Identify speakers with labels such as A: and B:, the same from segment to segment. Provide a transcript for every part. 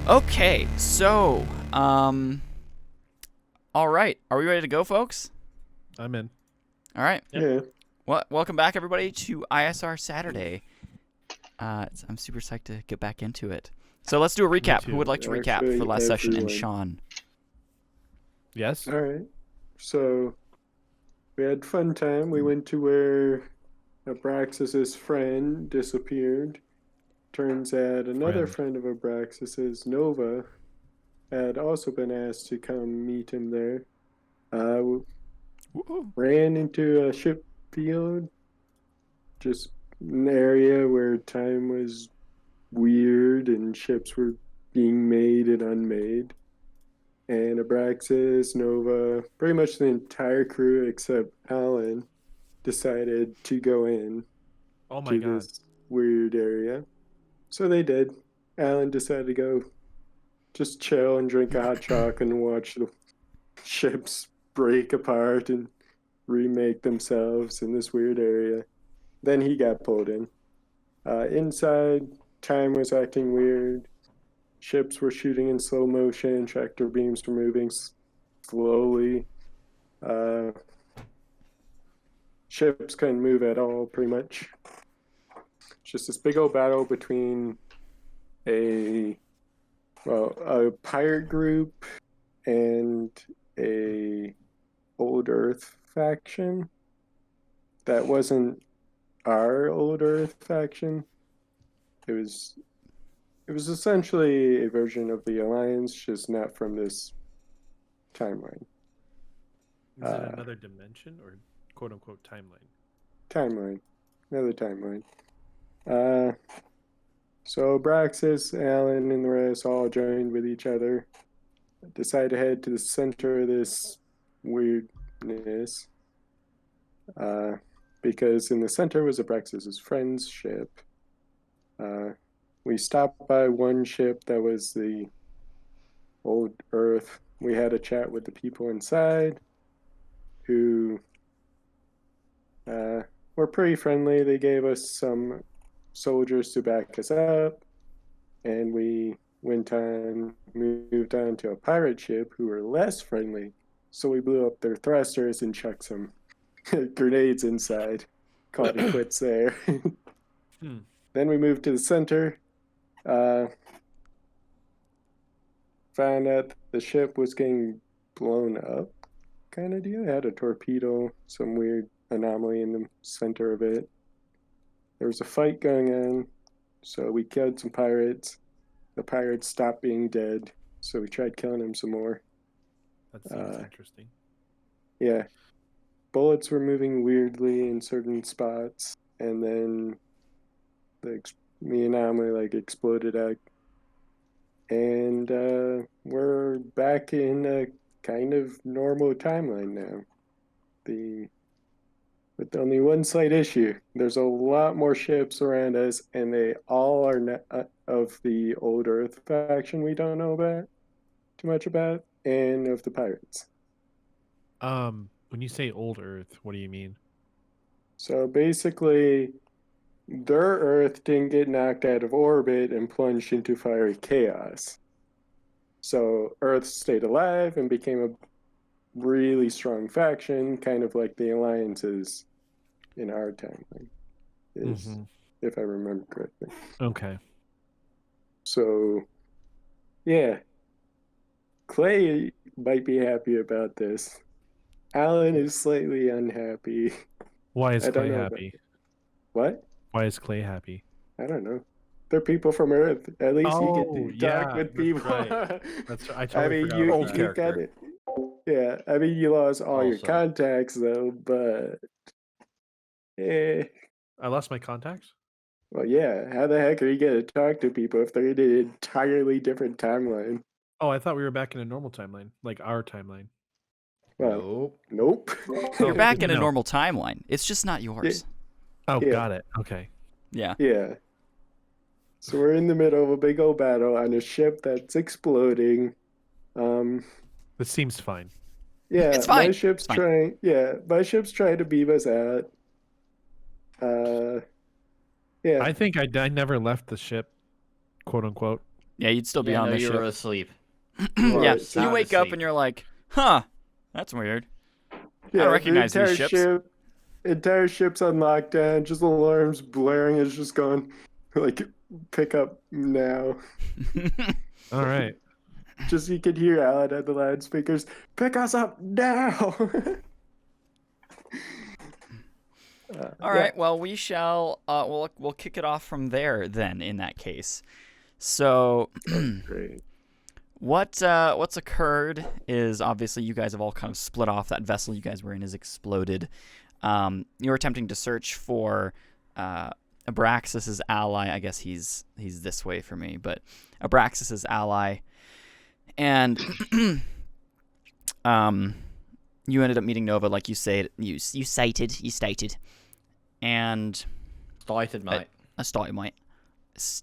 A: Okay, so, all right. Are we ready to go, folks?
B: I'm in.
A: All right.
B: Yep.
C: Yeah.
A: Welcome back, everybody, to ISR Saturday. I'm super psyched to get back into it. So let's do a recap. Who
B: too.
A: would like to recap for
C: Actually,
A: last session? And
C: everyone.
A: Sean.
B: Yes.
C: All right. So we had fun time. We went to where Abraxas's friend disappeared. Turns out another friend of Abraxas's, Nova, had also been asked to come meet him there. Ran into a ship field, just an area where time was weird and ships were being made and unmade. And Abraxas, Nova, pretty much the entire crew except Alan decided to go in
B: Oh my
C: to
B: god.
C: this weird area. So they did. Alan decided to go just chill and drink a hot choc and watch the ships break apart and remake themselves in this weird area. Then he got pulled in. Inside, time was acting weird. Ships were shooting in slow motion. Tractor beams were moving slowly. Ships couldn't move at all, pretty much. It's just this big old battle between a pirate group and a Old Earth faction. That wasn't our Old Earth faction. It was essentially a version of the Alliance, just not from this timeline.
B: Is it another dimension or quote unquote timeline?
C: Timeline. Another timeline. So Braxis, Alan, and the rest all joined with each other. Decided to head to the center of this weirdness. Because in the center was Abraxas's friend's ship. We stopped by one ship that was the Old Earth. We had a chat with the people inside who were pretty friendly. They gave us some soldiers to back us up, and we moved on to a pirate ship who were less friendly. So we blew up their thrusters and chucked some grenades inside. Called it quits there. Then we moved to the center. Found out the ship was getting blown up, kind of deal. It had a torpedo, some weird anomaly in the center of it. There was a fight going on, so we killed some pirates. The pirates stopped being dead, so we tried killing them some more.
B: That seems interesting.
C: Yeah. Bullets were moving weirdly in certain spots, and then the anomaly exploded out. And we're back in a kind of normal timeline now. With only one slight issue. There's a lot more ships around us, and they all are of the Old Earth faction we don't know too much about, and of the pirates.
B: When you say Old Earth, what do you mean?
C: So basically, their Earth didn't get knocked out of orbit and plunged into fiery chaos. So Earth stayed alive and became a really strong faction, kind of like the Alliances in our timeline, if I remember correctly.
B: Okay.
C: So, yeah. Clay might be happy about this. Alan is slightly unhappy.
B: Why is Clay happy?
C: What?
B: Why is Clay happy?
C: I don't know. They're people from Earth. At least you get to talk with people.
B: Right. That's right. I totally forgot about
C: you got it. Yeah, I mean, you lost all your contacts though, but
B: I lost my contacts?
C: Well, yeah. How the heck are you going to talk to people if they're in an entirely different timeline?
B: Oh, I thought we were back in a normal timeline, like our timeline.
C: Well, nope.
A: You're back in a normal timeline. It's just not yours.
B: Oh, got it. Okay.
A: Yeah.
C: Yeah. So we're in the middle of a big old battle on a ship that's exploding.
B: This seems fine.
C: Yeah,
A: it's fine.
C: My ship's trying to beam us out. Yeah.
B: I think I never left the ship, quote unquote.
A: Yeah, you'd still be
D: Yeah,
A: on
D: no,
A: the
D: you
A: ship.
D: were asleep.
A: Yeah,
C: Right,
A: you wake up and you're like, huh, that's weird. I
C: Yeah,
A: recognize
C: the
A: these
C: entire
A: ships.
C: entire ship's on lockdown, just alarms blaring. It's just going, like, pick up now.
B: All right.
C: Just you could hear Alan at the loudspeakers, pick us up now.
A: All right. Well, we shall. We'll kick it off from there then. In that case, so
C: Great.
A: what's occurred is obviously you guys have all kind of split off. That vessel you guys were in has exploded. You're attempting to search for Abraxas's ally. I guess he's this way for me, but Abraxas's ally, and you ended up meeting Nova, like you said. You stated. And
D: Started, mate.
A: I started, mate.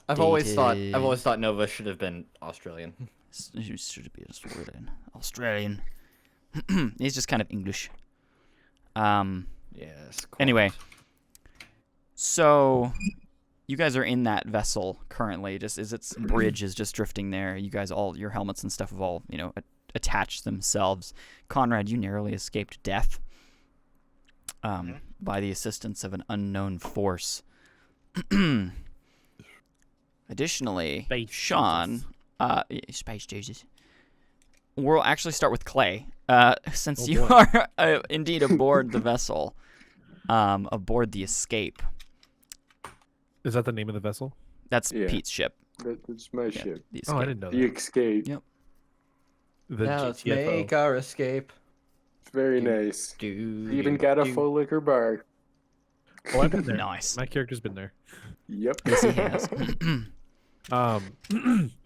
D: I've always thought Nova should have been Australian.
A: He should be Australian. He's just kind of English.
D: Yes. Quite.
A: Anyway, so you guys are in that vessel currently. Just as its bridge is just drifting there. You guys, all your helmets and stuff have all attached themselves. Conrad, you narrowly escaped death. By the assistance of an unknown force. Additionally,
B: Space
A: Sean, Space Jesus. We'll actually start with Clay, since you are indeed aboard the vessel, aboard the Escape.
B: Is that the name of the vessel?
A: That's
C: Yeah.
A: Pete's ship.
C: That's my ship.
A: The
B: Oh, I
A: Escape.
B: didn't know
C: The
B: that.
C: Escape.
A: Yep.
B: The
D: Now let's
B: GTFO.
D: make our escape.
C: It's very nice. Even got a full liquor bar.
B: Oh, I've been there.
A: Nice.
B: My character's been there.
C: Yep.
A: Yes, he has.
B: I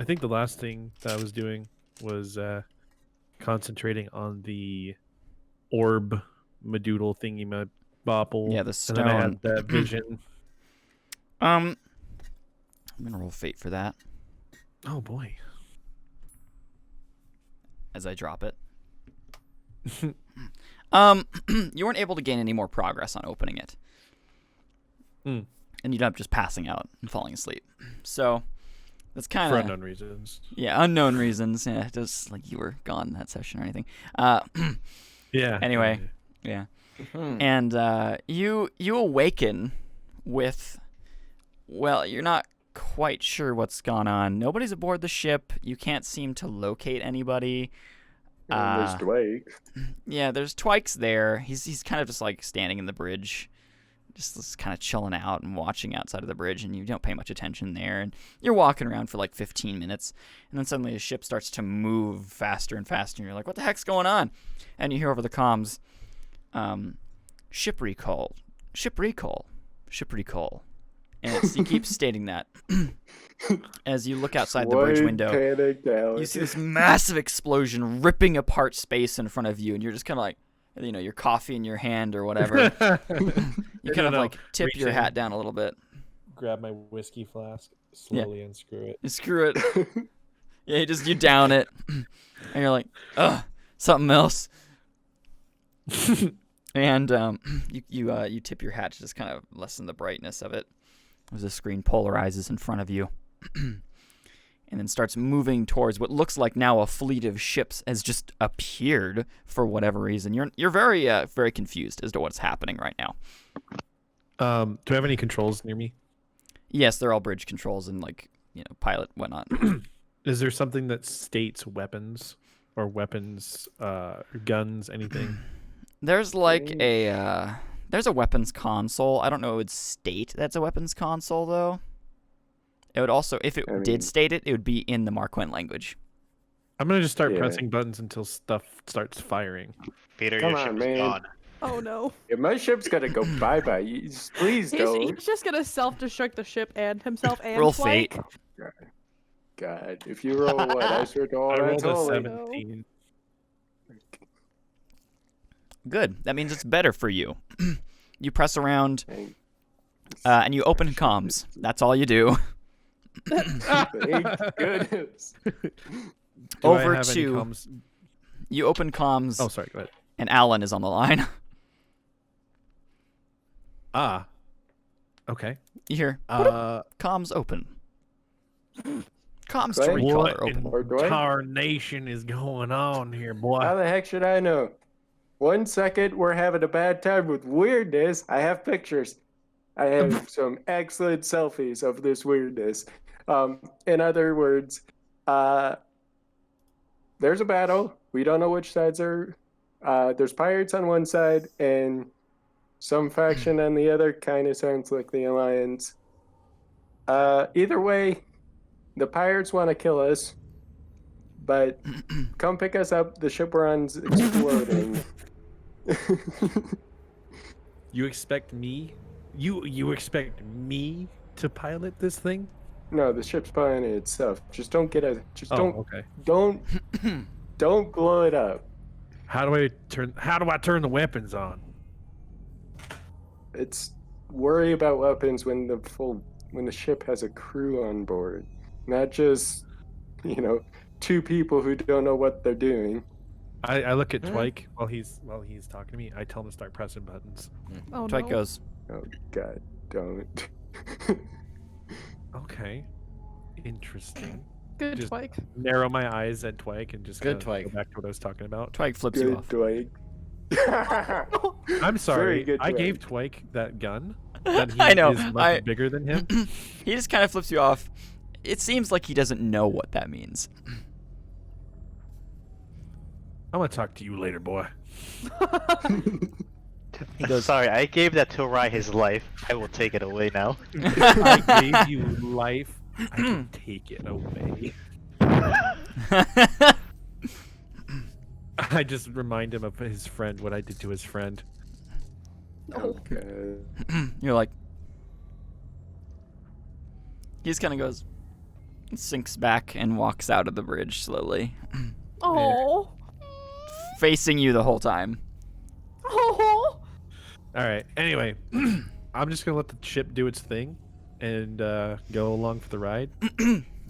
B: think the last thing that I was doing was concentrating on the orb Madoodle thingy bopple.
A: Yeah, the
B: And then I
A: stone.
B: had that vision.
A: I'm gonna roll fate for that
B: Oh boy.
A: as I drop it. You weren't able to gain any more progress on opening it.
B: Hmm.
A: And you'd end up just passing out and falling asleep. So that's kind
B: For
A: of
B: unknown reasons.
A: yeah, unknown reasons. Yeah, just like you were gone that session or anything.
B: Yeah.
A: Anyway, yeah. And you awaken with, well, you're not quite sure what's gone on. Nobody's aboard the ship. You can't seem to locate anybody.
C: And there's Dwight.
A: Yeah, there's Twike's there. He's kind of just like standing in the bridge, just kind of chilling out and watching outside of the bridge, and you don't pay much attention there. And you're walking around for like 15 minutes, and then suddenly the ship starts to move faster and faster, and you're like, what the heck's going on? And you hear over the comms, ship recall. And you keep stating that as you look outside the bridge window.
C: Panicked out.
A: You see this massive explosion ripping apart space in front of you, and you're just kind of like, your coffee in your hand or whatever. You kind of like tip
B: Reach
A: your
B: in.
A: hat down a little bit.
B: Grab my whiskey flask, slowly unscrew it.
A: You screw it. Yeah, you down it, and you're like, ugh, something else. And you tip your hat to just kind of lessen the brightness of it as the screen polarizes in front of you. And then starts moving towards what looks like now a fleet of ships has just appeared for whatever reason. You're very very confused as to what's happening right now.
B: Do I have any controls near me?
A: Yes, they're all bridge controls and pilot whatnot.
B: Is there something that states weapons or weapons, guns, anything?
A: There's like there's a weapons console. I don't know if it would state that's a weapons console though. It would also, if it did state it, it would be in the Marquent language.
B: I'm gonna just start pressing buttons until stuff starts firing.
E: Peter,
C: Come
E: your
C: on,
E: ship
C: man.
E: is gone.
F: Oh no.
C: If my ship's gonna go bye-bye, please don't.
F: He's just gonna self-destruct the ship and himself and
A: Roll
F: Twike.
A: fate.
C: God, if you roll what? I swear to all
B: I rolled
C: that's
B: a
C: holy.
B: 17.
A: Good. That means it's better for you. You press around
C: Thank
A: and you open comms. That's all you do.
C: thank goodness.
B: Do I
A: Over
B: have any
A: to-
B: comms?
A: You open comms
B: Oh, sorry. Go ahead.
A: and Alan is on the line.
B: Ah. Okay.
A: You hear
B: Uh,
A: comms open. Comms
C: Clay?
A: to recall
B: What
A: are open.
C: Or
B: in
C: do I?
B: tarnation is going on here,
C: How
B: boy?
C: the heck should I know? 1 second, we're having a bad time with weirdness. I have pictures. I have some excellent selfies of this weirdness. In other words, there's a battle. We don't know which sides are. There's pirates on one side and some faction on the other. Kind of sounds like the Alliance. Either way, the pirates want to kill us, but come pick us up. The ship we're on's exploding.
B: You expect me? You expect me to pilot this thing?
C: No, the ship's fine itself. Just don't get a. Just
B: Okay.
C: don't blow it up.
B: How do I turn the weapons on?
C: It's worry about weapons when the ship has a crew on board, not just 2 people who don't know what they're doing.
B: I look at Twike while he's talking to me. I tell him to start pressing buttons.
F: Oh
A: Twike
F: no.
A: goes,
C: Oh God, don't.
B: Okay. Interesting.
F: Good
B: Just-
F: Twike.
B: Narrow my eyes at Twike and just
D: Good
B: kinda go
D: Twike.
B: back to what I was talking about.
A: Twike flips you
C: Good
A: off.
C: Dwight.
B: I'm sorry.
C: good
B: I
C: Twike.
B: gave Twike that gun. That he
A: I know,
B: is much bigger than him.
A: He just kind of flips you off. It seems like he doesn't know what that means.
B: I'm gonna talk to you later, boy.
A: He goes,
E: Sorry, I gave that to Rai his life. I will take it away now.
B: I gave you life. I can take it away. I just remind him of his friend, what I did to his friend.
F: Oh.
C: Okay.
A: You're like, he just kind of goes, sinks back and walks out of the bridge slowly,
F: Oh.
A: facing you the whole time.
F: Oh.
B: All right. Anyway, I'm just gonna let the ship do its thing, and go along for the ride.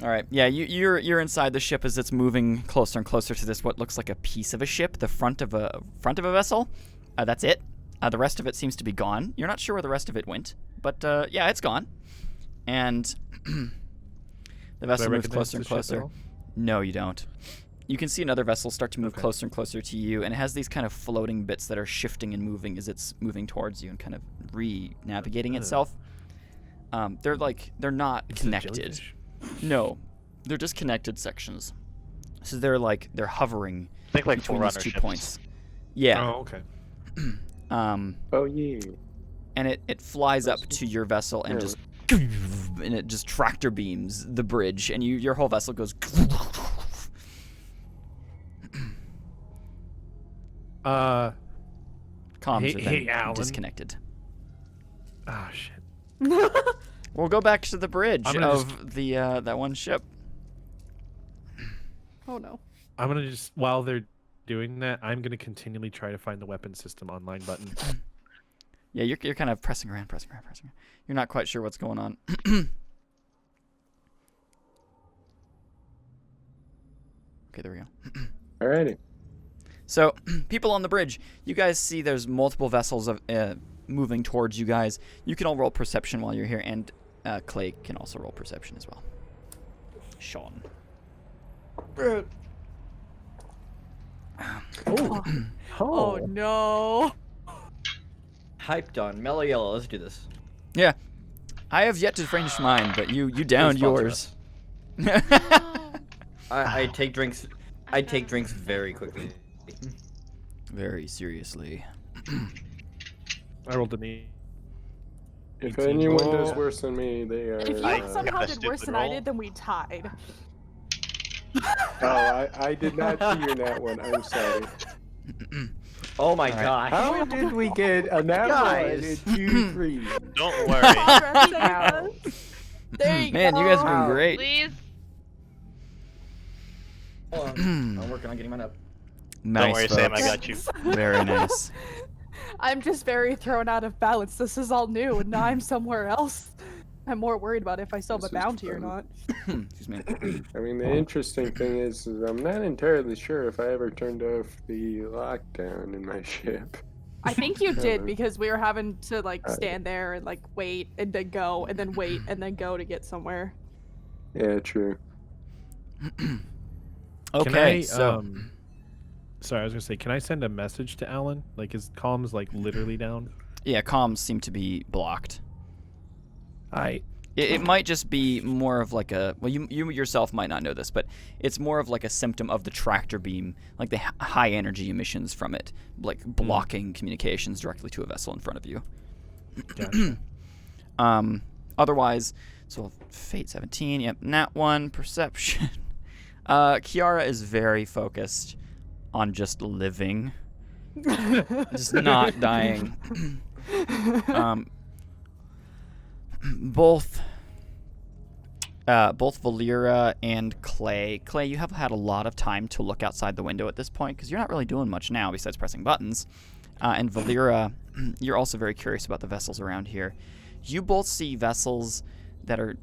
A: All right, yeah, you're inside the ship as it's moving closer and closer to this what looks like a piece of a ship, the front of a vessel. That's it. The rest of it seems to be gone. You're not sure where the rest of it went, but yeah, it's gone. And the vessel moves closer and closer. No, you don't. You can see another vessel start to move closer and closer to you, and it has these kind of floating bits that are shifting and moving as it's moving towards you and kind of re-navigating itself. They're not connected. No, they're just connected sections. So they're hovering
E: Think like
A: between
E: Forerunner
A: these 2
E: ships.
A: points. Yeah.
B: Oh, okay.
C: Oh yeah.
A: And it flies up to your vessel and just and it just tractor beams the bridge, and your whole vessel goes. Comms are then
B: Alan.
A: disconnected.
B: Oh shit.
A: We'll go back to the bridge
B: I'm gonna
A: of the that one ship.
F: Oh no.
B: I'm gonna just while they're doing that, I'm gonna continually try to find the weapon system online button.
A: Yeah, you're kind of pressing around. You're not quite sure what's going on. Okay, there we go.
C: Alrighty.
A: So, people on the bridge, you guys see there's multiple vessels of moving towards you guys. You can all roll perception while you're here, and Clay can also roll perception as well. Sean.
F: Oh no.
D: Hyped on mellow yellow. Let's do this.
A: Yeah. I have yet to finish mine, but you downed
D: sponsor
A: yours.
D: I take drinks. I take drinks very quickly.
A: Very seriously.
B: I rolled an 8.
C: If
B: 18.
C: anyone
B: Oh.
C: does worse than me, they are.
F: If you
E: I
F: somehow
E: got a
F: did worse
E: stupid
F: than I
E: roll.
F: did, then we tied.
C: Oh, I did not see you in that one. I'm sorry.
D: Oh my gosh.
C: How did we get a nat
D: Guys.
C: 1 and 2, 3?
E: Don't worry.
F: There you
A: Man,
F: go.
A: you guys are
D: Ow.
A: doing great.
G: Please.
D: Hold on. I'm working on getting mine up.
A: Nice,
E: Don't worry, Sam. I
A: folks.
E: got you.
A: Very nice.
F: I'm just very thrown out of balance. This is all new, and now I'm somewhere else. I'm more worried about if I still have a
C: This is
F: bounty or
C: fun.
F: not.
A: Excuse me.
C: I mean, the interesting thing is I'm not entirely sure if I ever turned off the lockdown in my ship.
F: I think you did
C: Uh,
F: because we were having to stand there and wait and then go and then wait and then go to get somewhere.
C: Yeah, true.
A: Okay,
B: Can I,
A: so
B: sorry, I was gonna say, can I send a message to Alan? Like, his comms like literally down.
A: yeah, comms seem to be blocked.
B: I
A: It might just be more of like a, well, you yourself might not know this, but it's more of like a symptom of the tractor beam, like the high energy emissions from it, like blocking communications directly to a vessel in front of you.
B: gotcha.
A: Otherwise, so Fate 17, yep, Nat 1, Perception. Kiara is very focused on just living, just not dying. Both Valera and Clay. Clay, you have had a lot of time to look outside the window at this point because you're not really doing much now besides pressing buttons. And Valera, you're also very curious about the vessels around here. You both see vessels that are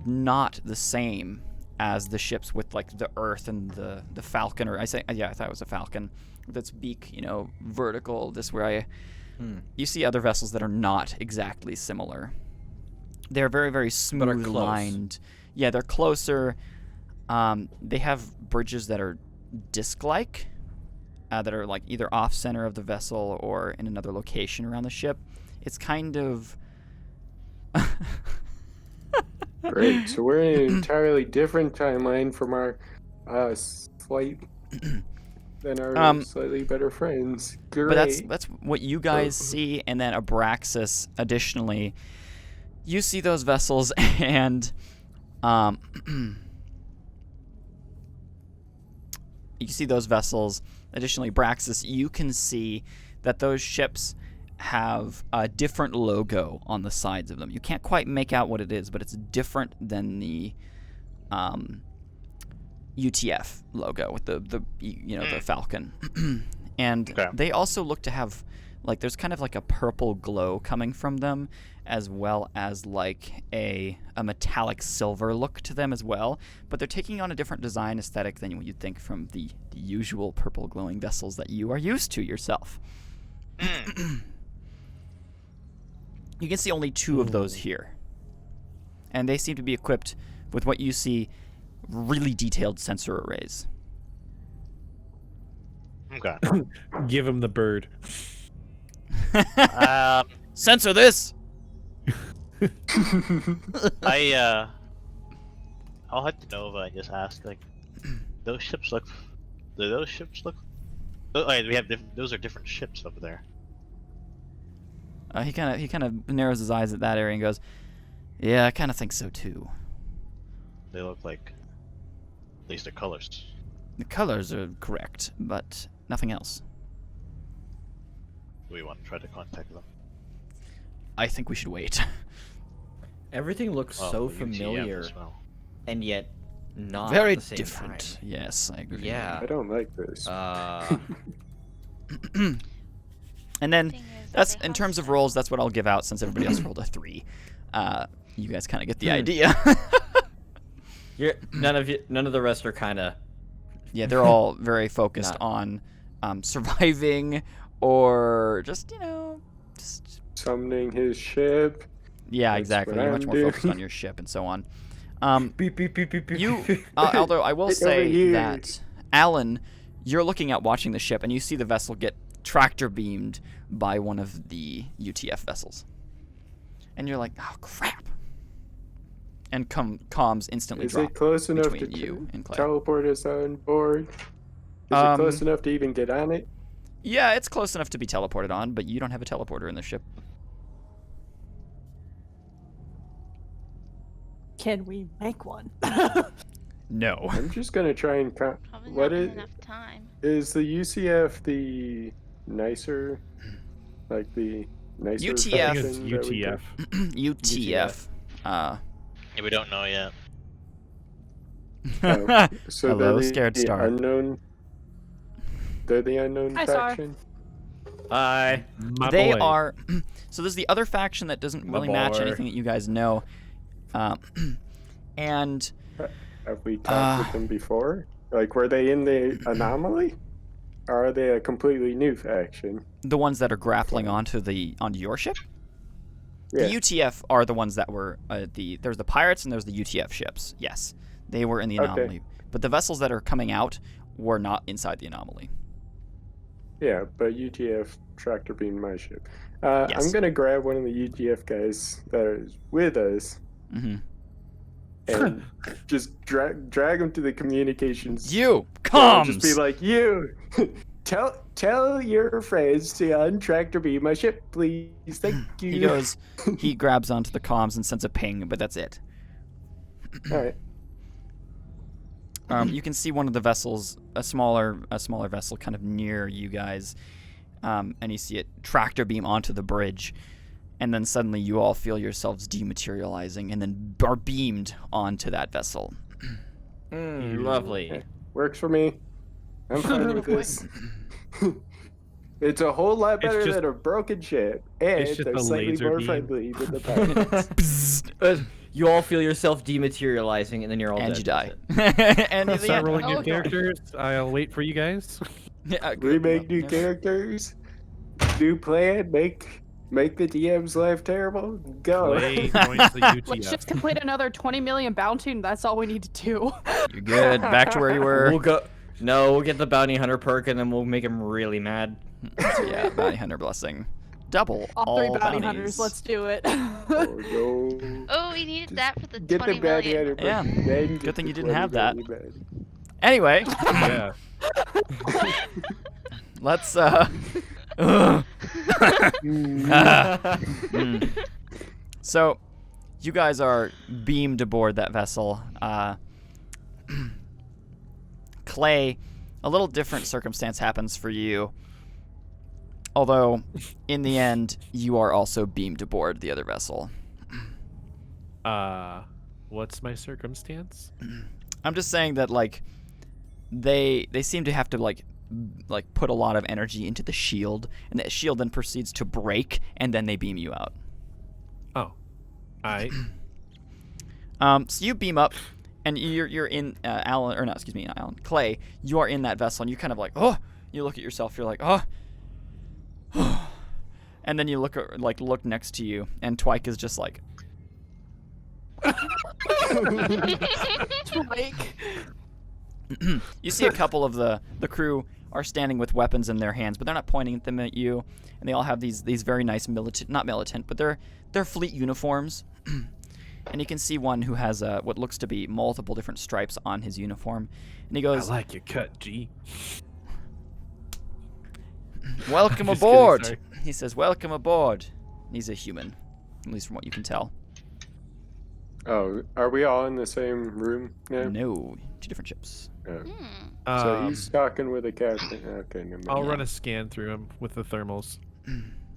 A: not the same as the ships with like the Earth and the Falcon, or I thought it was a Falcon with its beak, vertical this way. You see other vessels that are not exactly similar. They're very, very smooth lined. Yeah, they're closer. They have bridges that are disc-like, that are like either off-center of the vessel or in another location around the ship. It's kind of...
C: Great. So we're in an entirely different timeline from our slight than our slightly better friends. Great.
A: But that's what you guys see, and then Abraxas, additionally, you see those vessels, and you see those vessels. Additionally, Braxis, you can see that those ships have a different logo on the sides of them. You can't quite make out what it is, but it's different than the UTF logo with the Falcon. And they also look to have, like, there's kind of like a purple glow coming from them, as well as like a metallic silver look to them as well. But they're taking on a different design aesthetic than what you'd think from the usual purple glowing vessels that you are used to yourself. You can see only 2 of those here. And they seem to be equipped with what you see really detailed sensor arrays.
E: Okay.
B: Give him the bird.
A: Censor this!
E: I'll head to Nova and just ask, like, those ships look. Do those ships look? Oh, wait, those are different ships over there.
A: He kind of narrows his eyes at that area and goes, "Yeah, I kind of think so too."
E: They look like, at least their colors.
A: The colors are correct, but nothing else.
E: Do we want to try to contact them?
A: I think we should wait.
D: Everything looks so
E: UTM
D: familiar,
E: as well.
D: and yet not
A: Very
D: at the same
A: different.
D: time.
A: Yes, I agree.
D: Yeah.
C: I don't like this.
A: And then
G: Thing is that
A: that's
G: they
A: in
G: have
A: terms of
G: some-
A: rolls. That's what I'll give out since everybody else rolled a 3. You guys kind of get the idea.
D: None of the rest are kind of.
A: Yeah, they're all very focused on surviving, or just
C: Summoning his ship.
A: yeah,
C: That's
A: exactly.
C: what
A: You're much
C: I'm
A: more focused
C: doing.
A: on your ship and so on.
D: Beep beep beep beep beep.
A: You, although I will
C: Get over
A: say
C: here.
A: that Alan, you're looking at watching the ship, and you see the vessel get tractor beamed by one of the UTF vessels, and you're like, "Oh crap!" And comms instantly
C: Is
A: drop
C: it close enough
A: between
C: to
A: you and Clay.
C: teleport us on board? Is it close enough to even get on it?
A: Yeah, it's close enough to be teleported on, but you don't have a teleporter in the ship.
F: Can we make one?
A: No.
C: I'm just gonna try and count.
G: Probably
C: What
G: not
C: is
G: enough time.
C: the UCF the nicer, like the nicer?
A: UTF.
B: I think it's
C: version that we
B: UTF.
A: UTF.
E: Yeah, we don't know yet.
C: Oh, So
A: Hello,
C: they're the
A: Scared Star.
C: Unknown. They're the unknown
F: Hi, Star.
C: faction.
D: Hi.
B: My
A: They
B: boy.
A: are. So there's the other faction that doesn't really match
D: boy.
A: anything that you guys know, and
C: Have we talked with them before? Like, were they in the anomaly? Or are they a completely new faction?
A: the ones that are grappling onto your ship.
C: Yeah.
A: The UTF are the ones that were there's the pirates and there's the UTF ships. Yes, They were in the
C: Okay.
A: anomaly. But the vessels that are coming out were not inside the anomaly.
C: Yeah, but UGF tractor beam my ship.
A: Yes.
C: I'm gonna grab one of the UGF guys that is with us
A: Mm-hmm.
C: and just drag him to the communications.
A: You
C: cell, Just be
A: comms.
C: like, you tell your friends to untractor beam my ship, please. Thank you.
A: He grabs onto the comms and sends a ping, but that's it.
C: All right.
A: You can see one of the vessels, a smaller vessel, kind of near you guys, and you see it tractor beam onto the bridge, and then suddenly you all feel yourselves dematerializing, and then are beamed onto that vessel.
D: Lovely.
C: Works for me. I'm fine with this. It's a whole lot better
B: just-
C: than a broken ship, and
B: it's just
C: they're
B: a
C: slightly
B: laser
C: more
B: beam.
C: friendly than the pirates.
D: You all feel yourself dematerializing, and then you're all
A: And
D: dead.
A: you die.
D: That's it.
A: And
B: Start rolling
F: Oh,
B: new
F: God.
B: characters. I'll wait for you guys.
A: Yeah,
C: Remake new
A: yeah.
C: characters, new plan, make the DM's life terrible. Go.
B: Play joins the
F: Let's just
B: UTF.
F: complete another 20 million bounty, and that's all we need to do.
A: You're good. Back to where you were.
D: We'll go. No, we'll get the bounty hunter perk, and then we'll make him really mad.
A: Yeah, bounty hunter blessing. Double
F: All three bounty
A: bounties.
F: hunters. Let's do it.
C: Oh no.
G: Oh, we needed that for the
C: Get
G: 20
C: the bounty
G: million.
C: hunter.
A: Yeah.
C: Then
A: Good
C: get
A: thing
C: the
A: you didn't
C: 20
A: have that.
C: million back.
A: Anyway,
B: Yeah.
A: let's So, you guys are beamed aboard that vessel. Clay, a little different circumstance happens for you. Although, in the end, you are also beamed aboard the other vessel.
B: What's my circumstance?
A: I'm just saying that like they seem to have to like put a lot of energy into the shield, and that shield then proceeds to break, and then they beam you out.
B: Oh, I.
A: So you beam up, and you're in Clay. You are in that vessel, and you kind of like, oh, you look at yourself. You're like, oh, and then you look next to you, and Twike is just like,
F: Like,
A: you see a couple of the crew are standing with weapons in their hands, but they're not pointing them at you, and they all have these very nice not militant, but they're fleet uniforms. And you can see one who has what looks to be multiple different stripes on his uniform, and he
B: I
A: goes,
B: like your cut, G.
A: "Welcome
B: Just kidding,
A: aboard."
B: sorry.
A: He says, "Welcome aboard." He's a human, at least from what you can tell.
C: Oh, are we all in the same room now?
A: No, two different ships.
C: Oh.
G: Hmm.
C: So he's talking with a captain. Okay, never mind.
B: I'll run a scan through him with the thermals.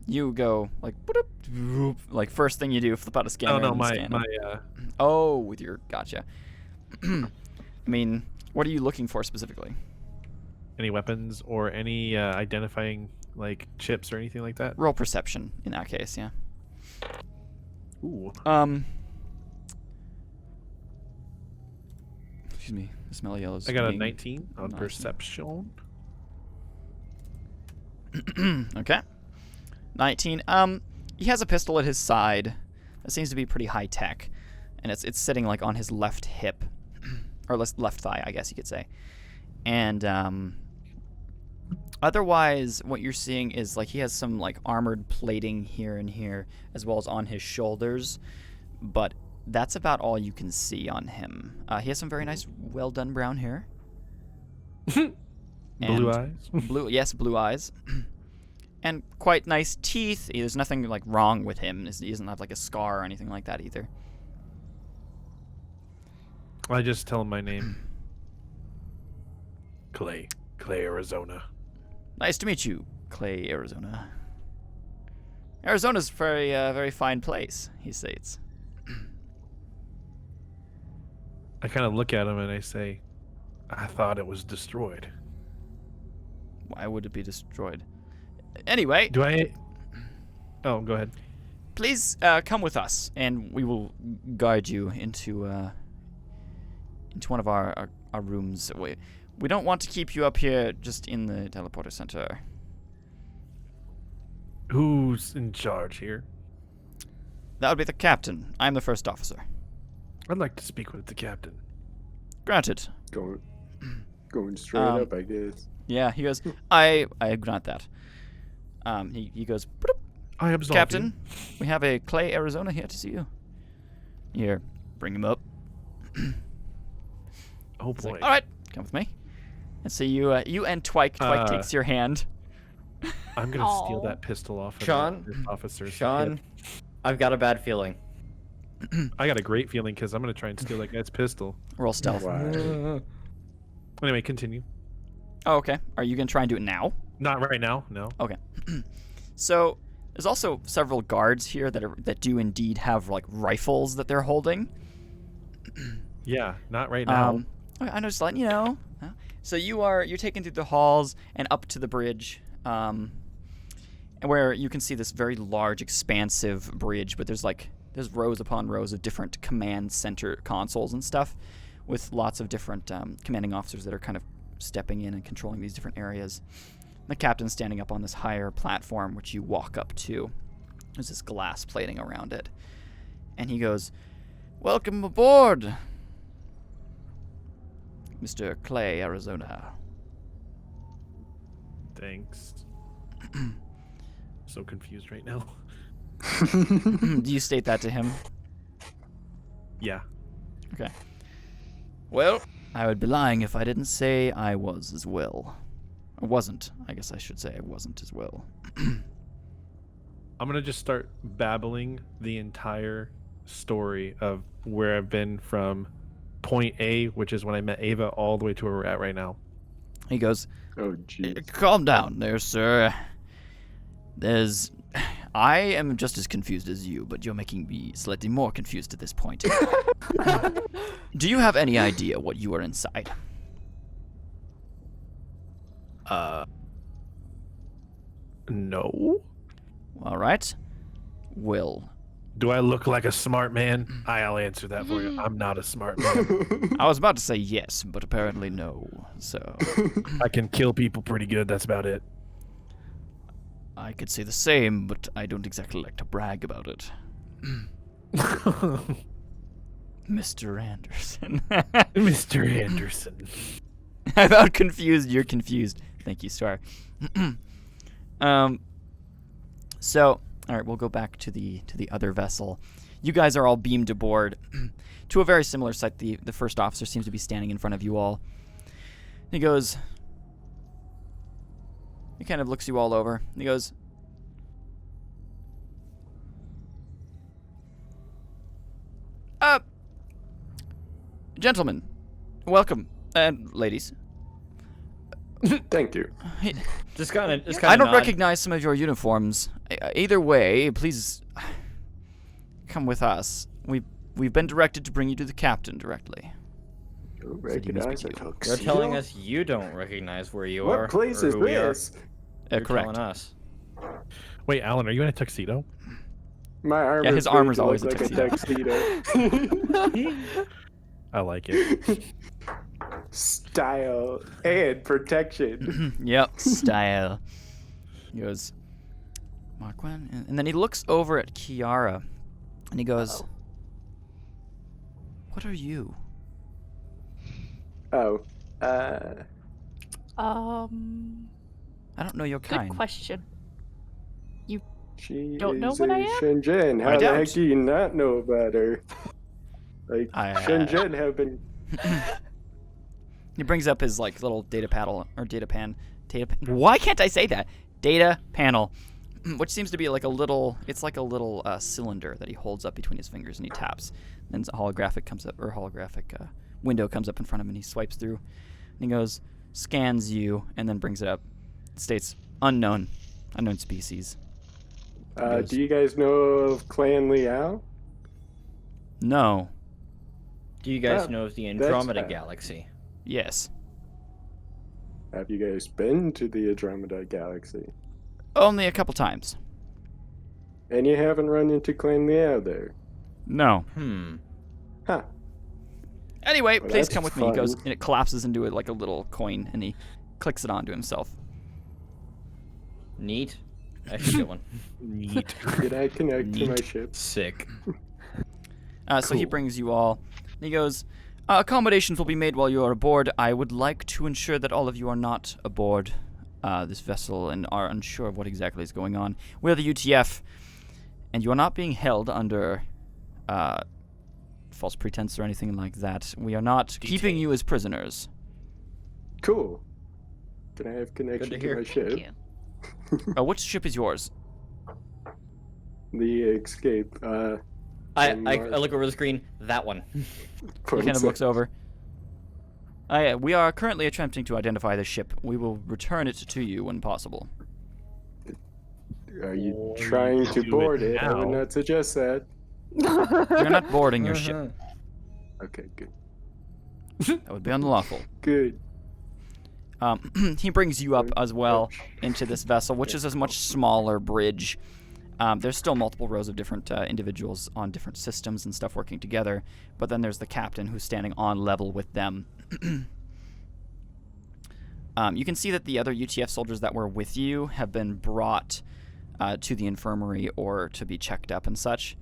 A: You go like, "Boop," like first thing you do, flip out a scanner.
B: Oh no,
A: and
B: my
A: scan
B: my
A: them. Oh, with your gotcha. I mean, what are you looking for specifically?
B: any weapons or any identifying like chips or anything like that.
A: Roll perception in that case, yeah.
B: Ooh.
A: Excuse me. The smell of yellows.
B: I got a
A: being-
B: 19 on
A: Nice.
B: perception.
A: Okay. 19. He has a pistol at his side. That seems to be pretty high tech, and it's sitting like on his left hip, or left thigh, I guess you could say. And otherwise, what you're seeing is like he has some like armored plating here and here, as well as on his shoulders, but that's about all you can see on him. He has some very nice, well done brown hair.
B: Blue
A: And-
B: eyes.
A: Blue eyes. And quite nice teeth. There's nothing like wrong with him. He doesn't have like a scar or anything like that either.
B: I just tell him my name. Clay, Arizona.
A: Nice to meet you, Clay, Arizona. Arizona's very, very fine place, he states.
B: I kind of look at him and I say, I thought it was destroyed.
A: Why would it be destroyed? Anyway,
B: Do I? Oh, go ahead.
A: please come with us, and we will guide you into one of our rooms. We don't want to keep you up here just in the teleporter center.
B: Who's in charge here?
A: That would be the captain. I'm the first officer.
B: I'd like to speak with the captain.
A: Granted.
C: Going straight up, I guess.
A: Yeah, he goes, I grant that. He goes, "Bloop,
B: I absolve
A: Captain, we have a Clay, Arizona here to see you. Here, bring him up.
B: You. Oh
A: He's
B: boy.
A: like, all right, come with me. And so you and Twike takes your hand.
B: I'm gonna steal
F: Aw.
B: that pistol off of
D: Sean,
B: this officer's
D: Sean,
B: head.
D: I've got a bad feeling.
B: I got a great feeling because I'm gonna try and steal that guy's pistol.
A: Roll stealth.
C: Why?
B: Anyway, continue.
A: Oh, okay. Are you going to try and do it now?
B: Not right now. No.
A: Okay. So there's also several guards here that do indeed have like rifles that they're holding.
B: Yeah, not right now.
A: I'm just letting you know. So you're taken through the halls and up to the bridge, where you can see this very large, expansive bridge. But there's rows upon rows of different command center consoles and stuff, with lots of different commanding officers that are kind of stepping in and controlling these different areas. The captain's standing up on this higher platform, which you walk up to. There's this glass plating around it. And he goes, "Welcome aboard, Mr. Clay, Arizona."
B: Thanks. So confused right now.
A: Do you state that to him?
B: Yeah.
A: Okay. Well, I would be lying if I didn't say I was as well. I wasn't. I guess I should say I wasn't as well.
B: I'm gonna just start babbling the entire story of where I've been from point A, which is when I met Ava, all the way to where we're at right now.
A: He goes,
C: Oh, jeez.
A: "Calm down there, sir. I am just as confused as you, but you're making me slightly more confused at this point. Do you have any idea what you are inside?"
B: No.
A: All right. Will.
B: Do I look like a smart man? I'll answer that for you. I'm not a smart man.
A: I was about to say yes, but apparently no. So
B: I can kill people pretty good. That's about it.
A: I could say the same, but I don't exactly like to brag about it. Mr. Anderson.
B: Mr. Anderson.
A: I'm not confused. You're confused. Thank you, Star. So, all right, we'll go back to the other vessel. You guys are all beamed aboard to a very similar site. The first officer seems to be standing in front of you all. He goes. He kind of looks you all over. He goes, "Gentlemen, welcome, and ladies.
C: Thank you.
D: Just kind of
A: I don't recognize some of your uniforms. Either way, please come with us. We've been directed to bring you to the captain directly."
C: Don't
A: Said he must be
C: recognize a
A: you.
C: tuxedo?
D: You're telling us you don't recognize where you are.
C: What place
D: or
C: is
D: who we are.
C: this?
D: You're
A: Correct.
D: telling us.
B: Wait, Alan, are you in a tuxedo?
C: My armor.
A: Yeah, his armor's always a
C: like
A: tuxedo.
C: a tuxedo.
B: I like it.
C: Style and protection.
A: Yep, style. He goes, "Marquand," and then he looks over at Kiara, and he goes, "What are you?"
C: Oh.
A: I don't know your
F: Good
A: kind.
F: question.
C: She
F: Don't know
C: is
F: what
C: a
F: I am?
C: Shenzhen. How
A: I
C: the
A: doubt.
C: heck do you not know about her? Like, Shenzhen have been...
A: He brings up his like little data pan. Why can't I say that? Data panel, which seems to be like a little. It's like a little cylinder that he holds up between his fingers and he taps. Then a holographic window comes up in front of him and he swipes through. And he goes, scans you, and then brings it up. It states unknown species.
C: do you guys know of Clan Liao?
A: No.
D: Do you guys
C: Ah,
D: know of the
C: that's
D: Andromeda
C: bad.
D: Galaxy?
A: Yes.
C: Have you guys been to the Andromeda Galaxy?
A: Only a couple times.
C: And you haven't run into Clan Liao there?
A: No.
C: Huh.
A: Anyway,
C: Well,
A: please
C: that's
A: come with me. He goes,
C: fun.
A: and it collapses into it like a little coin, and he clicks it onto himself.
D: Neat. I should get one.
B: Neat.
C: Did I connect to my
A: Neat.
C: ship?
D: Sick.
A: So he
C: Cool.
A: brings you all. And he goes, Accommodations will be made while you are aboard. I would like to ensure that all of you are not aboard this vessel and are unsure of what exactly is going on. We're the UTF, and you are not being held under false pretense or anything like that. We are not keeping you as prisoners.
C: Cool. Can I have connection to
D: hear.
C: my
G: Thank
C: ship?
G: you.
A: Which ship is yours?
C: The escape.
D: I look over the screen. That one.
A: He kind of looks over. Yeah, we are currently attempting to identify the ship. We will return it to you when possible.
C: Are you
B: Or
C: trying
B: you
C: to
B: do
C: board
B: it
C: it? I would
B: now.
C: not suggest that.
A: You're not boarding your ship.
C: Okay, good.
A: That would be unlawful.
C: Good.
A: He brings you up as well into this vessel, which is a much smaller bridge. There's still multiple rows of different individuals on different systems and stuff working together, but then there's the captain who's standing on level with them. You can see that the other UTF soldiers that were with you have been brought to the infirmary or to be checked up and such.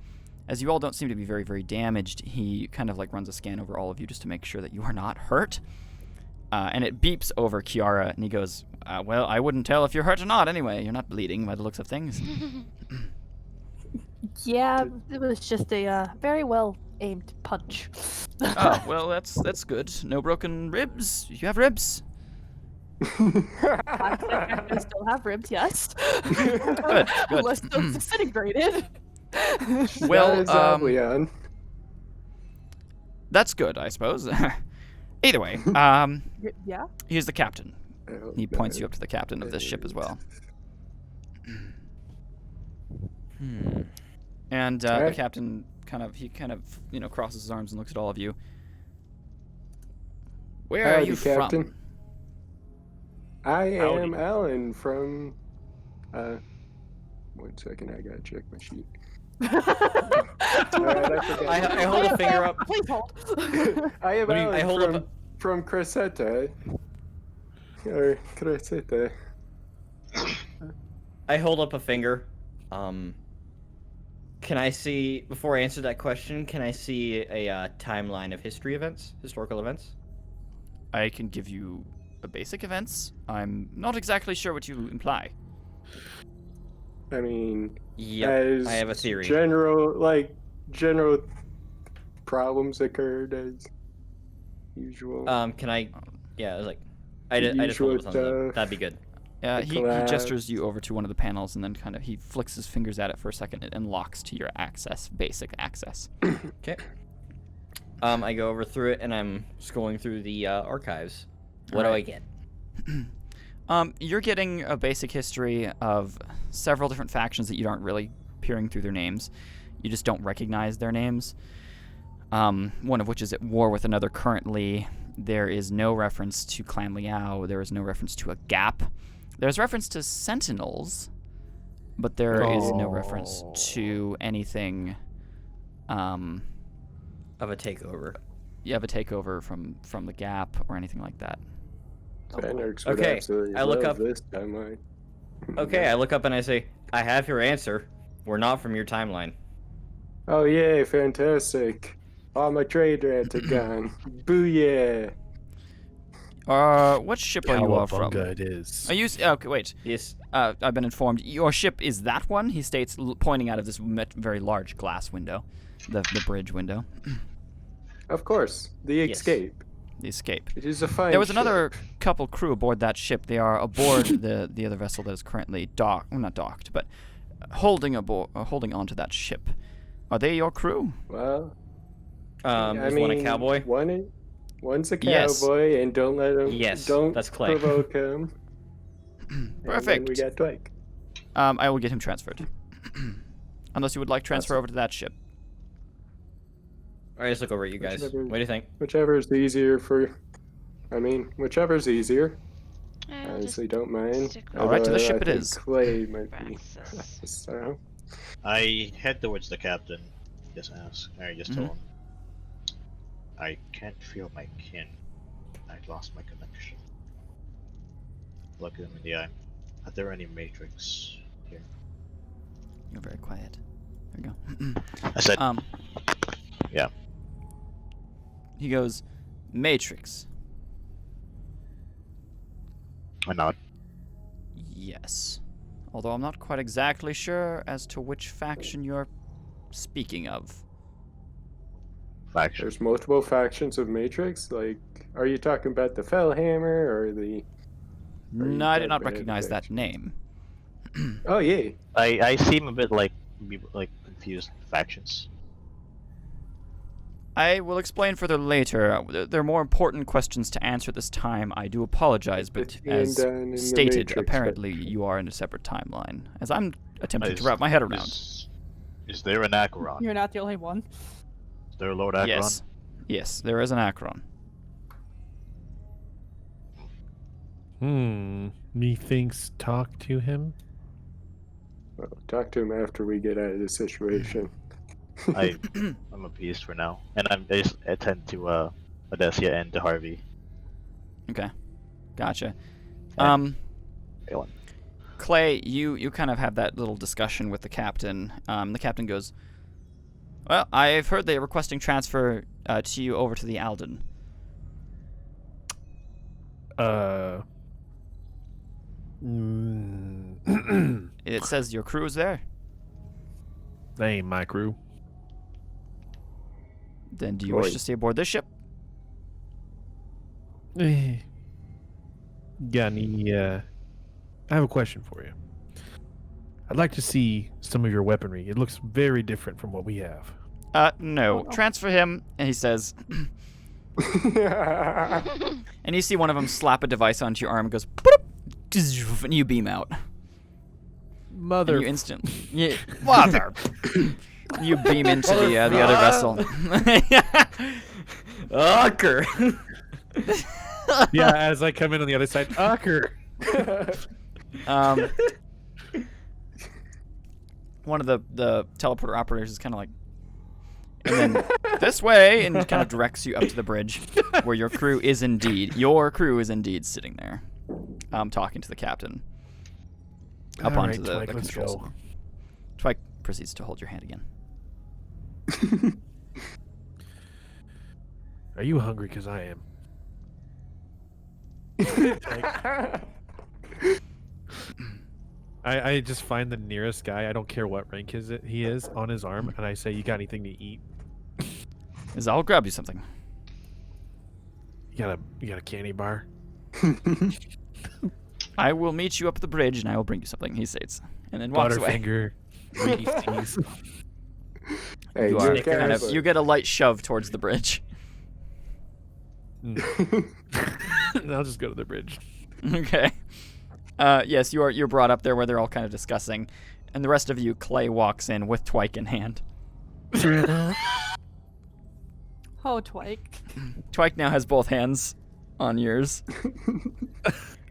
A: As you all don't seem to be very, very damaged, he kind of like runs a scan over all of you just to make sure that you are not hurt. And it beeps over Kiara, and he goes, well, I wouldn't tell if you're hurt or not anyway. You're not bleeding by the looks of things.
F: Yeah, it was just a very well aimed punch.
A: Oh, well, that's good. No broken ribs? You have ribs?
F: I still have ribs, yes.
A: Good.
F: Unless they're disintegrated.
A: Well,
C: Leon.
A: that's good, I suppose. Either way,
F: Yeah.
A: here's the captain.
C: Oh,
A: He points you up to the captain of this ship as well. And the
C: Alright.
A: captain kind of crosses his arms and looks at all of you. Where are
C: Howdy,
A: you
C: Captain.
A: from?
C: I
B: Howdy.
C: am Alan from. 1 second, I gotta check my sheet. Alright, I forgot.
D: I hold a finger up.
F: Please hold.
C: I am
B: What do you-
C: Alan
D: I hold up
C: from Cressetta. Or Cressetta.
D: I hold up a finger. Can I see, before I answer that question, can I see a timeline of historical events?
A: I can give you a basic events. I'm not exactly sure what you imply.
C: I mean,
D: Yep,
C: as
D: I have a theory.
C: General problems occurred as usual.
D: Can I? Yeah, I was like, I just hold up a thumbs up. That'd be good.
A: He gestures you over to one of the panels and then kind of he flicks his fingers at it for a second. It unlocks to your basic access.
D: Okay. I go over through it and I'm scrolling through the archives. What do I get?
A: You're getting a basic history of several different factions that you aren't really peering through their names. You just don't recognize their names. One of which is at war with another currently. There is no reference to Clan Liao. There is no reference to a gap. There's reference to Sentinels, but there is no reference to anything
D: Of a takeover.
A: of a takeover from the gap or anything like that.
C: Fenrix would
D: Okay,
C: absolutely
D: I look
C: love
D: up-
C: this timeline.
D: Okay, I look up and I say, I have your answer. We're not from your timeline.
C: Oh yeah, fantastic! All my trade rats are gone. Booyah!
A: What ship are you all from?
B: Cowabunga it is.
A: Are you? Okay, wait.
D: Yes.
A: I've been informed. Your ship is that one? He states, pointing out of this very large glass window, the bridge window.
C: Of course, the
D: Yes.
C: Escape.
A: The Escape.
C: It is a fine.
A: There was
C: ship.
A: another couple crew aboard that ship. They are aboard the other vessel that is currently not docked, but holding onto that ship. Are they your crew?
C: Well,
D: Is one a cowboy?
C: One's a
A: Yes.
C: cowboy, and don't let him.
D: Yes,
C: don't
D: that's Clay.
C: provoke him. And then
A: Perfect.
C: we got Dwight.
A: I will get him transferred. Unless you would like transfer over to that ship.
D: I just look over at you guys.
C: Whichever-
D: What do you think?
C: Whichever's easier for. Whichever's easier.
G: I
C: Honestly, don't mind.
G: stick
A: All right, to the
C: Although
A: ship
C: I
A: it
C: think
A: is.
C: Clay might be.
G: Praxis.
C: So,
E: I head towards the captain. Just ask. I just
A: Mm-hmm.
E: told him. I can't feel my kin. I lost my connection. Look at him in the eye. Are there any matrix here?
A: You're very quiet. There we go.
E: I said,
A: Um.
E: Yeah.
A: He goes, Matrix.
E: I nod.
A: Yes. Although I'm not quite exactly sure as to which faction you're speaking of.
E: Faction.
C: There's multiple factions of Matrix. Like, are you talking about the Fellhammer or the?
A: No, I did not
C: talking about
A: recognize that
C: faction?
A: name.
C: Oh yeah.
E: I seem a bit like confused factions.
A: I will explain further later. There are more important questions to answer this time. I do apologize, but
C: Between
A: as
C: Dan and the
A: stated,
C: Matrix
A: apparently
C: faction.
A: you are in a separate timeline, as I'm attempting to
E: Is-
A: wrap my head around.
E: Is there an Acheron?
F: You're not the only one.
E: Is there a Lord Acheron?
A: Yes. Yes, there is an Acheron.
B: Methinks talk to him.
C: Well, talk to him after we get out of this situation.
E: I'm appeased for now, and I just attend to Odessia and to Harvey.
A: Okay, gotcha.
E: And Galen.
A: Clay, you kind of have that little discussion with the captain. The captain goes, "Well, I've heard they're requesting transfer to you over to the Alden." It says your crew is there.
B: That ain't my crew.
A: Then do you wish
C: Oi.
A: to stay aboard this ship?
B: Got any, I have a question for you. I'd like to see some of your weaponry. It looks very different from what we have.
A: No.
F: Oh, no.
A: Transfer him, and he says, and you see one of them slap a device onto your arm and goes, "Boop," and you beam out.
B: Mother.
A: And you instantly, mother. You beam into the other vessel. Ucker.
B: Yeah, as I come in on the other side, Ucker.
A: One of the teleporter operators is kind of like, and then this way, and kind of directs you up to the bridge, where your crew is indeed sitting there, talking to the captain. Up
B: All
A: onto
B: right,
A: the
B: Twike, let's
A: controls.
B: go.
A: Twike proceeds to hold your hand again.
B: Are you hungry? Because I am. I just find the nearest guy. I don't care what rank he is on his arm, and I say, "You got anything to eat?
A: I'll grab you something.
B: You got a candy bar?"
A: I will meet you up at the bridge, and I will bring you something. He states, and then walks away.
B: Butterfinger, Reese's.
C: Hey,
A: You
C: you're
A: are kind of
C: but-
A: you get a light shove towards the bridge.
B: And I'll just go to the bridge.
A: Okay. Yes, you're brought up there where they're all kind of discussing, and the rest of you, Clay walks in with Twike in hand.
F: Oh, Twike.
A: Twike now has both hands on yours.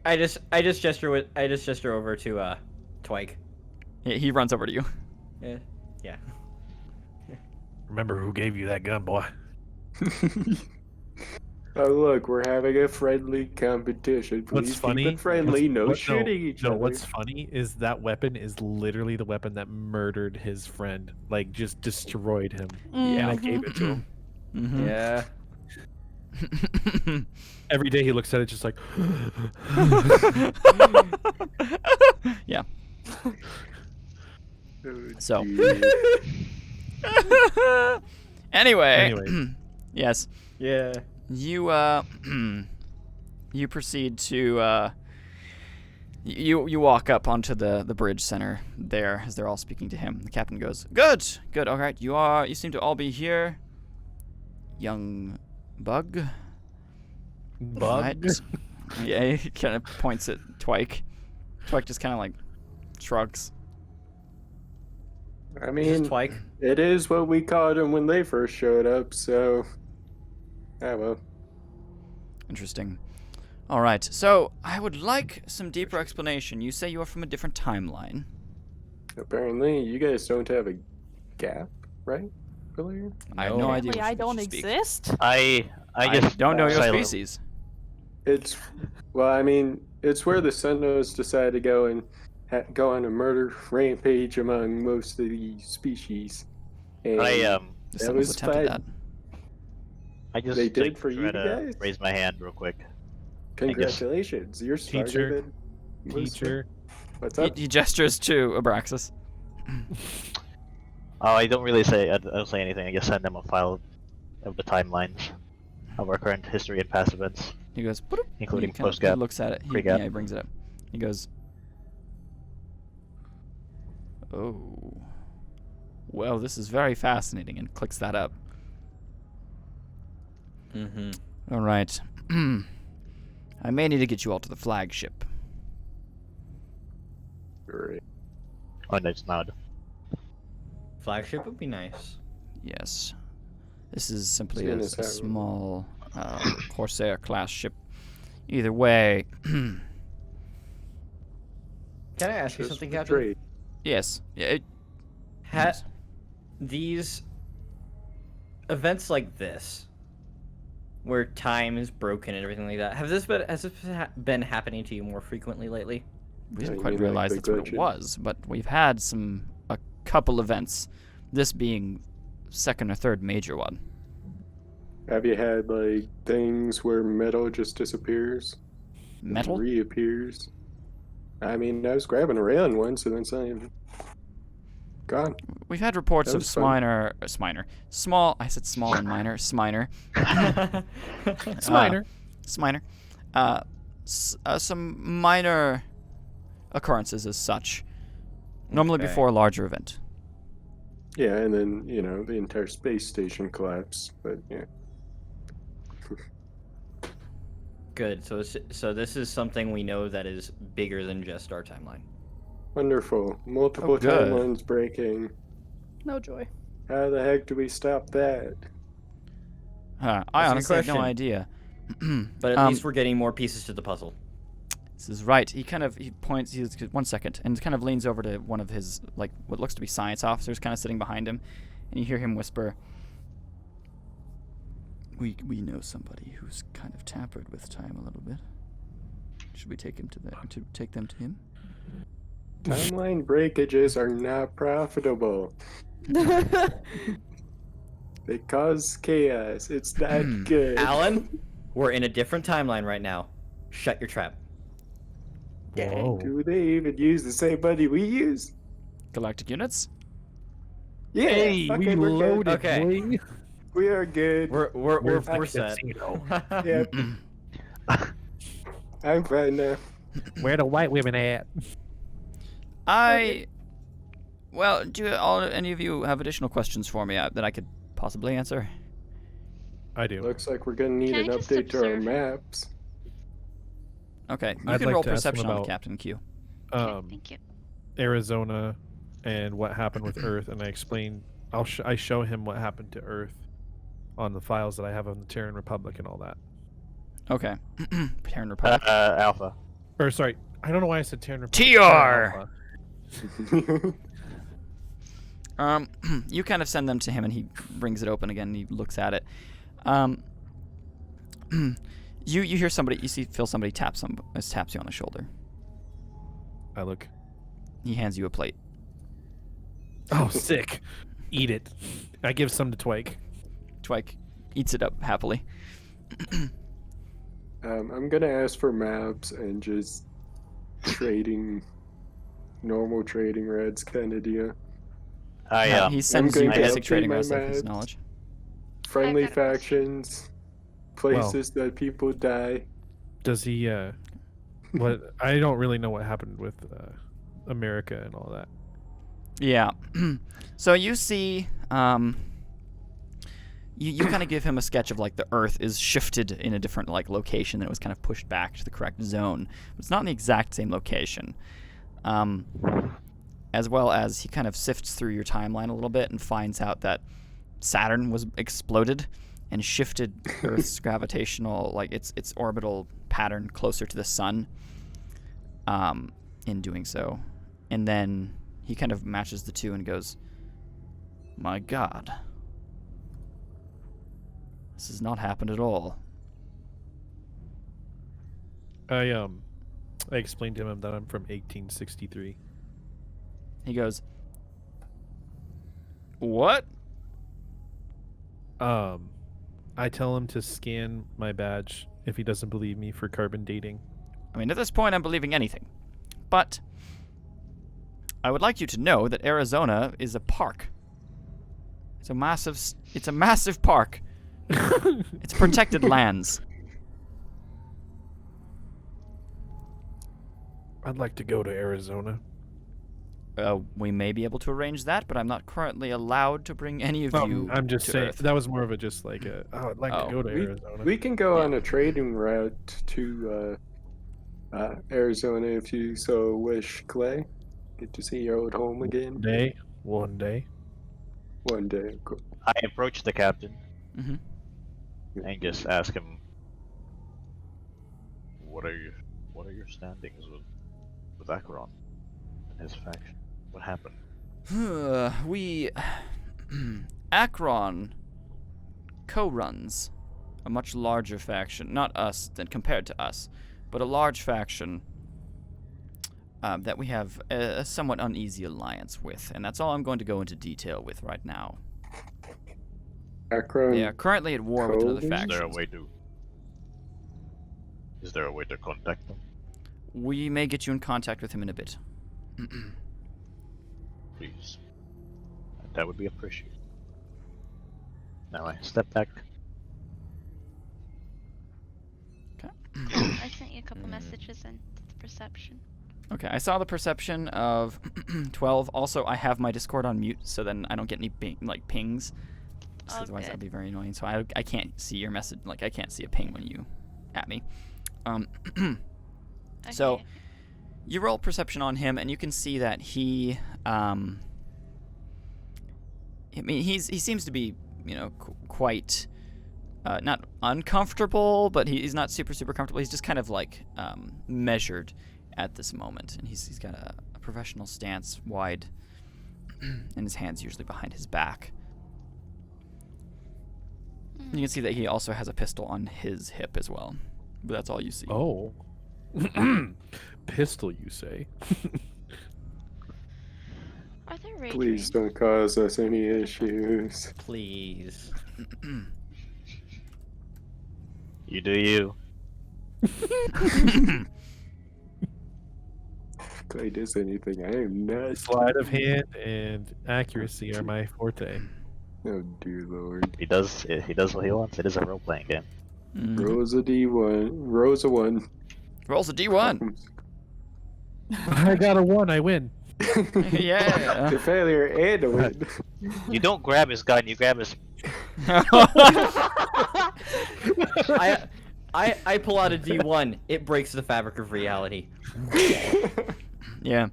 D: I just gesture over to Twike.
A: He runs over to you.
D: Yeah.
B: Remember who gave you that gun, boy?
C: Oh look, we're having a friendly competition. Please
B: What's funny?
C: keep it friendly. No
B: what-
C: shooting each
B: no,
C: other.
B: what's funny is that weapon is literally the weapon that murdered his friend. Like, just destroyed him. And I gave it to him.
A: Mm-hmm.
D: Yeah.
B: Every day he looks at it just like,
A: Yeah.
C: Oh,
A: So.
C: dear.
A: Anyway.
B: Anyway.
A: Yes.
D: Yeah.
A: You you proceed to you walk up onto the bridge center there as they're all speaking to him. The captain goes, "Good, good, all right. You seem to all be here, young bug."
B: bug?
A: Right. Yeah, he kind of points at Twike. Twike just kind of like shrugs.
C: I
D: Just
C: mean,
D: Twike.
C: it is what we called them when they first showed up, so. Ah, well.
A: Interesting. All right. So I would like some deeper explanation. You say you are from a different timeline.
C: Apparently, you guys don't have a gap, right? Earlier?
A: I have no idea.
F: Wait,
A: what
F: I
A: you
F: don't
A: speak.
F: exist?
E: I
A: I
E: just
A: don't know your
E: silent-
A: species.
C: It's. Well, I mean, it's where the Sentinels decide to go and go on a murder rampage among most of the species. And
E: I
A: The
C: That
A: Sentinels
C: was
A: attempted
C: fun.
A: that.
E: I just
C: They did
E: like,
C: for
E: try
C: you
E: to
C: guys?
E: raise my hand real quick.
C: Congratulations, you're
B: Teacher.
C: stronger than most.
B: Teacher.
C: What's
A: He,
C: up?
A: he gestures to Abraxas.
E: Oh, I don't really say. I don't say anything. I just send them a file of the timelines of our current history and past events,
A: He goes, "Boop."
E: including
A: He kind of
E: post-gap.
A: looks at it.
E: pre-gap.
A: Yeah, he brings it up. He goes, "Oh, well, this is very fascinating," and clicks that up.
D: Mm-hmm.
A: All right. I may need to get you all to the flagship.
C: Great.
E: Oh, no, it's not.
D: Flagship would be nice.
A: Yes. This is simply
C: Seeing
A: a
C: as how-
A: small Corsair class ship. Either way,
D: Can I ask you
C: Just
D: something,
C: for
D: Captain?
C: trade.
A: yes. Yeah,
D: Ha- these events like this, where time is broken and everything like that, has this been happening to you more frequently lately?
A: we
C: Yeah,
A: didn't
C: you
A: quite
C: mean, like,
A: realize
C: the
A: that's what it
C: glitching?
A: was, but we've had a couple events. This being second or third major one.
C: Have you had like things where metal just disappears? and
A: Metal?
C: reappears? I mean, I was grabbing a railing once and then suddenly gone.
A: We've had reports
C: That
A: of
C: was fun.
A: small. I said small and minor. Sminer.
B: Sminer.
A: Sminer. Some minor occurrences as such. Normally
D: Okay.
A: before a larger event.
C: Yeah, and then the entire space station collapsed. But yeah,
D: Good. So this is something we know that is bigger than just our timeline.
C: wonderful. Multiple
A: Oh, good.
C: timelines breaking.
F: No joy.
C: How the heck do we stop that?
A: I
D: That's a good
A: honestly have no
D: question.
A: idea.
D: But at
A: Um,
D: least we're getting more pieces to the puzzle.
A: This is right. He points. He's 1 second, and kind of leans over to one of his what looks to be science officers, kind of sitting behind him, and you hear him whisper, "We know somebody who's kind of tampered with time a little bit. Should we take take them to him?"
C: Timeline breakages are not profitable. They cause chaos. It's not good.
D: Alan, we're in a different timeline right now. Shut your trap.
B: Whoa.
C: Do they even use the same money we use?
A: Galactic units.
C: Yeah.
B: Hey,
C: okay,
B: we
C: we're
B: loaded,
C: good.
D: Okay.
B: boy.
C: We are good.
D: We're set.
C: Yep. I'm fine now.
B: Where the white women at?
A: Well, do any of you have additional questions for me that I could possibly answer?
B: I do.
C: Looks like we're gonna need
G: Can
C: an
G: I just
C: update to our
G: observe?
C: maps.
A: Okay, you
B: I'd
A: can
B: like
A: roll
B: to ask him
A: perception on the
B: about-
A: Captain Q.
G: Okay, thank you.
B: Arizona and what happened with Earth, and I explain. I show him what happened to Earth on the files that I have on the Terran Republic and all that.
A: Okay, Terran Republic.
E: Alpha.
B: Or sorry, I don't know why I said Terran Republic.
A: TR!
B: Alpha.
A: You kind of send them to him, and he brings it open again. And he looks at it. You hear somebody. Feel somebody taps you on the shoulder.
B: I look.
A: He hands you a plate.
B: Oh, sick. Eat it. I give some to Twike.
A: Twike eats it up happily.
C: I'm gonna ask for maps and just normal trading reds kind of deal.
A: He sends
C: going
A: you
C: to
A: basic
C: update
A: trading
C: my
A: rest of his
C: maps.
A: knowledge.
C: Friendly
G: I've got a question.
C: factions, places that people die.
B: Does he? What? I don't really know what happened with America and all that.
A: Yeah. So you see, you kind of give him a sketch of the Earth is shifted in a different location, and it was kind of pushed back to the correct zone. It's not in the exact same location. As well as he kind of sifts through your timeline a little bit and finds out that Saturn was exploded and shifted Earth's gravitational, its orbital pattern closer to the sun. In doing so, and then he kind of matches the two and goes, "My God, this has not happened at all."
B: I explained to him that I'm from 1863.
A: He goes, "What?"
B: I tell him to scan my badge if he doesn't believe me for carbon dating.
A: I mean, at this point, I'm believing anything. But I would like you to know that Arizona is a park. It's a massive park. It's protected lands.
B: I'd like to go to Arizona.
A: We may be able to arrange that, but I'm not currently allowed to bring any of you
B: I'm just
A: to
B: saying
A: Earth.
B: that was more of a just like a. Oh, I'd like
A: Oh.
B: to go to Arizona.
C: We can go
A: Yeah.
C: on a trading route to Arizona if you so wish, Clay. Get to see your old home again
B: One day.
C: one day. Cool.
E: I approach the captain
A: Hmm.
E: and just ask him, what are your standings with Acheron and his faction? What happened?
A: We Akron co-runs a much larger faction, not us than compared to us, but a large faction that we have a somewhat uneasy alliance with, and that's all I'm going to go into detail with right now.
C: Akron.
A: They are currently at war with another
C: Cold?
A: faction.
E: Is there a way to contact them?
A: We may get you in contact with him in a bit.
E: Please. That would be appreciated. Now I step back.
G: I sent you a couple messages in the perception.
A: Okay, I saw the perception of 12. Also, I have my Discord on mute, so then I don't get any pings.
G: Oh,
A: Otherwise,
G: good.
A: that'd be very annoying. So I can't see your message. Like, I can't see a ping when you at me. So,
G: Okay.
A: you roll perception on him, and you can see that he, I mean, he seems to be, quite, not uncomfortable, but he's not super comfortable. He's just kind of like measured at this moment, and he's got a professional stance, wide, and his hands usually behind his back. You can see that he also has a pistol on his hip as well, but that's all you see.
B: Oh. Pistol, you say?
G: Are there ray
C: Please
G: trains?
C: don't cause us any issues.
D: Please.
E: You do you.
C: If Clay does anything, I am not.
B: Sleight of hand and accuracy are my forte.
C: Oh dear lord.
E: He does what he wants. It is a role playing game.
A: Mhm.
C: Rolls a D1. Rolls a 1.
A: Rolls a D1.
B: I got a 1. I win.
A: Yeah.
C: The failure and a win.
E: You don't grab his gun, you grab his
D: I pull out a D1. It breaks the fabric of reality.
A: Yeah.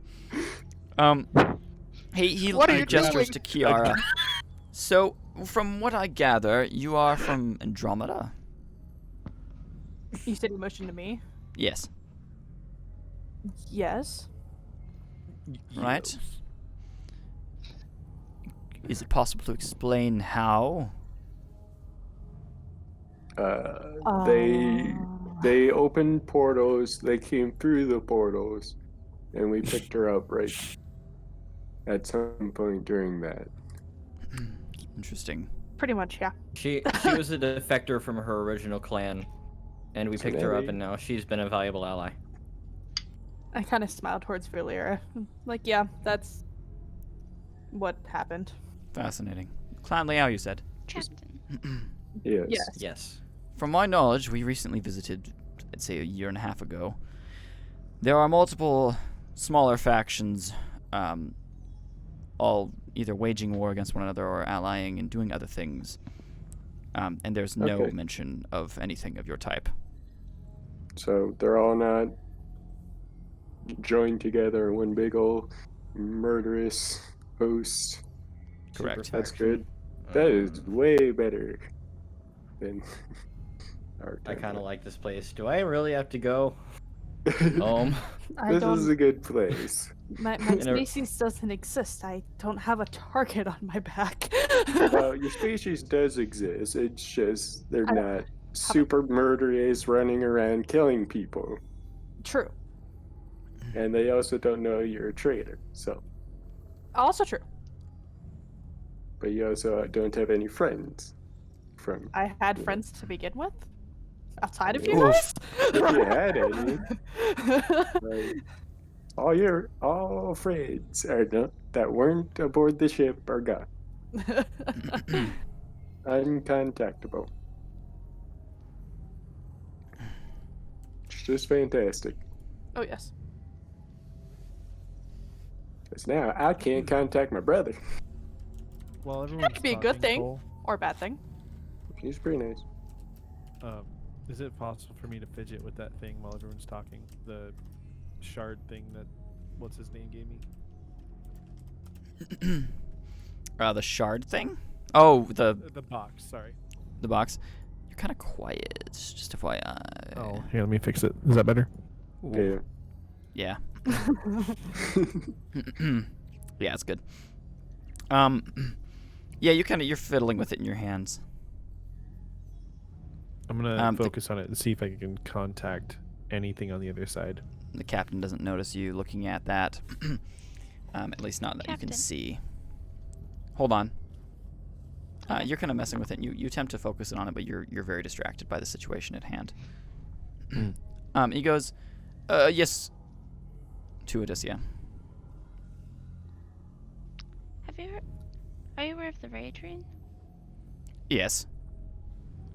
A: He
C: What are you
A: gestures
C: doing?
A: to Kiara. So, from what I gather, you are from Andromeda?
F: You said you motioned to me.
A: Yes.
F: Yes.
A: Right? Is it possible to explain how?
C: They opened portals. They came through the portals, and we picked her up right at some point during that.
A: Interesting.
F: Pretty much, yeah.
D: She was a defector from her original clan, and we
C: So
D: picked her up,
C: maybe-
D: and now she's been a valuable ally.
F: I kind of smiled towards Valera. Like, yeah, that's what happened.
A: Fascinating. Clan Liao, you said.
G: Captain.
C: Yes.
F: Yes.
D: Yes.
A: From my knowledge, we recently visited, I'd say a year and a half ago. There are multiple smaller factions, all either waging war against one another or allying and doing other things. And there's no
C: Okay.
A: mention of anything of your type.
C: So they're all not joined together in one big old murderous host.
A: Correct.
C: That's good. That is way better than our
D: I kind
C: template.
D: of like this place. Do I really have to go home?
F: I
C: This
F: don't.
C: is a good place.
F: My
D: You know-
F: species doesn't exist. I don't have a target on my back.
C: Well, your species does exist. It's just they're
F: I-
C: not super murderous running around killing people.
F: True.
C: And they also don't know you're a traitor. So,
F: Also true.
C: but you also don't have any friends. from.
F: I had
C: Yeah.
F: friends to begin with, outside of you
C: Oof.
F: guys.
C: If you had any, like, all friends are that weren't aboard the ship are gone. Uncontactable. It's just fantastic.
F: Oh yes.
C: Because now I can't contact my brother.
B: While everyone's
F: could be a good
B: talking,
F: thing.
B: Cole,
F: Or a bad thing.
C: He's pretty nice.
B: is it possible for me to fidget with that thing while everyone's talking? The shard thing that what's his name gave me?
A: The shard thing? Oh, the
B: box. Sorry.
A: box. You're kind of quiet. Just FYI.
B: Oh, here, let me fix it. Is that better?
A: Ooh.
C: Yeah.
A: Yeah. Yeah, it's good. Yeah, you're fiddling with it in your hands.
B: I'm gonna
A: The-
B: focus on it and see if I can contact anything on the other side.
A: The captain doesn't notice you looking at that. At least not that you can
G: Captain.
A: see. Hold on. You're kind of messing with it. And you attempt to focus it on it, but you're very distracted by the situation at hand. He goes, yes. To Odysseia.
G: Are you aware of the raid train?
A: Yes.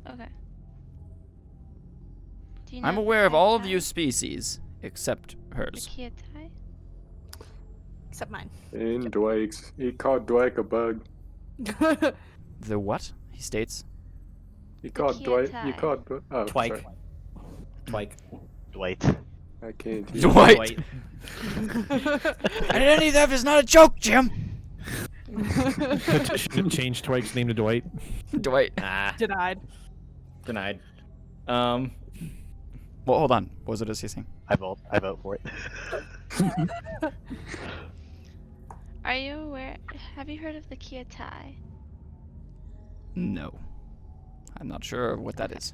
G: Okay. Do you know
A: I'm
G: the
A: aware of all of
G: Kietai?
A: you species except
G: The
A: hers.
G: Kietai?
F: Except mine.
C: And Dwight's. He called Dwight a bug.
A: The what? He states.
C: He called Dwight. You
G: Kietai.
C: called. Oh,
D: Twike.
C: sorry.
D: Twike.
E: Dwight.
C: I can't. hear.
A: Dwight. And any of that is not a joke, Jim.
B: Should change Twike's name to Dwight.
A: Dwight.
D: Ah,
F: Denied.
D: denied.
A: Well, hold on. What was Odysseia saying?
E: I vote for it.
G: Are you aware? Have you heard of the Kietai?
A: No. I'm not sure what that is.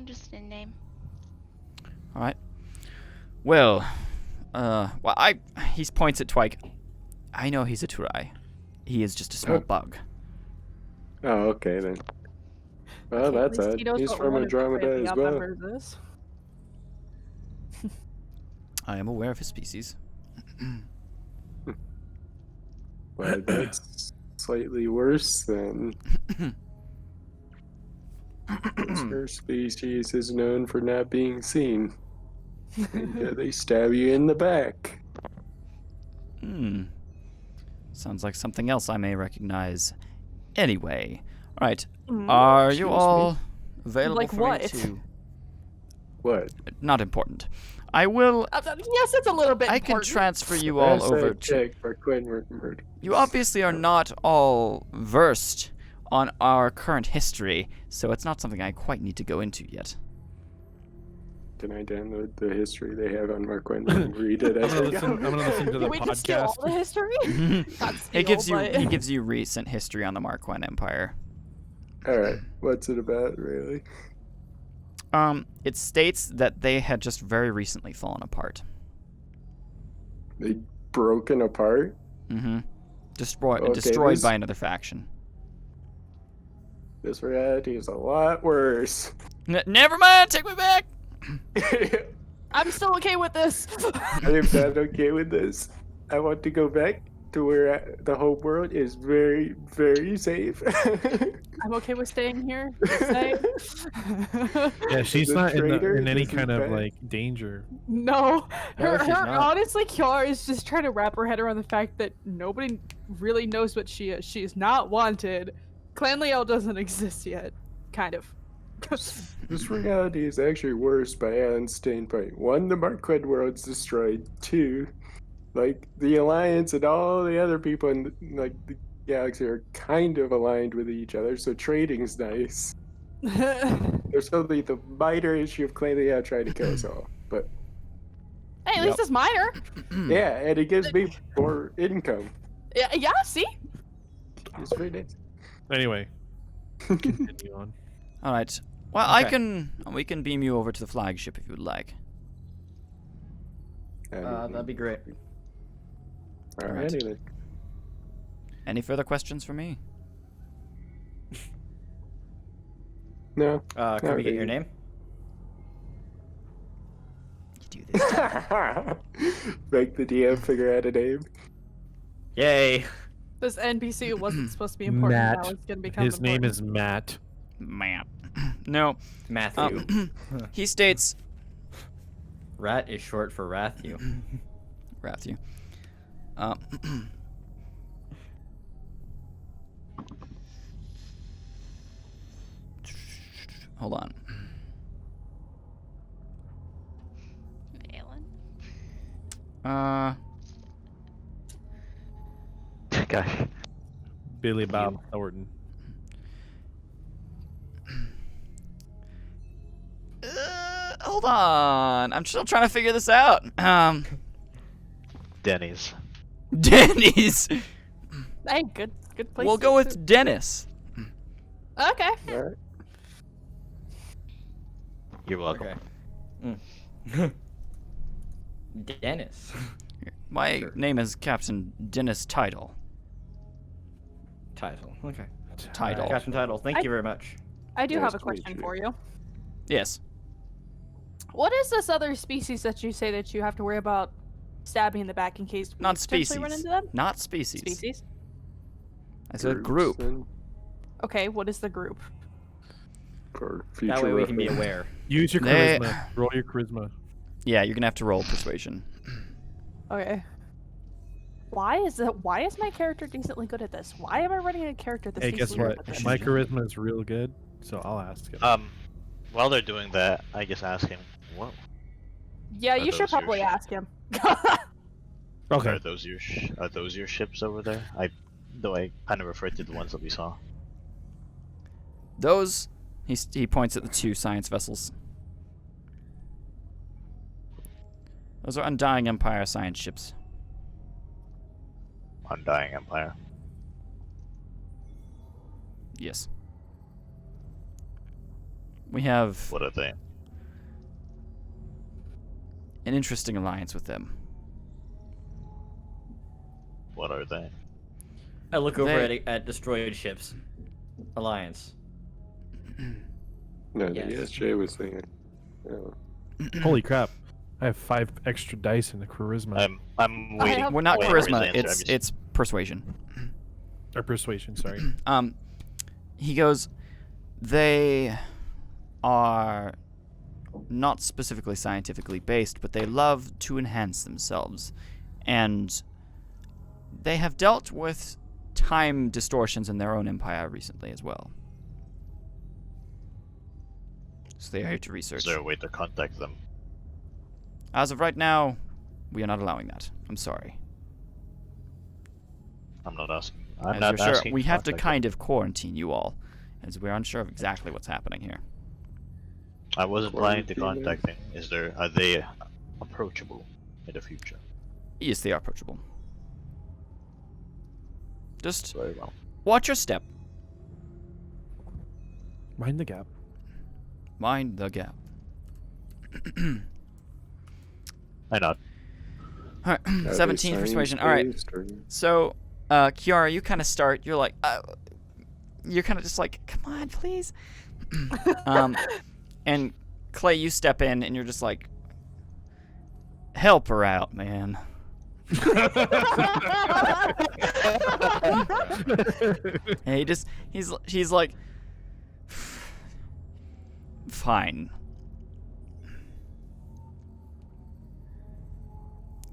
G: Just a name.
A: All right. Well, he points at Twike. I know he's a Turai. He is just a small
C: Oh.
A: bug.
C: Oh, okay then. Well,
F: Okay, at
C: that's
F: least
C: odd.
F: he knows
C: He's
F: what
C: from
F: one of the
C: Andromeda
F: crazy
C: as well.
F: outnumbers is.
A: I am aware of his species.
C: But that's slightly worse than her species is known for not being seen. And, they stab you in the back.
A: Sounds like something else I may recognize. Anyway, all right.
F: Mm.
A: Are
C: Excuse
A: you
C: me?
A: all available
F: Like
A: for
F: what?
A: me to?
C: What?
A: Not important. I will.
F: Yes, it's a little bit
A: I can
F: important.
A: transfer you all
C: Last
A: over
C: I
A: to.
C: checked for Quinn murder.
A: You obviously are not all versed on our current history, so it's not something I quite need to go into yet.
C: Can I download the history they have on Mark Quinn and read it
B: I'm
C: as
B: gonna
C: I
B: listen.
C: go?
B: I'm gonna listen to the
F: Can we just steal all
B: podcast.
F: the history? Not steal,
A: It gives you
F: but...
A: it gives you recent history on the Marquand Empire.
C: Alright, what's it about, really?
A: It states that they had just very recently fallen apart.
C: They broken apart?
A: Mm-hmm. Destroyed
C: Okay,
A: destroyed
C: this-
A: by another faction.
C: This reality is a lot worse.
A: Never mind. Take me back.
F: I'm still okay with this.
C: I am not okay with this. I want to go back to where the whole world is very, very safe.
F: I'm okay with staying here. Just saying.
B: Yeah, she's
C: The
B: not
C: traitor
B: in any
C: isn't
B: kind of
C: bad.
B: like danger.
F: No,
D: No, she's not.
F: honestly, Kiara is just trying to wrap her head around the fact that nobody really knows what she is. She is not wanted. Clan Leo doesn't exist yet, kind of.
C: This reality is actually worse by Alan's standpoint. One, the Marquette world's destroyed. Two, like the Alliance and all the other people in the galaxy are kind of aligned with each other, so trading's nice. There's only the minor issue of Clan Leo trying to kill us all, but
F: Hey, at least it's minor.
C: yeah, and it gives me more income.
F: Yeah, see?
C: It's very nice.
B: Anyway, continue on.
A: All right. Well,
D: Okay.
A: we can beam you over to the flagship if you'd like.
D: That'd be great.
C: Alright,
A: Alright.
C: anyway.
A: Any further questions for me?
C: No.
D: Can we get your
C: really.
D: name?
A: You do this.
C: Make the DM figure out a name.
D: Yay!
F: This NPC who wasn't supposed to be important
B: Matt.
F: now is gonna become
B: His name
F: important.
B: is Matt.
A: Man. No.
D: Matthew.
A: He states,
D: Rat is short for Rathu.
A: Rathu. Hold on.
G: Alan.
E: Gosh.
B: Billy Bob Thornton.
A: Hold on. I'm still trying to figure this out.
E: Denny's.
A: Denny's.
F: Hey, good place.
A: We'll
F: to
A: go
F: go
A: with Dennis.
F: to. Okay.
C: All right.
E: You're welcome.
D: Okay. Dennis.
A: My
D: Sure.
A: name is Captain Dennis Tidal.
D: Title. Okay.
A: Tidal.
D: Captain Title. Thank you very much.
F: I do
C: Nice
F: have a
C: to meet
F: question
C: you.
F: for you.
A: Yes.
F: What is this other species that you say that you have to worry about stabbing in the back in case we
A: Not
F: potentially
A: species.
F: run into them?
A: Not species.
F: Species.
A: I said
C: Groups
A: group.
C: then
F: Okay, what is the group?
C: For future
D: That way we can be
C: reference.
D: aware.
B: Use your
A: They-
B: charisma. Roll your charisma.
A: Yeah, you're gonna have to roll persuasion.
F: Okay. Why is my character decently good at this? Why am I running a character that's
B: Hey, guess
F: decently good
B: what?
F: at this?
B: My charisma is real good, so I'll ask him.
E: While they're doing that, I just ask him, "What?
F: Yeah,
E: Are
F: you should
E: those your
F: probably
E: sh-
F: ask him.
B: Okay.
E: Are those your ships over there?" Though I kind of referred to the ones that we saw.
A: Those, he points at the two science vessels. Those are Undying Empire science ships.
E: Undying Empire.
A: Yes. We have
E: What are they?
A: an interesting alliance with them.
E: What are they?
D: I look over
A: They-
D: at destroyed ships. Alliance.
C: No,
D: Yes.
C: the ESJ was saying. Oh.
B: Holy crap! I have 5 extra dice in the charisma
E: I'm
F: I
E: waiting.
F: have-
A: We're not
E: waiting for his
A: charisma.
E: answer.
A: It's persuasion.
B: or persuasion. Sorry.
A: He goes, they are not specifically scientifically based, but they love to enhance themselves. And they have dealt with time distortions in their own empire recently as well. So they are here to
E: Is
A: research.
E: there a way to contact them?
A: As of right now, we are not allowing that. I'm sorry.
E: I'm not asking. I'm
A: As
E: not
A: you're sure,
E: asking.
A: we have to
E: contact
A: kind of quarantine you all, as we're unsure of exactly what's happening here.
E: them. I wasn't planning to
C: Quarantine
E: contact them. Are they approachable in the future?
A: Yes, they are approachable. Just
E: Very well.
A: watch your step.
B: Mind the gap.
A: Mind the gap.
E: I not.
A: Alright,
C: Are they
A: 17 persuasion. Alright,
C: science-based or-
A: so, Kiara, you kind of start, you're like, you're kind of just like, come on, please. And Clay, you step in and you're just like, help her out, man. And he's like, fine.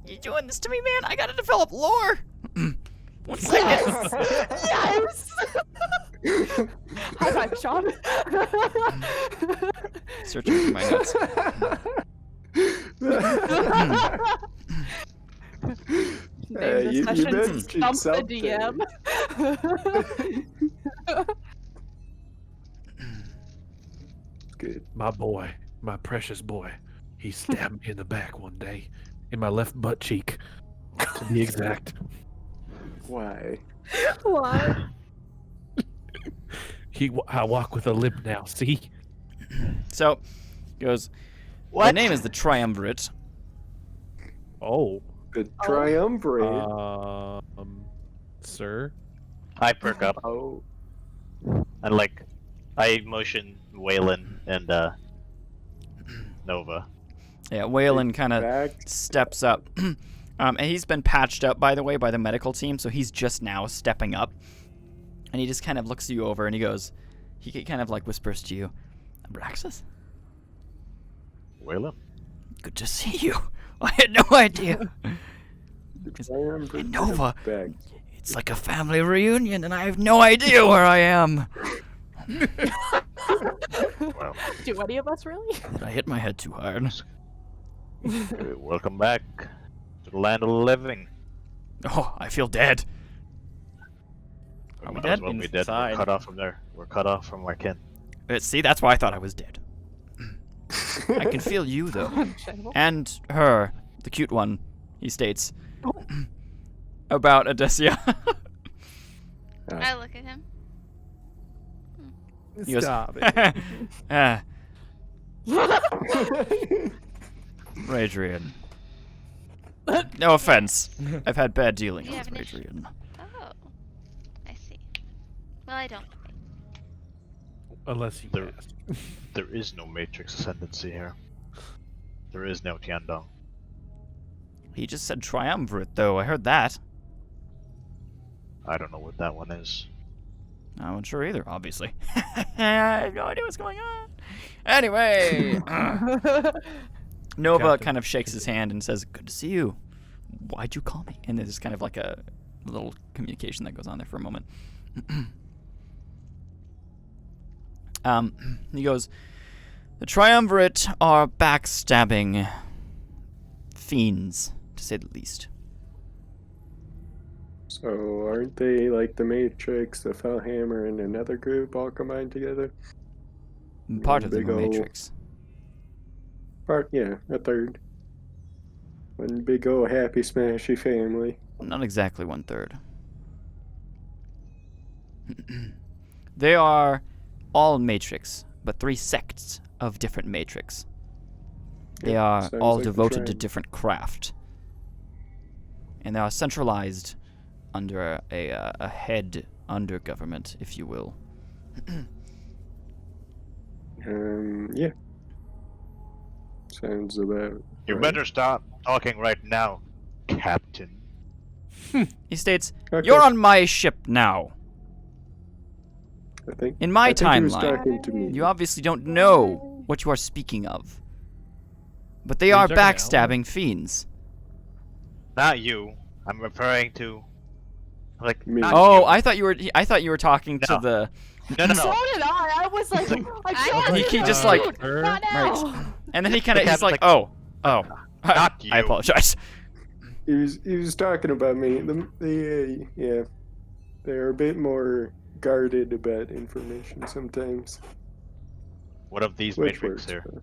A: You doing this to me, man? I gotta develop lore. 1 second.
F: Yes! High five, Sean.
A: Searching through my notes.
F: Name the
C: you
F: session
C: mentioned
F: Stump the
C: something.
F: DM.
C: Good.
B: My boy, my precious boy, he stabbed me in the back one day, in my left butt cheek, to be exact.
C: Why?
F: What?
B: I walk with a limp now. See?
A: So, he goes, the
E: What?
A: name is the Triumvirate.
B: Oh,
C: The triumvirate.
B: sir.
E: I perk up
C: Oh.
E: and like, I motion Waylon and Nova.
A: Yeah, Waylon kind of
C: Back.
A: steps up. And he's been patched up, by the way, by the medical team, so he's just now stepping up. And he just kind of looks you over and he goes, he kind of like whispers to you, Abraxas,
E: Waylon?
A: good to see you. I had no idea.
C: Triumvirate
A: And Nova,
C: back.
A: it's like a family reunion and I have no idea where I am.
E: Well,
F: Do any of us really?
A: Did I hit my head too hard?
E: welcome back to the land of the living.
A: Oh, I feel dead. Are we
E: Might
A: dead?
E: as well be dead.
D: Inside.
E: We're cut off from there. We're cut off from our kin.
A: See, that's why I thought I was dead. I can feel you, though.
F: Understandable.
A: And her, the cute one, he states. About Odessia.
G: I look at him.
A: He goes,
B: Stop it.
A: Radrian. No offense. I've had bad dealings
G: You
A: with
G: have an issue?
A: Radrian.
G: Oh, I see. Well, I don't.
B: Unless you
E: There-
B: ask.
E: There is no Matrix ascendancy here. There is no Tiandong.
A: He just said triumvirate, though. I heard that.
E: I don't know what that one is.
A: I'm not sure either, obviously. I have no idea what's going on. Anyway, Nova
B: Captain.
A: kind of shakes his hand and says, good to see you. Why'd you call me? And there's kind of like a little communication that goes on there for a moment. He goes, the triumvirate are backstabbing fiends, to say the least.
C: So aren't they like the Matrix, the Fellhammer, and another group all combined together?
A: Part of the
C: Big ol'
A: Matrix.
C: Yeah, a third. One big old happy smashy family.
A: Not exactly 1/3. They are all Matrix, but 3 sects of different Matrix. They
C: Yeah,
A: are
C: sounds
A: all
C: like the
A: devoted to
C: tribe.
A: different craft. And they are centralized under a head under government, if you will.
C: Yeah. Sounds about.
E: You
C: right.
E: better stop talking right now, Captain.
A: He states,
C: Okay,
A: you're on my ship now.
C: I think.
A: In my
C: I think he was
A: timeline,
C: talking to me.
A: you obviously don't know what you are speaking of. But they
B: Are you
A: are
B: talking to Alan?
A: backstabbing fiends.
E: Not you. I'm referring to, like,
C: Me.
E: not
A: Oh,
E: you.
A: I thought you were talking to
E: No.
A: the
E: No.
F: So did I. I was like, I can't.
A: He
F: do
A: just
F: that.
A: like-
B: Her?
F: Not now.
A: Right. And then he kind of
E: The
A: he's like,
E: captain's
A: oh,
E: Not
A: I
E: you.
A: apologize.
C: He was talking about me. Yeah, they're a bit more guarded about information sometimes.
E: What of these
C: Which
E: Matrix
C: works.
E: here?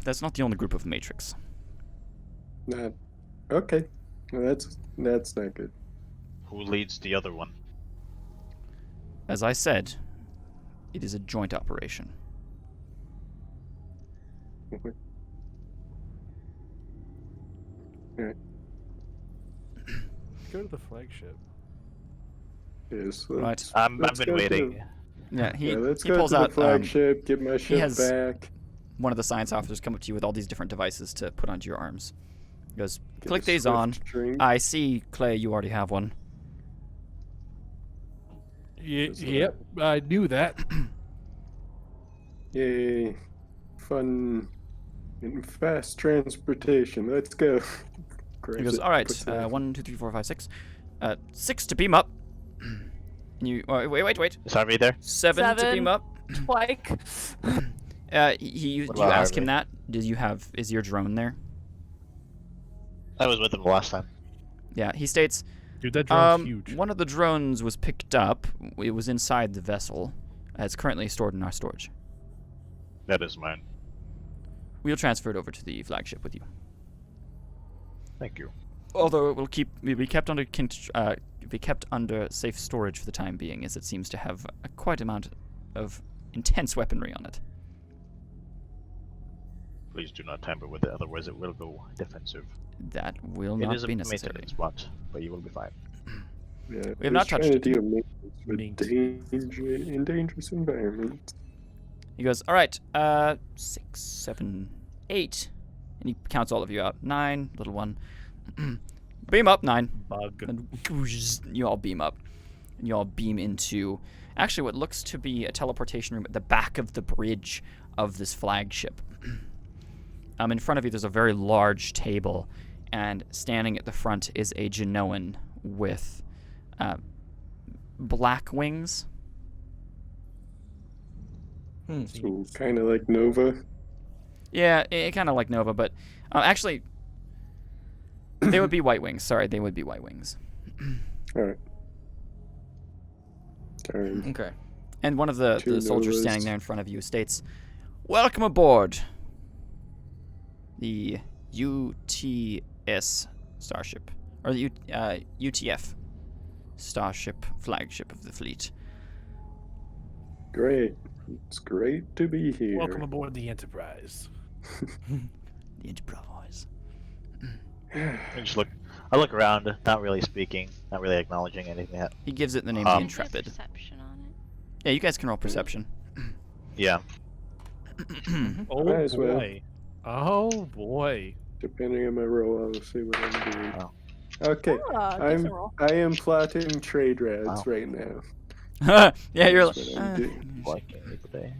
A: That's not the only group of Matrix.
C: Not okay. Well, that's not good.
E: Who leads the other one?
A: As I said, it is a joint operation.
B: Go to the flagship.
C: Yes.
A: Right.
E: I've
C: let's
E: been
C: go to
E: waiting.
A: Yeah,
C: the-
A: he,
C: yeah, let's
A: he
C: go
A: pulls
C: to the
A: out
C: flagship. Get my ship
A: has-
C: back.
A: one of the science officers come up to you with all these different devices to put onto your arms. He goes,
C: Get
A: click
C: a
A: these
C: swift
A: on.
C: drink.
A: I see, Clay, you already have one.
B: Yep, I knew that.
C: Yay! Fun and fast transportation. Let's go.
A: He goes, all right, 1, 2, 3, 4, 5, 6. 6 to beam up. And you wait.
E: Is Harvey there?
A: 7 to
F: Seven.
A: beam up.
F: Like,
E: What
A: Do you
E: about
A: ask him
E: Harvey?
A: that? Is your drone there?
E: I was with him last time.
A: Yeah, he states,
B: Dude, that drone's huge.
A: one of the drones was picked up. It was inside the vessel. It's currently stored in our storage.
E: That is mine.
A: We'll transfer it over to the flagship with you.
E: Thank you.
A: Although it will be kept under safe storage for the time being, as it seems to have a quite amount of intense weaponry on it.
E: Please do not tamper with it, otherwise it will go defensive.
A: That will
E: It
A: not
E: is a
A: be necessary.
E: maintenance spot, but you will be fine.
C: Yeah,
A: We have not
C: just trying
A: touched
C: to
A: it.
C: deal with danger in dangerous environments.
A: He goes, all right, 6, 7, 8. And he counts all of you out. 9, little one. Beam up, 9.
B: Bug.
A: And you all beam up. And you all beam into actually what looks to be a teleportation room at the back of the bridge of this flagship. In front of you, there's a very large table. And standing at the front is a Genoan with black wings.
C: So kind of like Nova.
A: Yeah, it kind of like Nova, but actually, they would be white wings. Sorry, they would be white wings.
C: All right. Darn.
D: Okay.
A: And one of the
C: Two
A: soldiers
C: Novas.
A: standing there in front of you states, "Welcome aboard the UTS starship, or the UTF starship flagship of the fleet."
C: Great. It's great to be here.
B: Welcome aboard the Enterprise.
A: The Enterprise.
E: I look around, not really speaking, not really acknowledging anything.
A: He gives it the name
E: Um,
A: the
G: Can I get
A: Intrepid.
G: perception on it?
A: Yeah, you guys can roll perception.
E: Yeah.
B: Oh
C: Might as well.
B: boy. Oh boy.
C: Depending on my role, I'll see what I'm doing.
E: Wow.
C: Okay.
F: Decent roll.
C: I am plotting trade routes
E: Wow.
C: right now.
A: Yeah, you're like,
C: That's what I'm doing.
E: Like today.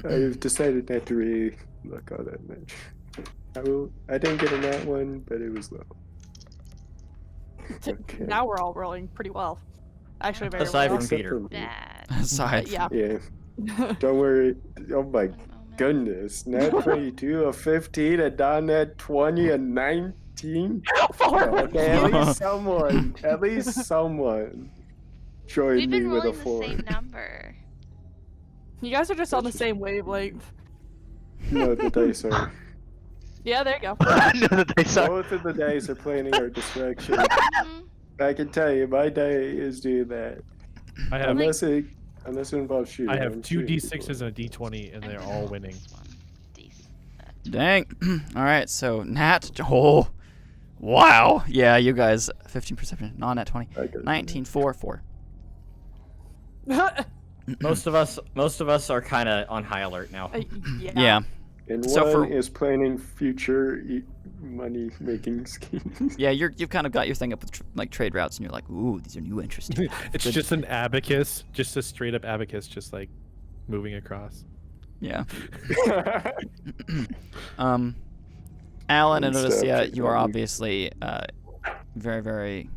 C: I've decided not to really look all that much. I didn't get a nat one, but it was low. Okay.
F: Now we're all rolling pretty well. Actually, very
D: Aside
F: well.
D: from
C: Except
D: Peter.
C: for me.
G: Bad.
A: aside.
F: Yeah.
C: Yeah. Don't worry. Oh my
G: One moment.
C: goodness. Nat 22, a 15, a down nat 20, a 19. Okay, at least someone joined
G: We've
C: me
G: been
C: with a
G: rolling the
C: 4.
G: same number.
F: You guys are just on the
C: That's
F: same wavelength.
C: No, the dice are.
F: Yeah, there you go.
E: No, they suck.
C: Both of the dice are planning our distraction.
G: Mhm.
C: I can tell you, my day is doing that.
B: I have
C: Unless it involves shooting.
B: I have
C: I'm
B: 2
C: shooting
B: d6s and a d20, and
G: I'm
B: they're
G: gonna
B: all
G: roll
B: winning.
G: this one.
A: Dang. All right, so Nat. Oh, wow. Yeah, you guys. 15 perception. Non-nat 20.
C: people. I got
A: 19, 4, 4.
D: Most of us are kind of on high alert now.
F: Yeah.
A: Yeah.
C: And
A: So
C: one
A: for-
C: is planning future money-making schemes.
A: Yeah, you've kind of got your thing up with like trade routes, and you're like, ooh, these are new interesting.
B: It's
A: Good.
B: just an abacus, just a straight up abacus, just like moving across.
A: Yeah. Alan and
C: Good stuff,
A: Odysseus,
C: check
A: you
C: it
A: are
C: out.
A: obviously very, very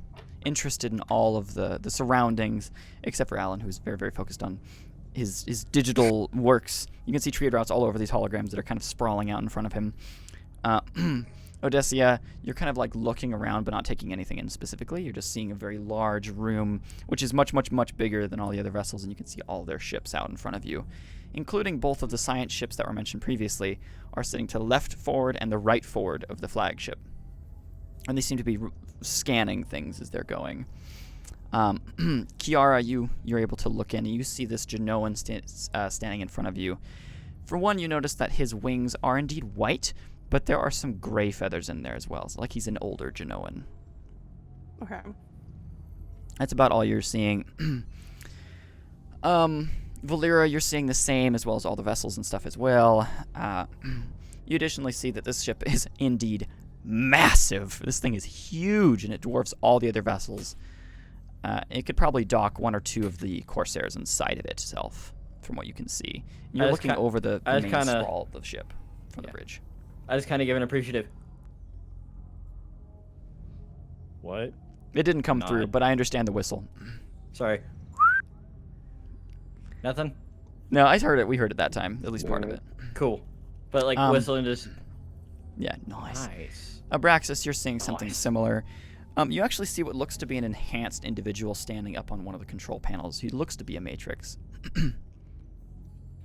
A: interested in all of the surroundings, except for Alan, who's very, very focused on his digital works. You can see trade routes all over these holograms that are kind of sprawling out in front of him. Odysseus, you're kind of like looking around but not taking anything in specifically. You're just seeing a very large room, which is much, much, much bigger than all the other vessels, and you can see all their ships out in front of you, including both of the science ships that were mentioned previously are sitting to the left forward and the right forward of the flagship. And they seem to be scanning things as they're going. Kiara, you're able to look in, and you see this Genoan standing in front of you. For one, you notice that his wings are indeed white, but there are some gray feathers in there as well. So like he's an older Genoan.
F: Okay.
A: That's about all you're seeing. Valera, you're seeing the same, as well as all the vessels and stuff as well. You additionally see that this ship is indeed massive. This thing is huge, and it dwarfs all the other vessels. It could probably dock 1 or 2 of the Corsairs inside of it itself, from what you can see. You're
D: I just
A: looking
D: ki-
A: over the
D: I just
A: main
D: kinda-
A: sprawl of the ship from the bridge.
D: I just kind of give an appreciative.
B: What?
A: It didn't come through,
D: Nod.
A: but I understand the whistle.
D: Sorry. Nothing.
A: No, I heard it. We heard it that time, at least part of it.
D: Cool. But like whistling just
A: Yeah, nice.
D: nice.
A: Abraxas, you're seeing something
D: Nice.
A: similar. You actually see what looks to be an enhanced individual standing up on one of the control panels. He looks to be a Matrix.
E: Do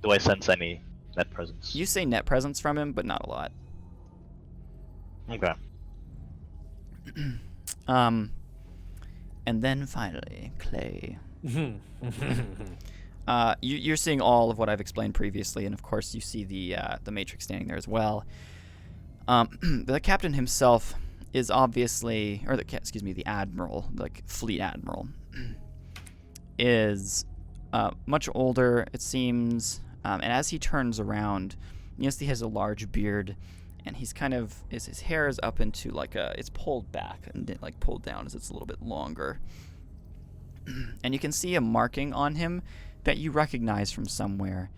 E: I sense any net presence?
A: You say net presence from him, but not a lot.
E: Okay.
A: And then finally, Clay. You're seeing all of what I've explained previously, and of course you see the Matrix standing there as well. The captain himself is obviously, or the admiral, like fleet admiral, is much older, it seems. And as he turns around, he has a large beard, and he's kind of, his hair is up into like it's pulled back and like pulled down as it's a little bit longer. And you can see a marking on him that you recognize from somewhere.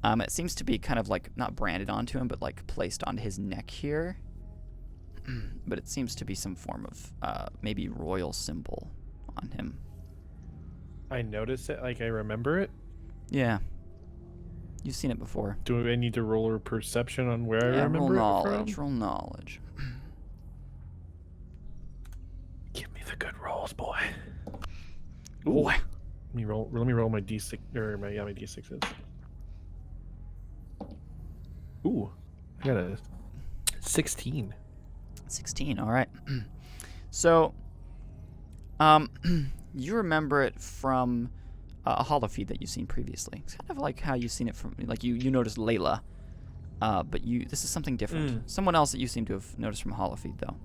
A: It seems to be kind of like not branded onto him, but like placed onto his neck here. But it seems to be some form of maybe royal symbol on him.
B: I noticed it, like I remember it.
A: Yeah. You've seen it before.
B: Do I need to roll a perception on where I remember
A: roll
B: it
A: knowledge.
B: from?
A: Roll knowledge.
B: Give me the good rolls, boy.
A: Ooh.
B: Let me roll my d6 or my d6s. Ooh, I got a 16.
A: 16. All right. So, you remember it from a holofeed that you've seen previously. It's kind of like how you've seen it from, like you noticed Layla, but this is something different. Someone else that you seem to have noticed from a holofeed, though.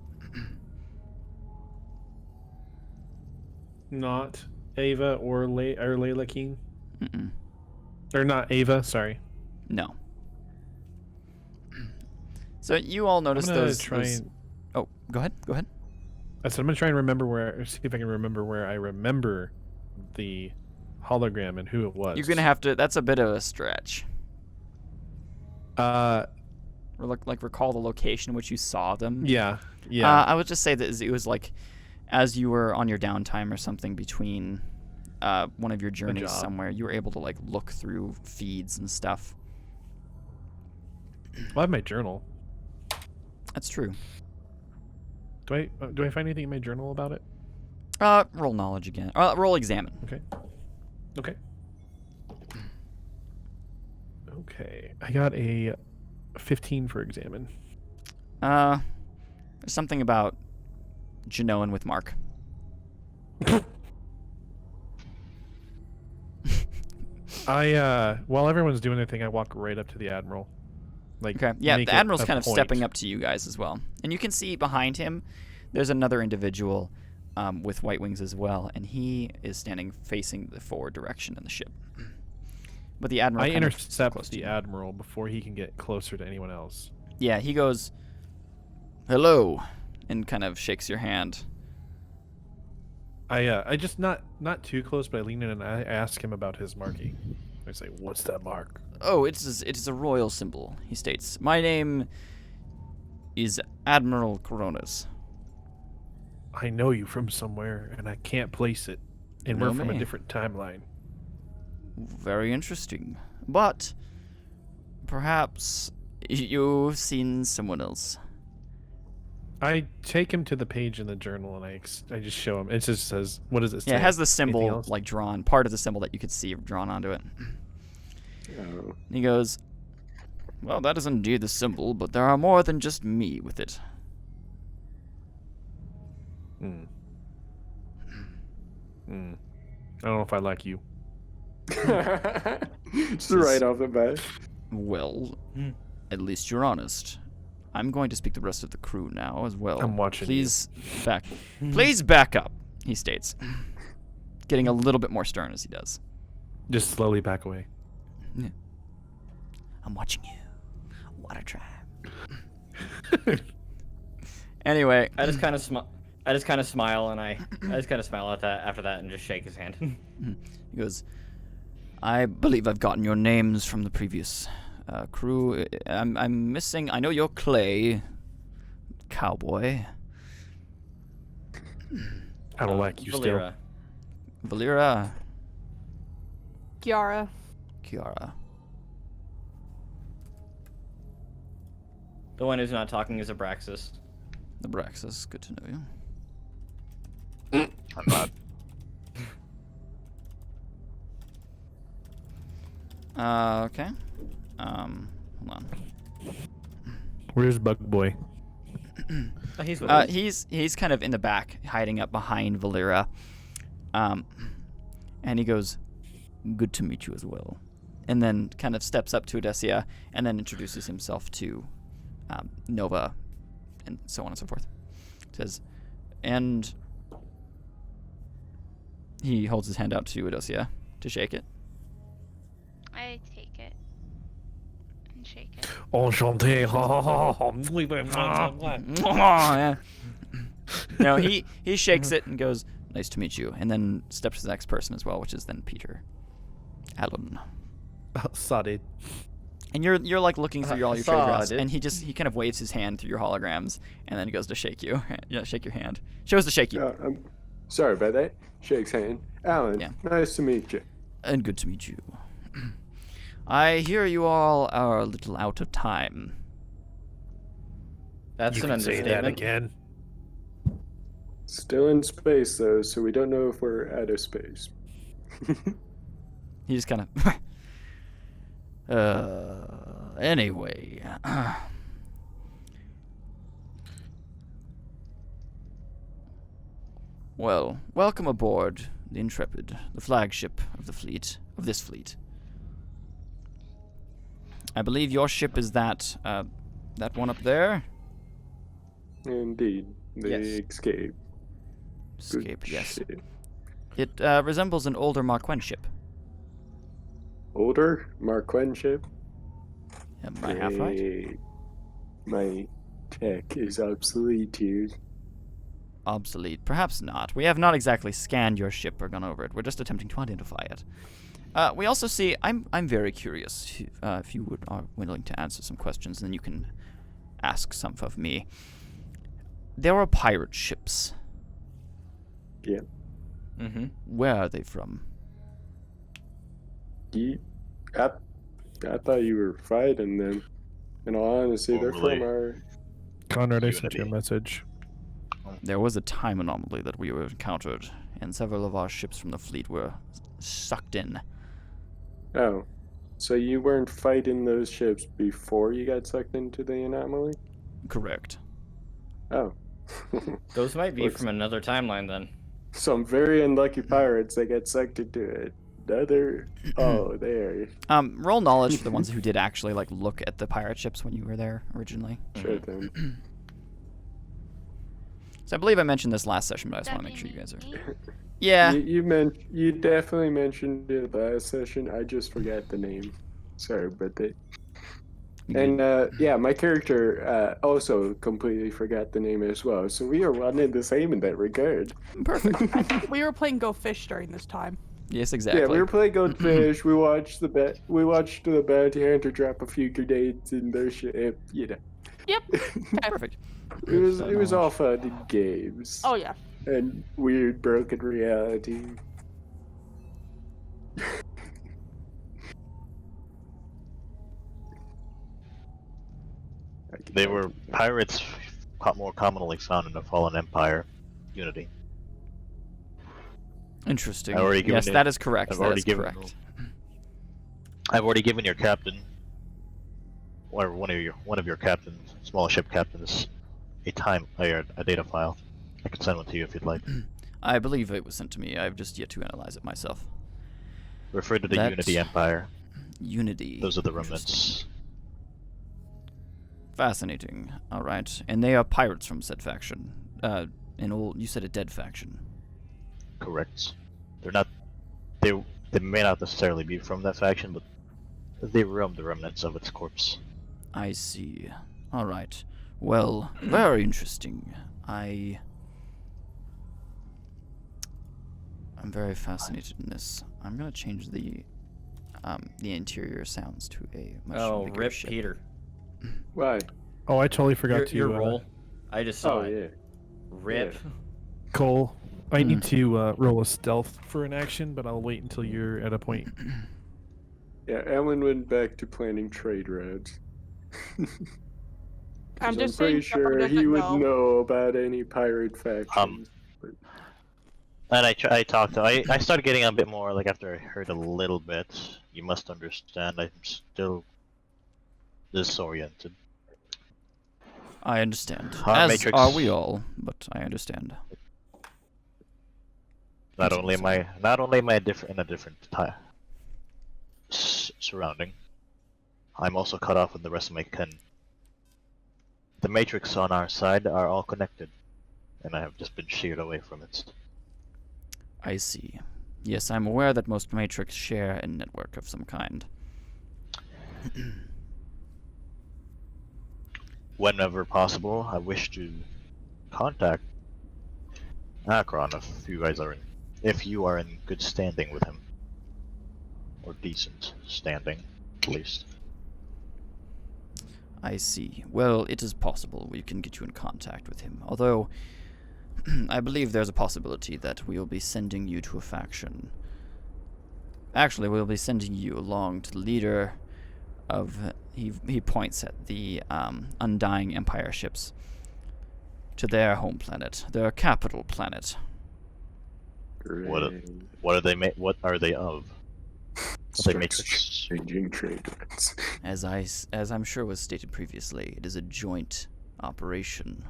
B: Not Ava or Layla King.
A: Mm-mm.
B: Or not Ava, sorry.
A: No. So you all noticed those. Oh, go ahead. Go ahead.
B: I said I'm gonna try and see if I can remember where I remember the hologram and who it was.
A: You're gonna have to. That's a bit of a stretch. Or like recall the location in which you saw them.
B: Yeah.
A: I would just say that it was like, as you were on your downtime or something between one of your journeys somewhere, you were able to like look through feeds and stuff.
B: Well, I have my journal.
A: That's true.
B: Do I find anything in my journal about it?
A: Roll knowledge again. Roll examine.
B: Okay. Okay. I got a 15 for examine.
A: There's something about Genoan with Mark.
B: While everyone's doing their thing, I walk right up to the admiral.
A: Okay. Yeah, the admiral's kind of stepping up to you guys as well, and you can see behind him, there's another individual with white wings as well, and he is standing facing the forward direction in the ship. But the admiral.
B: I intercept the admiral before he can get closer to anyone else.
A: Yeah, he goes, "Hello," and kind of shakes your hand.
B: I just not too close, but I lean in and I ask him about his marking. I say, "What's that mark?"
A: Oh, it is a royal symbol, he states. My name is Admiral Coronas.
B: I know you from somewhere, and I can't place it. And we're from a different timeline.
A: Very interesting. But perhaps you've seen someone else.
B: I take him to the page in the journal, and I just show him. It just says, what does it say?
A: Yeah, it has the symbol, like, drawn, part of the symbol that you could see drawn onto it.
C: Oh.
A: He goes, well, that is indeed the symbol, but there are more than just me with it.
B: I don't know if I like you.
C: Just right off the bat.
A: Well, at least you're honest. I'm going to speak to the rest of the crew now as well.
B: I'm watching
A: Please back up, he states, getting a little bit more stern as he does.
B: Just slowly back away.
A: Yeah. I'm watching you. Water trap. Anyway,
D: I just kind of smile and I just kind of smile at that after that and just shake his hand.
A: He goes, I believe I've gotten your names from the previous crew. I'm missing. I know you're Clay, cowboy.
B: I don't like you
D: Valera.
B: still.
A: Valera.
F: Kiara.
A: Kiara.
D: The one who's not talking is Abraxas.
A: Abraxas, good to know you.
E: I'm not.
A: Okay. Hold on.
B: Where's Bug Boy?
D: Oh, he's with us.
A: He's kind of in the back, hiding up behind Valera. And he goes, good to meet you as well. And then kind of steps up to Odessia and then introduces himself to Nova and so on and so forth. Says, and he holds his hand out to Edosia to shake it.
G: I take it and shake it.
B: Enchanté.
A: Yeah. No, he shakes it and goes, "Nice to meet you," and then steps to the next person as well, which is then Peter. Alan.
B: Sorry.
A: And you're like looking through all your trade routes,
D: Sod.
A: and he kind of waves his hand through your holograms, and then he goes to shake you. Yeah, shake your hand. Shows to shake you.
C: I'm sorry about that. Shakes hand. Alan,
A: Yeah.
C: nice to meet you.
A: And good to meet you. I hear you all are a little out of time.
D: That's
B: You
D: an
B: can say that
D: understatement.
B: again.
C: Still in space, though, so we don't know if we're out of space.
A: He just kind of. Anyway. Well, welcome aboard the Intrepid, the flagship of the fleet, of this fleet. I believe your ship is that one up there?
C: Indeed. The
D: Yes.
C: Escape. Good
A: Escape, yes.
C: shit.
A: It resembles an older Marquen ship.
C: Older? Marquen ship?
A: Am I half right?
C: Great. My tech is obsolete here.
A: Obsolete. Perhaps not. We have not exactly scanned your ship or gone over it. We're just attempting to identify it. We also see. I'm very curious. If you are willing to answer some questions, then you can ask some of me. There are pirate ships.
C: Yeah.
D: Mm-hmm.
A: Where are they from?
C: I thought you were fighting them. In all honesty, they're
E: Formerly.
C: from our...
B: Conrad, I sent you a
E: Unity.
B: message.
A: There was a time anomaly that we were encountered, and several of our ships from the fleet were sucked in.
C: Oh. So you weren't fighting those ships before you got sucked into the anomaly?
A: Correct.
C: Oh.
D: Those might be
C: Looks-
D: from another timeline then.
C: Some very unlucky pirates that get sucked into it. Another... Oh, there.
A: Roll knowledge for the ones who did actually like look at the pirate ships when you were there originally.
C: Sure thing.
A: So I believe I mentioned this last session, but I just want to
G: That'd
A: make
G: be
A: sure you guys are.
G: me.
A: Yeah.
C: You definitely mentioned it last session. I just forgot the name. Sorry about that. And yeah, my character also completely forgot the name as well. So we are one and the same in that regard.
A: Perfect.
F: We were playing Go Fish during this time.
A: Yes, exactly.
C: Yeah, we were playing Goldfish. We watched the bounty hunter drop a few grenades in their ship. You know,
F: Yep.
A: Perfect.
C: it was all fun and games
F: Oh yeah.
C: and weird broken reality.
E: They were pirates more commonly found in the Fallen Empire, Unity.
A: Interesting.
E: I've already given
A: Yes,
E: it-
A: that is correct.
E: I've
A: That
E: already
A: is
E: given
A: correct.
E: I've already given your captain, or one of your captains, small ship captains, a data file. I can send one to you if you'd like.
A: I believe it was sent to me. I've just yet to analyze it myself.
E: Refer to the
A: That-
E: Unity Empire.
A: Unity.
E: Those are the
A: Interesting.
E: remnants.
A: Fascinating. All right, and they are pirates from said faction. You said a dead faction.
E: Correct. They're not. They may not necessarily be from that faction, but they roam the remnants of its corpse.
A: I see. All right. Well, very interesting. I'm very fascinated in this. I'm gonna change the interior sounds to a much
D: Oh,
A: bigger
D: rip
A: ship.
D: Peter.
C: Why?
B: Oh, I totally forgot to.
D: Your roll. I just saw
C: Oh
D: it.
C: yeah.
D: Rip.
B: Cole, I need to roll a stealth for an action, but I'll wait until you're at a point.
C: Yeah, Ellen went back to planning trade routes.
F: I'm
C: 'Cause
F: just
C: pretty
F: saying Trevor
C: sure he
F: doesn't
C: would
F: know.
C: know about any pirate factions.
E: And I talked to. I started getting a bit more like after I heard a little bit. You must understand, I'm still disoriented.
A: I understand.
E: Our
A: As
E: Matrix-
A: are we all, but I understand.
E: Not
A: Continue,
E: only am
A: sir.
E: I in a different surrounding, I'm also cut off with the rest of my kin. The Matrix on our side are all connected. and I have just been sheared away from it.
A: I see. Yes, I'm aware that most Matrix share a network of some kind.
E: Whenever possible, I wish to contact Akron if you are in good standing with him. Or decent standing, at least.
A: I see. Well, it is possible we can get you in contact with him. Although, I believe there's a possibility that we'll be sending you to a faction. Actually, we'll be sending you along to the leader of... He points at the Undying Empire ships. To their home planet. Their capital planet.
E: What are
C: Great.
E: What are they of? Are they Matrix?
C: Changing trade winds.
A: As I'm sure was stated previously, it is a joint operation.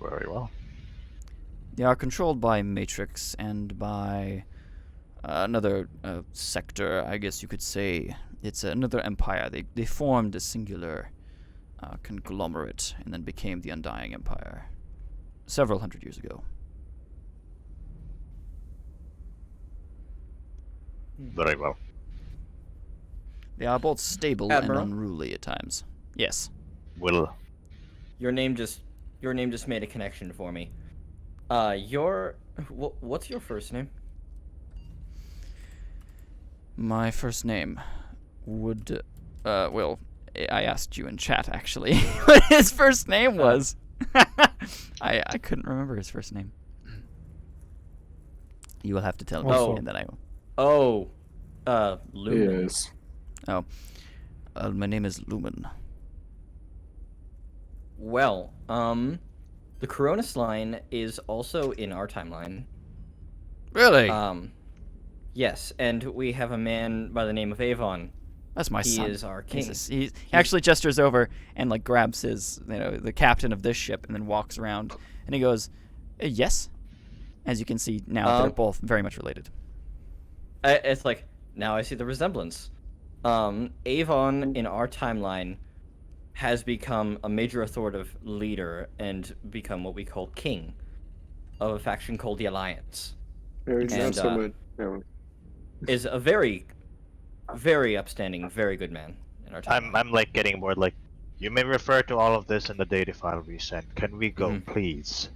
E: Very well.
A: They are controlled by Matrix and by another sector, I guess you could say. It's another empire. They formed a singular conglomerate and then became the Undying Empire several hundred years ago.
E: Very well.
A: They are both stable
D: Admiral?
A: and unruly at times. Yes.
E: Will
D: Your name just made a connection for me. What's your first name?
A: My first name would, well, I asked you in chat actually what his first name was. I couldn't remember his first name. You will have to tell me,
B: Also-
A: and then I will.
D: Oh, Lumen.
C: Yes.
A: My name is Lumen.
D: Well, the Coronis line is also in our timeline.
A: Really?
D: Yes, and we have a man by the name of Avon.
A: That's my
D: He
A: son.
D: is our king.
A: He actually gestures over and like grabs his, the captain of this ship, and then walks around, and he goes, "Yes." As you can see now, they're both very much related.
D: It's like, now I see the resemblance. Avon in our timeline has become a major authoritative leader and become what we call king of a faction called the Alliance.
C: There's not
D: And,
C: so much. No.
D: Is a very, very upstanding, very good man in our timeline.
E: I'm like getting bored. Like, you may refer to all of this in the data file we sent. Can we go,
D: Mhm.
E: please?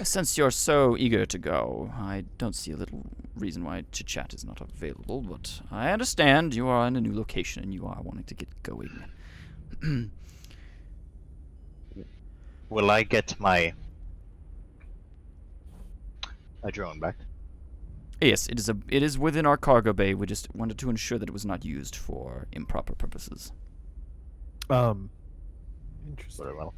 A: Since you're so eager to go, I don't see a little reason why chit-chat is not available, but I understand you are in a new location and you are wanting to get going.
E: Will I get my a drone back?
A: Yes, it is within our cargo bay. We just wanted to ensure that it was not used for improper purposes.
B: Interesting.
E: Very well.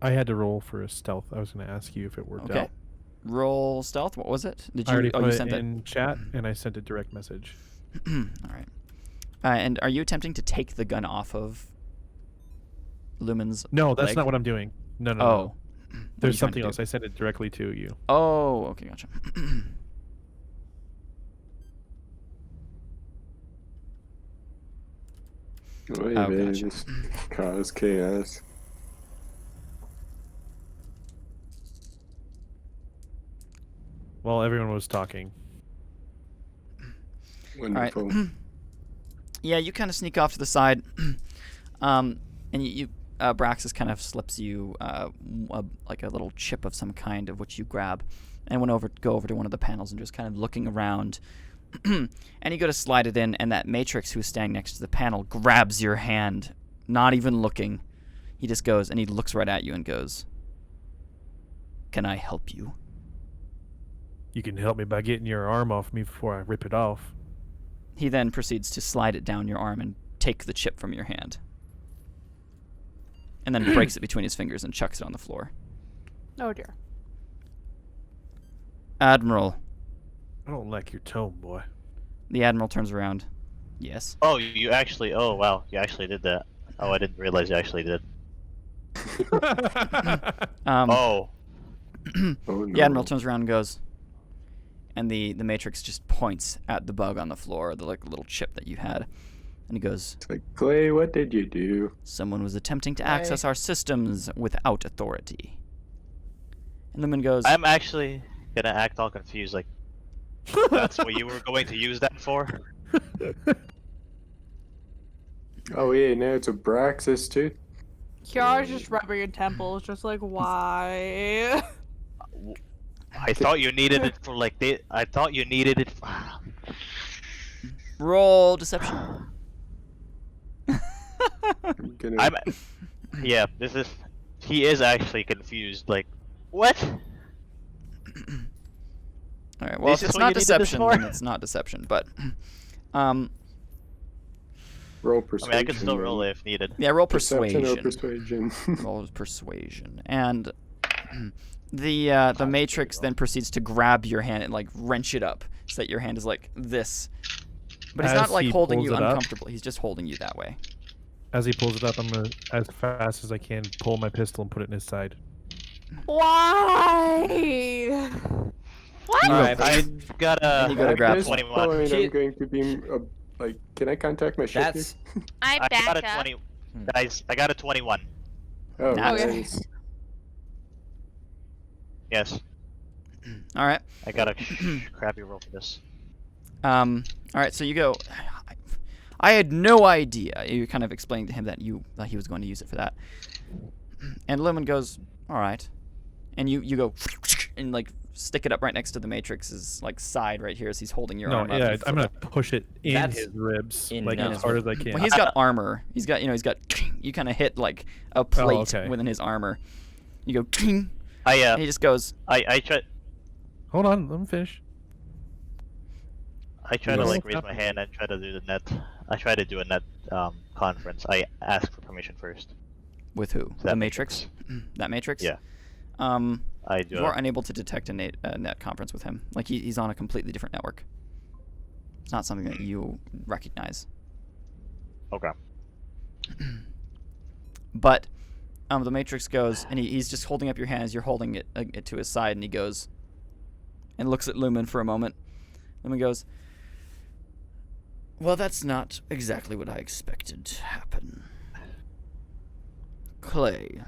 B: I had to roll for a stealth. I was going to ask you if it worked
A: Okay.
B: out.
A: Roll stealth. What was it? Did
B: I already
A: you?
B: put
A: You
B: it
A: sent it.
B: in chat, and I sent a direct message.
A: All right. And are you attempting to take the gun off of Lumen's?
B: No, that's
A: leg?
B: not what I'm doing. No, no,
A: Oh.
B: no.
A: What are you
B: There's
A: trying to
B: something
A: do?
B: else. I sent it directly to you.
A: Oh, okay, gotcha.
C: Wait,
A: Oh,
C: man,
A: gotcha.
C: just cause chaos.
B: While everyone was talking.
C: Wonderful.
A: Yeah, you kind of sneak off to the side, and you Braxis kind of slips you like a little chip of some kind of which you grab, and go over to one of the panels and just kind of looking around, and you go to slide it in, and that Matrix who's standing next to the panel grabs your hand, not even looking. He just goes and he looks right at you and goes, "Can I help you?"
B: You can help me by getting your arm off me before I rip it off.
A: He then proceeds to slide it down your arm and take the chip from your hand. And then breaks it between his fingers and chucks it on the floor.
F: Oh dear.
A: Admiral.
B: I don't like your tone, boy.
A: The Admiral turns around. Yes.
E: Oh, you actually. Oh, wow. You actually did that. Oh, I didn't realize you actually did. Oh.
C: Oh, no.
A: The Admiral turns around and goes, and the Matrix just points at the bug on the floor, the like little chip that you had, And he goes,
C: It's like, Clay, what did you do?
A: someone was attempting to access our systems without authority. And Lumen goes,
E: I'm actually gonna act all confused, like that's what you were going to use that for?
C: Oh yeah, now it's a Braxis too.
F: Kiara's just rubbing her temples, just like, why?
E: I thought you needed it for like I thought you needed it.
A: roll deception.
C: I'm gonna...
E: Yeah, this is. He is actually confused. Like, what?
A: All right. Well,
E: This
A: if
E: is
A: it's
E: what
A: not
E: you needed this
A: deception,
E: for?
A: then it's not deception. But,
C: roll
E: I
C: persuasion.
E: mean, I could still roll
C: then.
E: it if needed.
A: yeah, roll
C: Perception or
A: persuasion.
C: persuasion.
A: Roll persuasion, and the Matrix then proceeds to grab your hand and like wrench it up so that your hand is like this. But he's
B: As
A: not like
B: he
A: holding
B: pulls
A: you
B: it up?
A: uncomfortably. He's just holding you that way.
B: As he pulls it up, I'm gonna, as fast as I can, pull my pistol and put it in his side.
F: Why?
G: What?
D: Alright,
E: I've got
A: And you gotta
C: At
A: grab
C: this
E: 21.
C: point,
D: She-
C: I'm going to be like, can I contact my ship?
D: That's
G: I
E: I
G: back
E: got a
G: up.
E: 20. Guys, I got a 21.
C: Here? Oh,
A: Nice.
C: nice.
E: Yes,
A: All right.
E: I got a crappy roll for this.
A: All right. So you go. I had no idea. You kind of explained to him that he was going to use it for that. And Lumen goes, all right. And you go and like stick it up right next to the Matrix's like side right here as he's holding your
B: No,
A: arm up.
B: yeah,
A: and
B: I'm
A: flip
B: gonna
A: it.
B: push it in
D: That's
B: his ribs,
D: in
B: like
D: his
B: as hard as I
A: Well,
B: can.
A: he's got armor. He's got you kind of hit like a plate
B: okay.
A: within his armor. You go and
E: I
A: he just goes.
E: I tried.
B: Hold on, let me finish.
E: I try to
B: Yes.
E: like raise my hand and try to do the net. I try to do a net conference. I ask for permission first.
A: With who?
E: That
A: The Matrix? That Matrix?
E: Yeah. I do.
A: You are unable to detect a net conference with him. Like he's on a completely different network. It's not something that you recognize.
E: Okay.
A: But the Matrix goes, and he's just holding up your hand as you're holding it to his side, and he goes and looks at Lumen for a moment. Lumen goes, well, that's not exactly what I expected to happen. Clay,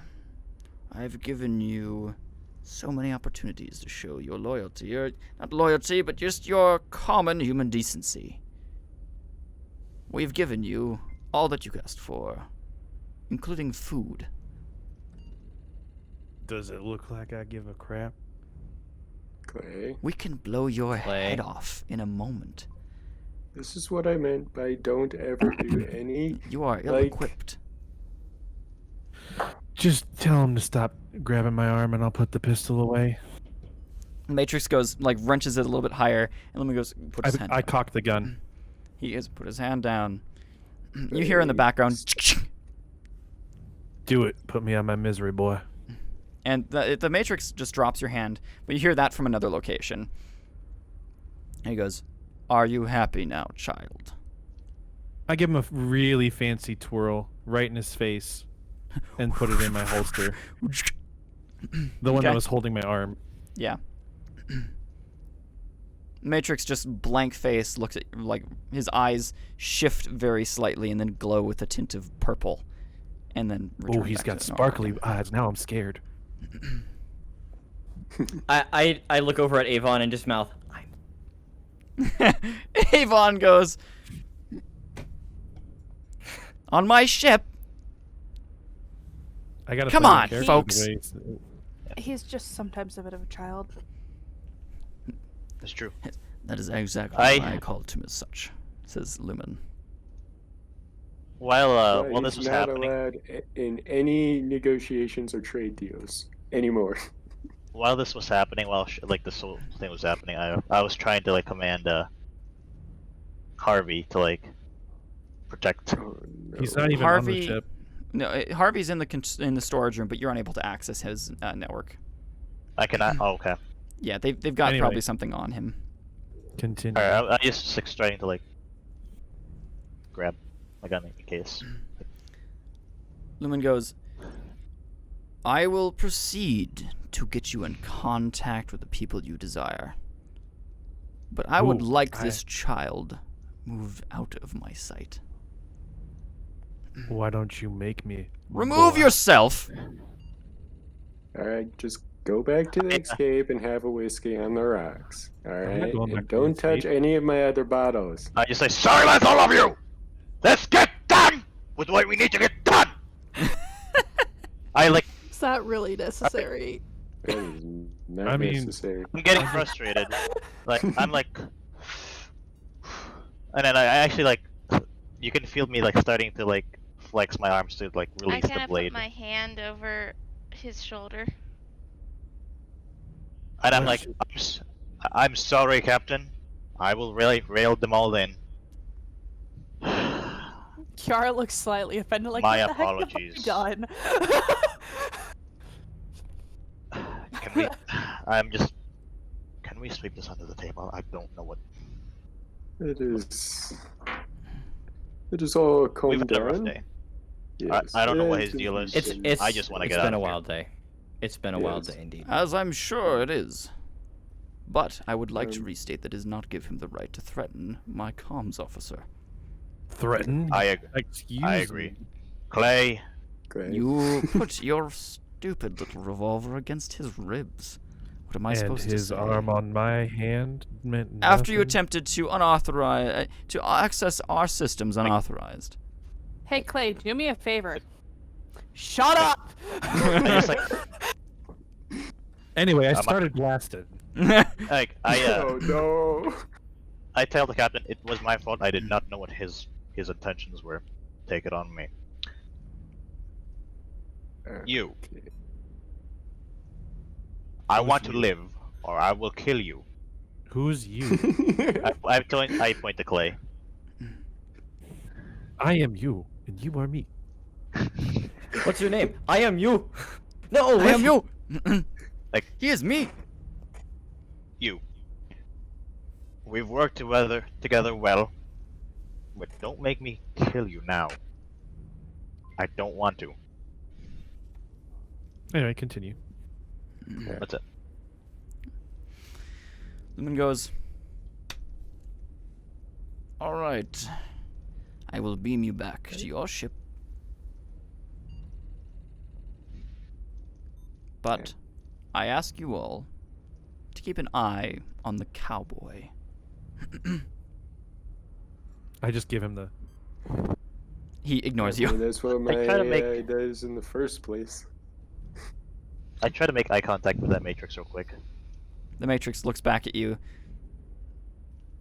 A: I've given you so many opportunities to show your loyalty. Not loyalty, but just your common human decency. We've given you all that you asked for, including food.
B: Does it look like I give a crap?
C: Clay,
A: We can blow your
D: Clay.
A: head off in a moment.
C: this is what I meant by don't ever do any.
A: You are
C: Like-
A: ill-equipped.
B: Just tell him to stop grabbing my arm, and I'll put the pistol away.
A: Matrix goes, like, wrenches it a little bit higher, and Lumen goes, put his hand
B: I
A: down.
B: cocked the gun.
A: He goes, put his hand down. You hear in the background,
B: Do it. Put me on my misery, boy.
A: and the Matrix just drops your hand, but you hear that from another location. And he goes, are you happy now, child?
B: I give him a really fancy twirl right in his face, and put it in my holster. The one
A: Okay.
B: that was holding my arm.
A: Yeah. Matrix just blank face looks at, like, his eyes shift very slightly and then glow with a tint of purple. And then
B: Oh,
A: return
B: he's
A: back
B: got
A: to normal
B: sparkly
A: again.
B: eyes. Now I'm scared.
D: I look over at Avon and just mouth.
A: Avon goes, on my ship.
B: I gotta
A: Come
B: play the
A: on,
B: character
A: folks.
B: the way it's-
F: He's just sometimes a bit of a child.
E: It's true.
A: That is exactly
E: I-
A: why I called him as such, says Lumen.
E: While
C: But
E: this
C: he's
E: was
C: not
E: happening,
C: allowed in any negotiations or trade deals anymore.
E: while this was happening, like this whole thing was happening, I was trying to like command Harvey to like protect.
C: Oh, no.
B: He's not even on
A: Harvey-
B: the ship.
A: No, Harvey's in the storage room, but you're unable to access his network.
E: I cannot. Oh, okay.
A: Yeah, they've got
B: Anyway.
A: probably something on him.
B: Continue.
E: Alright, I just like trying to like grab my gun in case.
A: Lumen goes, I will proceed to get you in contact with the people you desire. But I would
B: Ooh,
A: like this child moved out of my sight.
B: Why don't you make me?
A: Remove
B: boy?
A: yourself.
C: All right, just go back to the escape and have a whiskey on the rocks. All
B: I'm not
C: right,
B: going back
C: and
B: to the
C: don't touch
B: escape.
C: any of my other bottles.
E: I just say, silence all of you! Let's get done with what we need to get done! I like,
F: Is that really necessary?
C: That is not
B: I mean-
C: necessary.
E: I'm getting frustrated. Like, I'm like, and then I actually like, you can feel me like starting to like flex my arms to like
G: I
E: release
G: kind
E: the
G: of
E: blade,
G: put my hand over his shoulder.
E: and I'm like, I'm sorry, Captain. I will really rail them all in.
F: Kiara looks slightly offended, like,
E: My
F: what the heck have I
E: apologies.
F: done?
E: Can we? I'm just. Can we sweep this under the table? I don't know what.
C: It is. It is all
E: We've
C: calmed
E: had a rough
C: down.
E: day.
C: Yes,
E: I don't know what
C: it
E: his deal is.
D: It's
E: I just wanna
D: it's
E: get
D: been
E: out
D: a
E: of here.
D: wild day. It's been a wild
C: Yes.
D: day indeed.
A: As I'm sure it is. But I would like to
C: Um,
A: restate that does not give him the right to threaten my comms officer.
B: Threaten?
E: I
B: Excuse
E: agree.
B: me.
E: Clay,
C: Great.
A: You put your stupid little revolver against his ribs. What am I
B: And
A: supposed to
B: his
A: say?
B: arm on my hand meant
A: After you
B: nothing?
A: attempted to to access our systems unauthorized.
F: Hey, Clay, do me a favor. Shut up!
E: I just like,
B: Anyway, I
E: I'm-
B: started blasted.
E: like
C: Oh no.
E: I tell the captain it was my fault. I did not know what his intentions were. Take it on me. You.
C: Okay.
E: I
B: Who's
E: want to
B: you?
E: live, or I will kill you.
B: Who's you?
E: I point to Clay.
B: I am you, and you are me.
D: What's your name? I am you. No,
A: I am you.
E: Like-
A: He is me.
E: You. We've worked together well, but don't make me kill you now. I don't want to.
B: Anyway, continue.
E: That's it.
A: Lumen goes, all right. I will beam you back to your ship. But I ask you all to keep an eye on the cowboy.
B: I just give him the.
A: He ignores
C: I mean,
A: you.
C: that's what my
E: try to make-
C: AI does in the first place.
E: I try to make eye contact with that matrix real quick.
A: The Matrix looks back at you,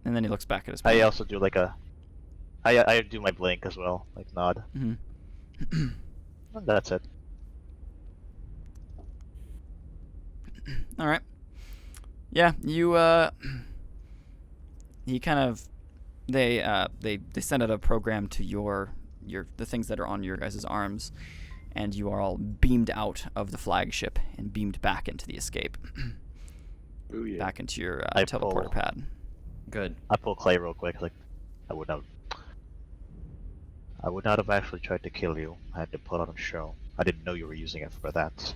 A: and then he looks back at his
E: I
A: phone.
E: also do like a. I do my blink as well, like nod.
A: Mhm.
E: And that's it.
A: All right. Yeah, you he kind of they send out a program to your the things that are on your guys' arms, and you are all beamed out of the flagship and beamed back into the escape,
C: Oh yeah.
A: back into your
E: I
A: teleporter
E: pull-
A: pad.
D: Good.
E: I pull Clay real quick, like I would not have actually tried to kill you. I had to put on a show. I didn't know you were using it for that.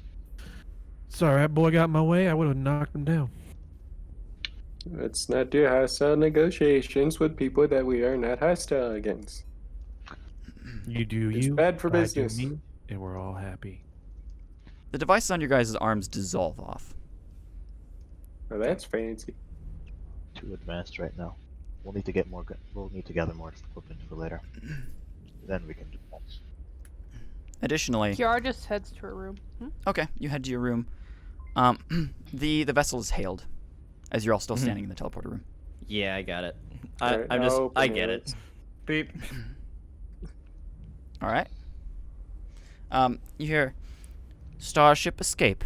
B: Sorry, that boy got in my way. I would have knocked him down.
C: Let's not do hostile negotiations with people that we are not hostile against.
B: You do
C: It's
B: you.
C: bad for
B: I do
C: business.
B: me, and we're all happy.
A: The devices on your guys' arms dissolve off.
C: Well, that's fancy.
E: Too advanced right now. We'll need to get more. We'll need to gather more equipment for later. Then we can do that.
A: Additionally,
F: Kiara just heads to her room.
A: okay, you head to your room. The vessel is hailed as you're all still standing in the teleporter room.
D: Yeah, I got it.
C: Alright,
D: I'm
C: I'll
D: just.
C: open
D: I get it.
C: it.
D: Beep.
A: All right. You hear, "Starship escape.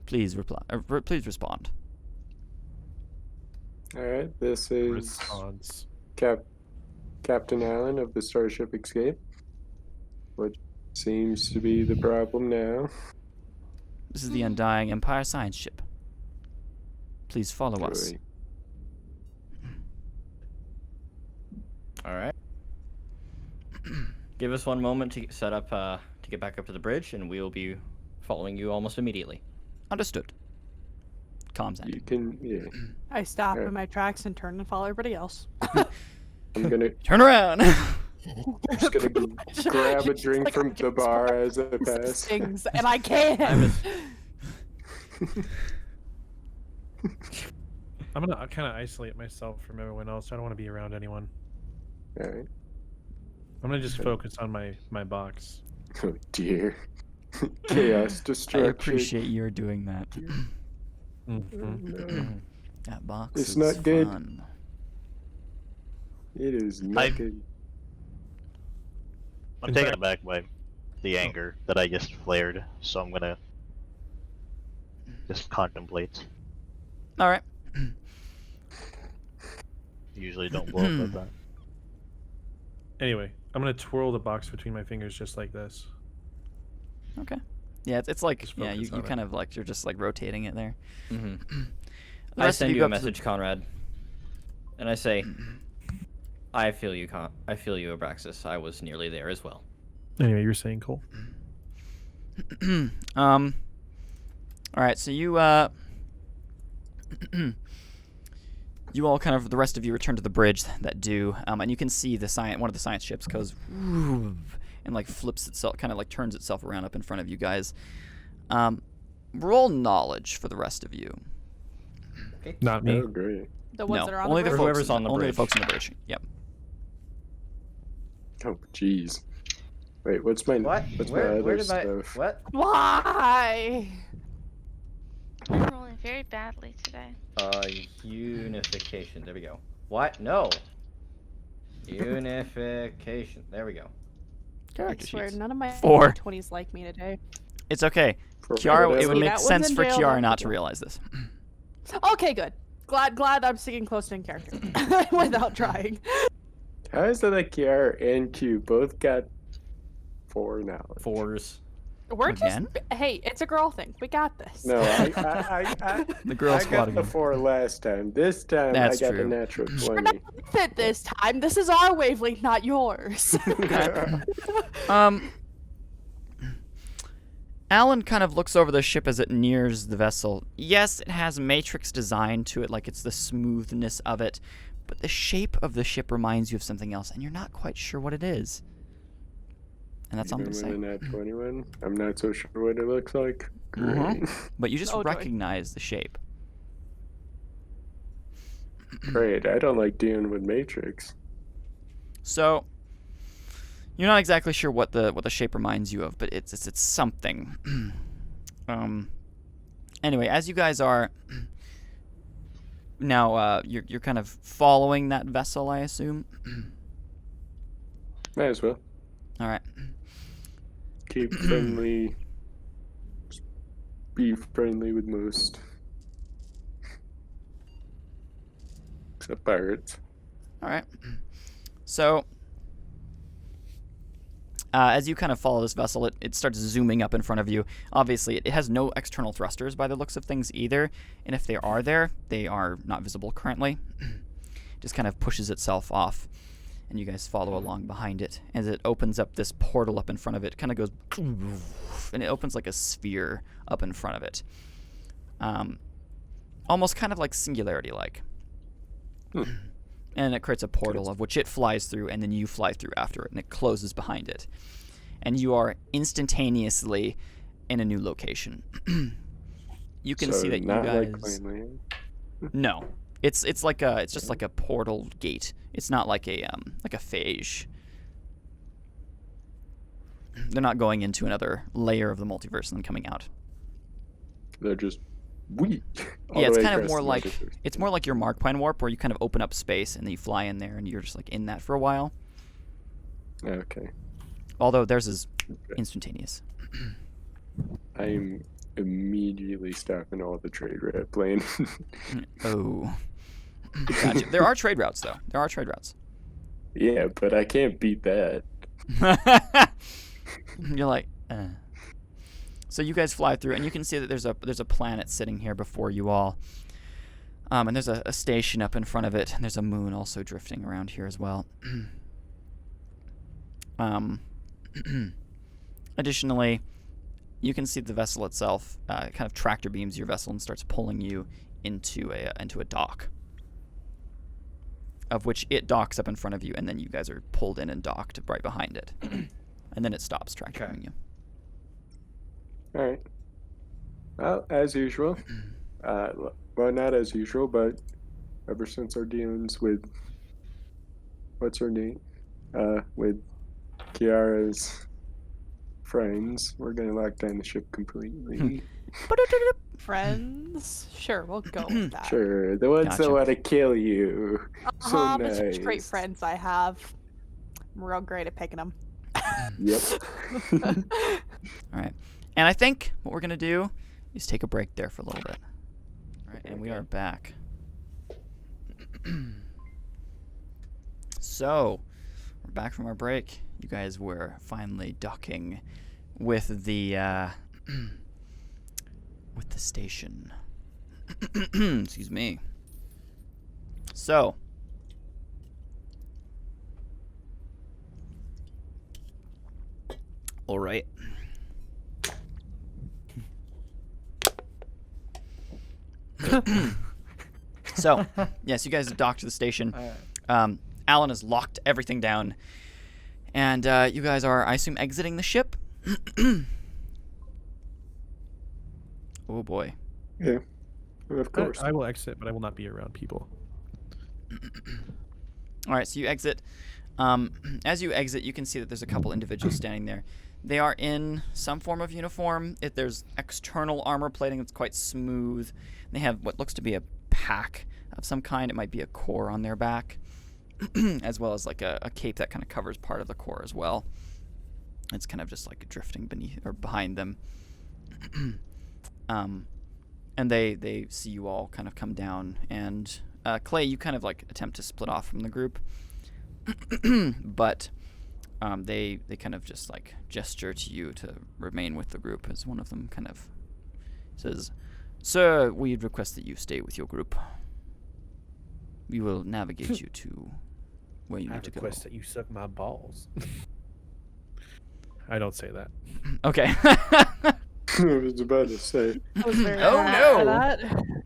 A: Please reply. Please respond."
C: All right, this is
B: Response.
C: Captain Allen of the Starship Escape. What seems to be the problem now?
A: This is the Undying Empire science ship. Please follow us.
C: Good.
D: All right. Give us one moment to set up to get back up to the bridge, and we will be following you almost immediately.
A: Understood. Comms
C: You
A: ended.
C: can, yeah.
F: I stop
C: Okay.
F: in my tracks and turn and follow everybody else.
C: I'm gonna
A: Turn around.
C: I'm just gonna grab a drink
F: Like,
C: from the bar as I pass.
F: things, and I can't.
B: I'm gonna kind of isolate myself from everyone else. I don't want to be around anyone.
C: All right.
B: I'm gonna just focus on my box.
C: Oh dear. Chaos
A: I
C: destruction.
A: appreciate your doing that.
B: Mm-hmm.
C: No,
A: That box
C: It's
A: is
C: not good.
A: fun.
C: it is not good.
E: I'm
B: In
E: taken
B: fact-
E: aback by the anger that I just flared, so I'm gonna just contemplate.
A: All right.
E: Usually don't blow up like that.
B: Anyway, I'm gonna twirl the box between my fingers just like this.
A: Okay. Yeah, it's like
B: Just
A: yeah,
B: focus
A: you
B: on it.
A: kind of like you're just like rotating it there.
D: Mm-hmm.
A: The
D: I
A: rest of
D: send
A: go
D: you a
A: up to the-
D: message, Conrad, and I say, "I feel you, I feel you, Abraxas. I was nearly there as well."
B: Anyway, you're saying Cole.
A: All right, so you you all kind of the rest of you return to the bridge that do, and you can see one of the science ships goes and like flips itself, kind of like turns itself around up in front of you guys. Roll knowledge for the rest of you.
D: Okay.
B: Not me.
C: Oh great.
F: The ones
A: No,
F: that are on
A: only
F: the
A: the
F: bridge.
A: folks
D: Whoever's on the
A: only
D: bridge.
A: the folks on the bridge. Yep.
C: Oh jeez. Wait, what's my what's my other stuff?
D: What?
F: Why?
G: I'm rolling very badly today.
D: Unification. There we go. What? No. Unification. There we go.
F: I
A: Character
F: swear,
A: sheets.
F: none of my
A: 4.
F: 20s like me today.
A: It's okay.
C: For
A: Kiara, it
C: whatever.
A: would
F: See,
A: make
F: that
A: sense
F: was in
A: for
F: jail,
A: Kiara
F: that's
A: not to
F: okay.
A: realize this.
F: Okay, good. Glad I'm sticking close to in character without trying.
C: How is it that Kiara and Q both got 4 now?
D: 4s.
F: We're
A: Again?
F: just hey, it's a girl thing. We got this.
C: No, I
A: The girl
C: I
A: squad
C: got the
A: again.
C: 4 last time. This time
A: That's
C: I got
A: true.
C: the natural
F: We're
C: 20.
F: not with it this time. This is our wavelength, not yours.
A: Alan kind of looks over the ship as it nears the vessel. Yes, it has matrix design to it, like it's the smoothness of it, but the shape of the ship reminds you of something else, and you're not quite sure what it is. And that's all I'm
C: Even
A: going to
C: with
A: say.
C: a nat 21, I'm not so sure what it looks like.
A: Mhm.
C: Great.
A: But you just
F: Oh, joy.
A: recognize the shape.
C: Great. I don't like dealing with Matrix.
A: So, you're not exactly sure what the shape reminds you of, but it's something. Anyway, as you guys are now, you're kind of following that vessel, I assume.
C: Might as well.
A: All right.
C: Keep friendly. Be friendly with most. Except pirates.
A: All right. So, as you kind of follow this vessel, it starts zooming up in front of you. Obviously, it has no external thrusters by the looks of things either, and if they are there, they are not visible currently. Just kind of pushes itself off, and you guys follow along behind it. As it opens up this portal up in front of it, kind of goes, and it opens like a sphere up in front of it. Almost kind of like Singularity-like. And it creates a portal of which it flies through, and then you fly through after it, and it closes behind it. And you are instantaneously in a new location. You can see that you
C: not
A: guys.
C: like plainly.
A: No, it's just like a portal gate. It's not like a phage. They're not going into another layer of the multiverse and then coming out.
C: They're just weak.
A: Yeah, it's kind of more like your Mark Pine warp, where you kind of open up space and then you fly in there and you're just like in that for a while.
C: Okay.
A: Although theirs is instantaneous.
C: I'm immediately stopping all the trade rat plane.
A: Oh, gotcha. There are trade routes though. There are trade routes.
C: Yeah, but I can't beat that.
A: You're like, So you guys fly through, and you can see that there's a planet sitting here before you all. And there's a station up in front of it, and there's a moon also drifting around here as well. Additionally, you can see the vessel itself kind of tractor beams your vessel and starts pulling you into a dock. of which it docks up in front of you, and then you guys are pulled in and docked right behind it. And then it stops tracking you.
C: All right. Well, as usual. Well, not as usual, but ever since our dealings with what's her name, with Kiara's friends, we're gonna lock down the ship completely.
F: Friends? Sure, we'll go with that.
C: Sure, the ones that
A: Gotcha.
C: want to kill you. So
F: But such great
C: nice.
F: friends I have. I'm real great at picking them.
C: Yep.
A: All right. And I think what we're going to do is take a break there for a little bit. All right, and we are back. So, we're back from our break. You guys were finally docking with the with the station. Excuse me. So, all right. So, yes, you guys have docked to the station. Alan has locked everything down. And you guys are, I assume, exiting the ship? Oh, boy.
C: Yeah. Of course.
B: I will exit, but I will not be around people.
A: All right, so you exit. As you exit, you can see that there's a couple individuals standing there. They are in some form of uniform. There's external armor plating that's quite smooth. They have what looks to be a pack of some kind. It might be a core on their back, as well as like a cape that kind of covers part of the core as well. It's kind of just like drifting beneath or behind them. And they see you all kind of come down. And Clay, you kind of like attempt to split off from the group, but they kind of just like gesture to you to remain with the group, as one of them kind of says, "Sir, we'd request that you stay with your group. We will navigate you to where you
B: I
A: need to go."
B: request that you suck my balls. I don't say that.
A: Okay.
C: I was about to say.
F: I was very
A: Oh,
F: happy
A: no.
F: for that.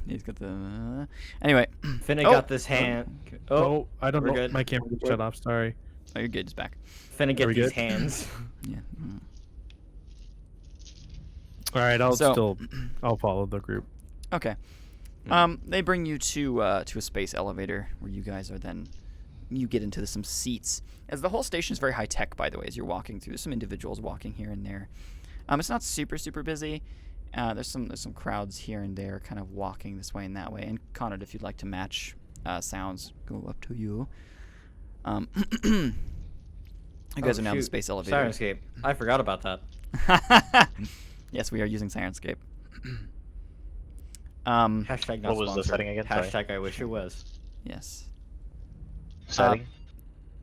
A: He's got the. Anyway.
D: Finna
A: Oh.
D: got this hand.
B: Oh, I don't
D: we're
B: know.
D: good.
B: My camera just shut off. Sorry.
A: Oh, you're good. He's back.
D: Finna get
B: we
D: these
B: good?
D: hands.
A: Yeah.
B: All right,
A: So-
B: I'll follow the group.
A: Okay. They bring you to a space elevator where you guys are then. You get into some seats. As the whole station is very high tech, by the way, as you're walking through. There's some individuals walking here and there. It's not super busy. There's some crowds here and there, kind of walking this way and that way. And Connor, if you'd like to match sounds, go up to you. You guys are now in the space elevator.
D: Sirenscape. I forgot about that.
A: Yes, we are using Sirenscape.
D: Hashtag not
E: What was the
D: sponsored.
E: setting again? Sorry.
D: Hashtag I wish it was.
A: Yes.
E: Setting?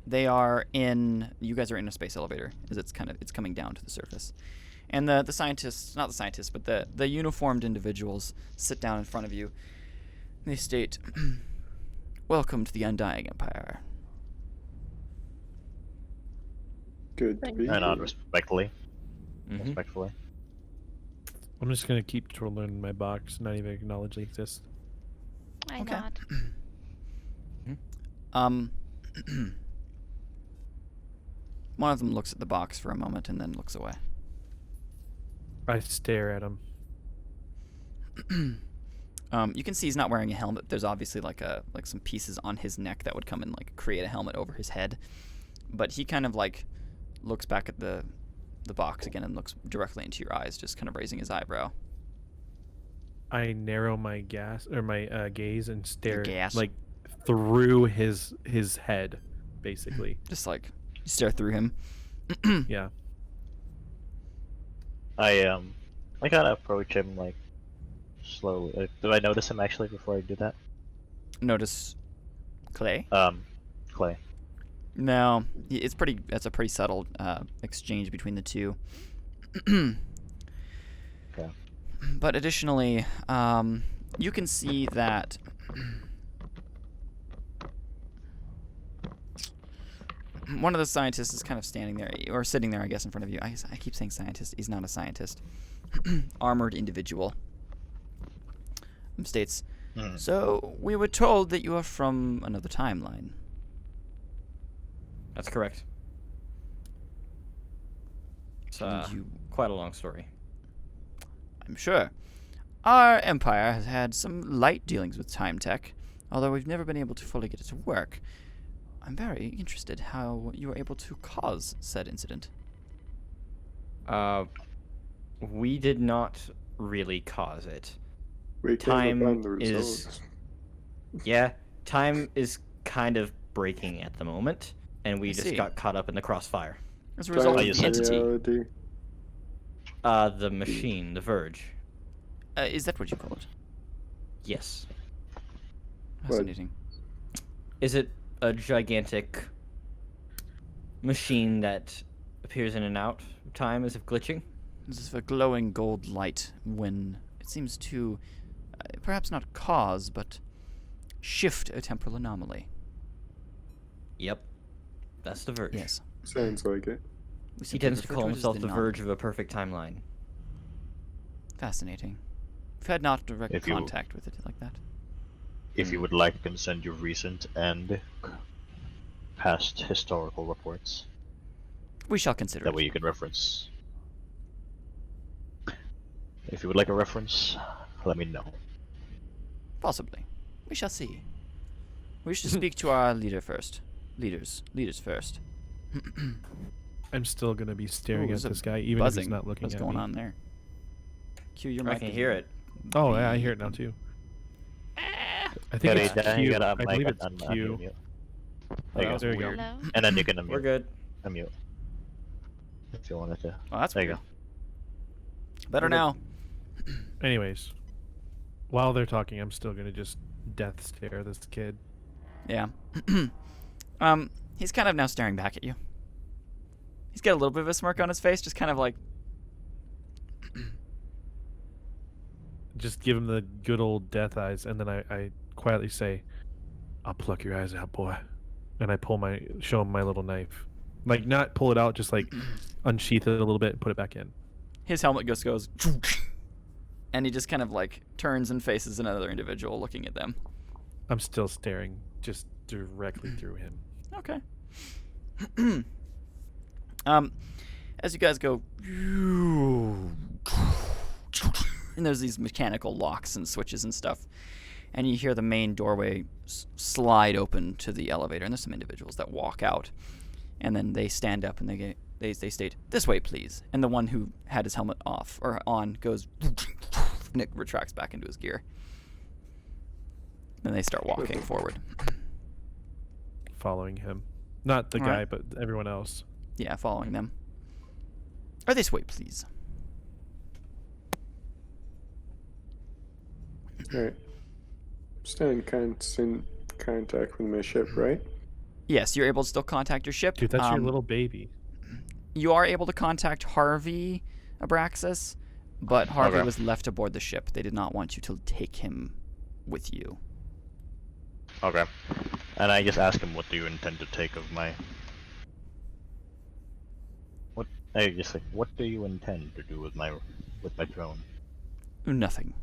A: They are in. You guys are in a space elevator, as it's coming down to the surface, and the scientists, not the scientists, but the uniformed individuals sit down in front of you. They state, "Welcome to the Undying Empire."
C: Good to be
E: I nod
C: here.
E: respectfully.
D: Mhm.
E: Respectfully.
B: I'm just gonna keep trolling my box, not even acknowledge they exist.
G: I
A: Okay.
G: nod.
A: One of them looks at the box for a moment and then looks away.
B: I stare at him.
A: You can see he's not wearing a helmet. There's obviously like some pieces on his neck that would come and like create a helmet over his head. But he kind of like looks back at the box again and looks directly into your eyes, just kind of raising his eyebrow.
B: I narrow my gaze and stare
A: gas?
B: like through his head, basically.
A: Just like you stare through him.
B: Yeah.
E: I kind of approach him like slowly. Do I notice him actually before I do that?
A: Notice Clay?
E: Clay.
A: No, that's a pretty subtle exchange between the two.
E: Okay.
A: But additionally, you can see that One of the scientists is kind of standing there, or sitting there, I guess, in front of you. I keep saying scientist. He's not a scientist. Armored individual. States, so we were told that you are from another timeline.
D: That's correct. It's quite a long story.
A: I'm sure. Our empire has had some light dealings with time tech, although we've never been able to fully get it to work. I'm very interested how you were able to cause said incident.
D: We did not really cause it.
C: We came upon the
D: is
C: results.
D: Yeah, time is kind of breaking at the moment, and we
A: I
D: just
A: see.
D: got caught up in the crossfire.
A: As a result
C: Time
A: of the entity.
C: reality.
D: The machine, the Verge.
A: Is that what you call it?
D: Yes.
A: Fascinating.
D: Is it a gigantic machine that appears in and out of time as if glitching?
A: This is a glowing gold light when it seems to, perhaps not cause, but shift a temporal anomaly.
D: Yep. That's the Verge.
A: Yes.
C: Sounds like it.
A: We
D: He
A: simply
D: tends to
A: refer
D: call
A: it as
D: himself the
A: nom-
D: Verge of a perfect timeline.
A: Fascinating. We've had not direct
E: If you-
A: contact with it like that.
E: If you would like, I can send you recent and past historical reports.
A: We shall consider
E: That
A: it.
E: way you can reference. If you would like a reference, let me know.
A: Possibly. We shall see. We should speak to our leader first. Leaders first.
B: I'm still gonna be staring
A: Ooh,
B: at
A: there's a
B: this guy, even if
A: Buzzing.
B: he's not looking
A: What's
B: at
A: going
B: me.
A: on there? Q, your
D: I
A: mic
D: can
A: is
D: hear it.
B: Oh, yeah, I hear it now too. I think it's Q. I believe it's Q.
E: Unmute.
B: Oh,
E: There you go.
B: there you go.
G: Hello?
E: And then you can unmute.
D: We're good.
E: Unmute. If you wanted to.
A: Oh, that's
E: There you
A: weird.
E: go.
A: Better now.
B: Anyways, while they're talking, I'm still gonna just death stare this kid.
A: Yeah. He's kind of now staring back at you. He's got a little bit of a smirk on his face, just kind of like,
B: Just give him the good old death eyes, and then I quietly say, "I'll pluck your eyes out, boy," and I show him my little knife, like not pull it out, just like unsheath it a little bit and put it back in.
A: his helmet just goes, and he just kind of like turns and faces another individual looking at them.
B: I'm still staring just directly through him.
A: Okay. As you guys go, and there's these mechanical locks and switches and stuff, and you hear the main doorway slide open to the elevator, and there's some individuals that walk out, and then they stand up and they state, "This way, please." And the one who had his helmet off or on goes, and it retracts back into his gear. Then they start walking forward.
B: Following him, not the
A: All
B: guy,
A: right.
B: but everyone else.
A: Yeah, following them. Or this way, please.
C: Alright. Still in constant contact with my ship, right?
A: Yes, you're able to still contact your ship.
B: Dude, that's your little baby.
A: You are able to contact Harvey Abraxas, but Harvey
E: Okay.
A: was left aboard the ship. They did not want you to take him with you.
E: Okay. And I just ask him, what do you intend to take of my... I just like, what do you intend to do with my drone?
A: Nothing.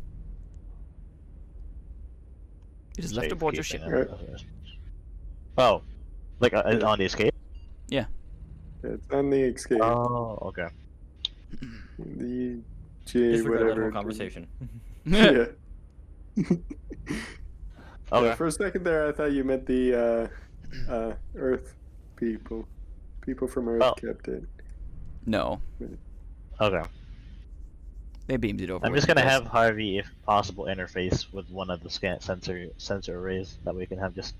A: It is left aboard your ship.
E: Safekeeping and- Oh, like on the escape?
C: It's on the escape.
E: Oh, okay.
C: The J
D: Disregard that
C: whatever.
D: whole conversation.
C: Yeah.
E: Okay.
C: Yeah, for a second there, I thought you meant the Earth people. People from Earth
E: Oh.
C: kept it.
A: No,
E: Okay.
A: they beamed it over.
E: I'm
A: with
E: just
A: you
E: gonna
A: guys.
E: have Harvey, if possible, interface with one of the sensor arrays that we can have just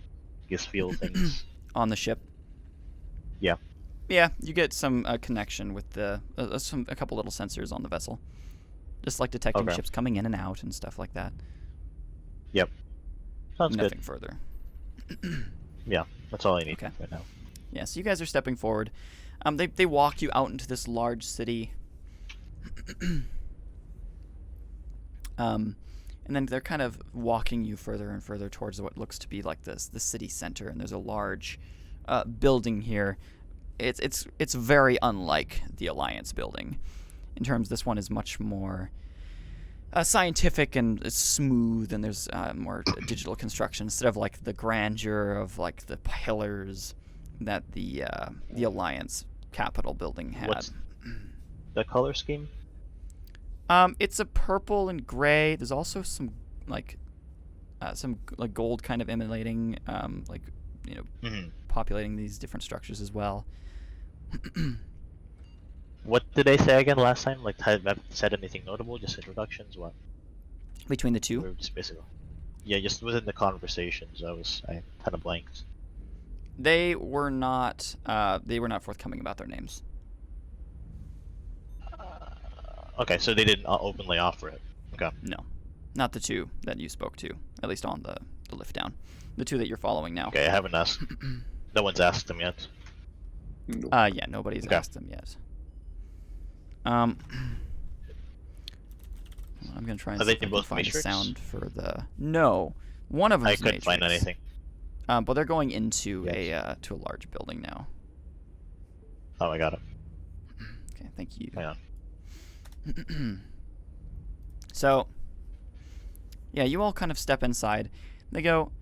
E: feel things.
A: On the ship.
E: Yeah.
A: Yeah, you get some connection with the a couple little sensors on the vessel, just like detecting
E: Okay.
A: ships coming in and out and stuff like that.
E: Yep. Sounds
A: Nothing
E: good.
A: further.
E: Yeah, that's all I need
A: Okay.
E: right now.
A: Yeah, so you guys are stepping forward. They walk you out into this large city. And then they're kind of walking you further and further towards what looks to be like the city center, and there's a large building here, it's very unlike the Alliance building. In terms, this one is much more scientific and it's smooth, and there's more digital construction instead of like the grandeur of like the pillars that the Alliance Capitol building had.
E: What's the color scheme?
A: It's a purple and gray. There's also some gold kind of emanating, populating these different structures as well.
E: What did they say again last time? Like, have I said anything notable? Just introductions? What?
A: Between the two?
E: Or just basically. Yeah, just within the conversations. I kind of blanked.
A: They were not forthcoming about their names.
E: Okay, so they didn't openly offer it. Okay.
A: No, not the two that you spoke to, at least on the lift down. The two that you're following now.
E: Okay, I haven't asked. No one's asked them yet.
C: No.
A: Yeah, nobody's
E: Okay.
A: asked them yet. I'm gonna try and
E: Are
A: see
E: they
A: if I can
E: both
A: find a
E: Matrix?
A: sound for the. No, one of them.
E: I couldn't find anything.
A: But they're going into
E: Yes.
A: to a large building now.
E: Oh, I got it.
A: Okay, thank you.
E: Hang on.
A: So, yeah, you all kind of step inside. They go,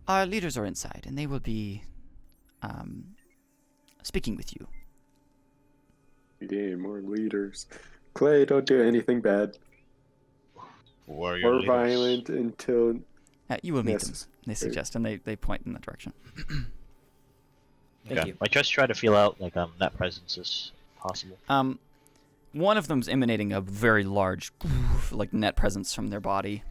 A: our leaders are inside, and they will be speaking with you.
C: Yeah, more leaders. Clay, don't do anything bad
E: Warrior
C: or
E: leaders.
C: violent until
A: You will meet them,
C: necessary.
A: they suggest, and they point in that direction.
D: Thank
E: Okay.
D: you.
E: I just try to feel out like net presence is possible.
A: One of them's emanating a very large, like, net presence from their body.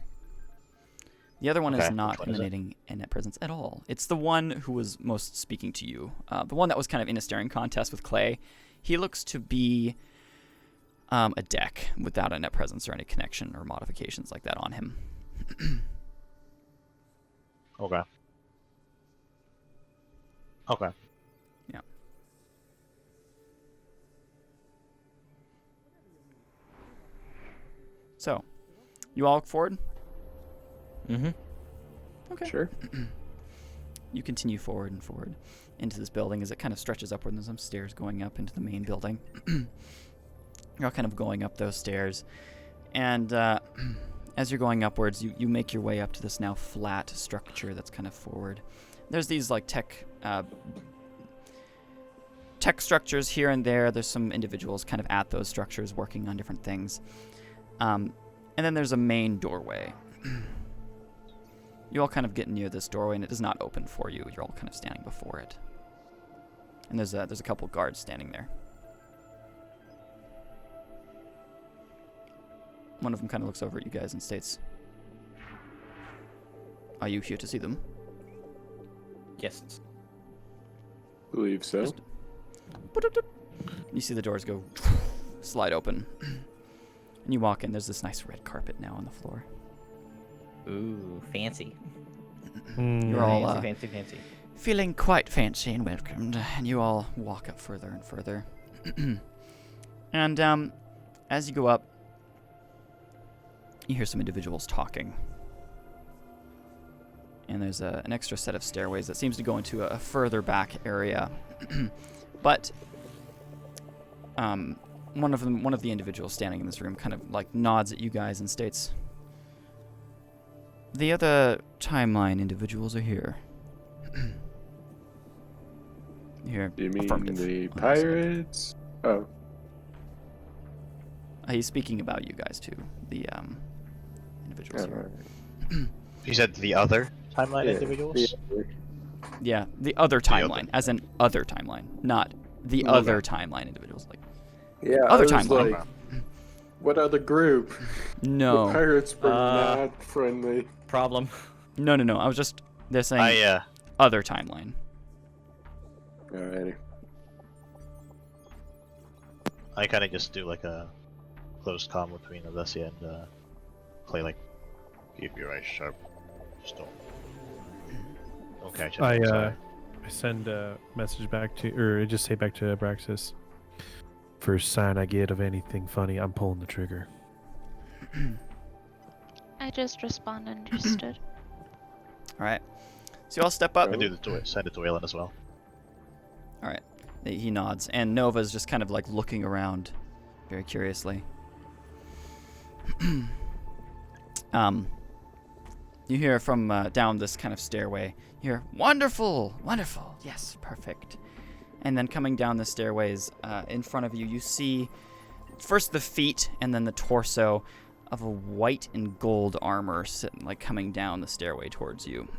A: The other one is
E: Okay,
A: not
E: which one is it?
A: emanating a net presence at all. It's the one who was most speaking to you. The one that was kind of in a staring contest with Clay. He looks to be a deck without a net presence or any connection or modifications like that on him.
E: Okay. Okay.
A: Yeah. So, you all look forward?
D: Mm-hmm.
A: Okay.
C: sure.
A: You continue forward and forward into this building as it kind of stretches upward. And there's some stairs going up into the main building. You're all kind of going up those stairs. And as you're going upwards, you make your way up to this now flat structure that's kind of forward. There's these like tech structures here and there. There's some individuals kind of at those structures working on different things. And then there's a main doorway. You all kind of get near this doorway, and it does not open for you. You're all kind of standing before it. And there's a couple guards standing there. One of them kind of looks over at you guys and states, "Are you here to see them?"
D: Yes.
C: Believe so.
A: Just- You see the doors go slide open. And you walk in. There's this nice red carpet now on the floor.
D: Ooh, fancy.
A: You're all
D: Fancy.
A: feeling quite fancy and welcomed, and you all walk up further and further. And as you go up, you hear some individuals talking. And there's an extra set of stairways that seems to go into a further back area. But one of the individuals standing in this room kind of like nods at you guys and states, "The other timeline individuals are here." Here.
C: Do you mean
A: affirmative
C: the
A: on this side.
C: pirates? Oh,
A: He's speaking about you guys too, the individuals here.
C: alright.
E: You said the other timeline
C: Yeah,
E: individuals?
A: Yeah, the other timeline, as in other timeline, not the
C: Okay.
A: other timeline individuals. Like,
C: Yeah,
A: Other
C: I was
A: timeline.
C: like, what other group? The
A: no,
C: pirates were
D: Uh,
C: not friendly.
D: Problem.
A: no. I was just they're saying other timeline.
C: Alrighty.
E: I kind of just do like a close comm between Alessia and Clay, like, keep your eyes sharp. Just don't catch it.
B: I send a message back to, or I just say back to Abraxas. First sign I get of anything funny, I'm pulling the trigger.
G: I just respond understood.
A: All right. So you all step up.
E: I do send it to Waylon as well.
A: All right. He nods, and Nova's just kind of like looking around, very curiously. You hear from down this kind of stairway. You hear, "Wonderful, wonderful, yes, perfect." And then coming down the stairways, in front of you, you see first the feet and then the torso of a white and gold armor sitting, like coming down the stairway towards you.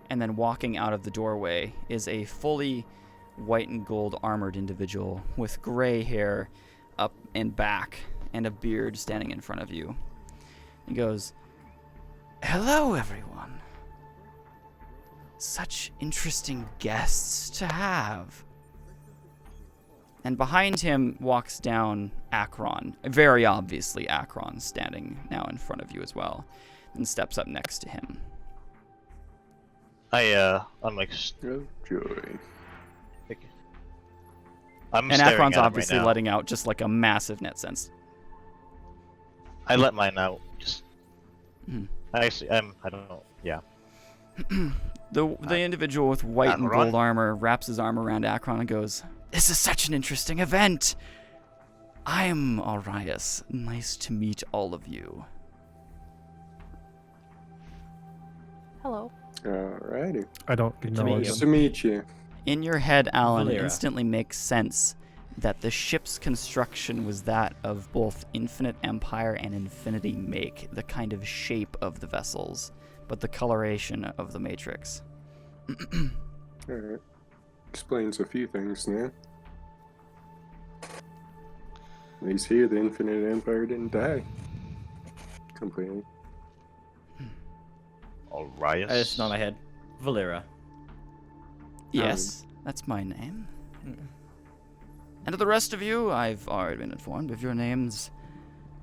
A: And then walking out of the doorway is a fully white and gold armored individual with gray hair up and back and a beard standing in front of you. He goes, "Hello, everyone. Such interesting guests to have." And behind him walks down Akron, very obviously Akron, standing now in front of you as well, and steps up next to him.
E: I'm like,
C: Oh, joy.
E: I'm
A: And
E: staring
A: Akron's
E: at him
A: obviously
E: right now.
A: letting out just like a massive net sense.
E: I let mine out. Just.
A: Mhm.
E: I don't know. Yeah.
A: The individual with white and
E: Akron?
A: gold armor wraps his arm around Akron and goes, "This is such an interesting event. I'm Arias. Nice to meet all of you."
F: Hello.
C: Alrighty.
B: I don't
D: to meet
B: acknowledge
C: Nice
B: them.
C: to meet you.
A: In your head, Alan,
D: Valera.
A: instantly makes sense that the ship's construction was that of both Infinite Empire and Infinity Make, the kind of shape of the vessels, but the coloration of the Matrix.
C: Alright. Explains a few things now. At least here, the Infinite Empire didn't die. Completely.
E: Arias.
D: I just nod my head. Valera.
A: Yes, that's my name.
D: Mm.
A: And to the rest of you, I've already been informed of your names.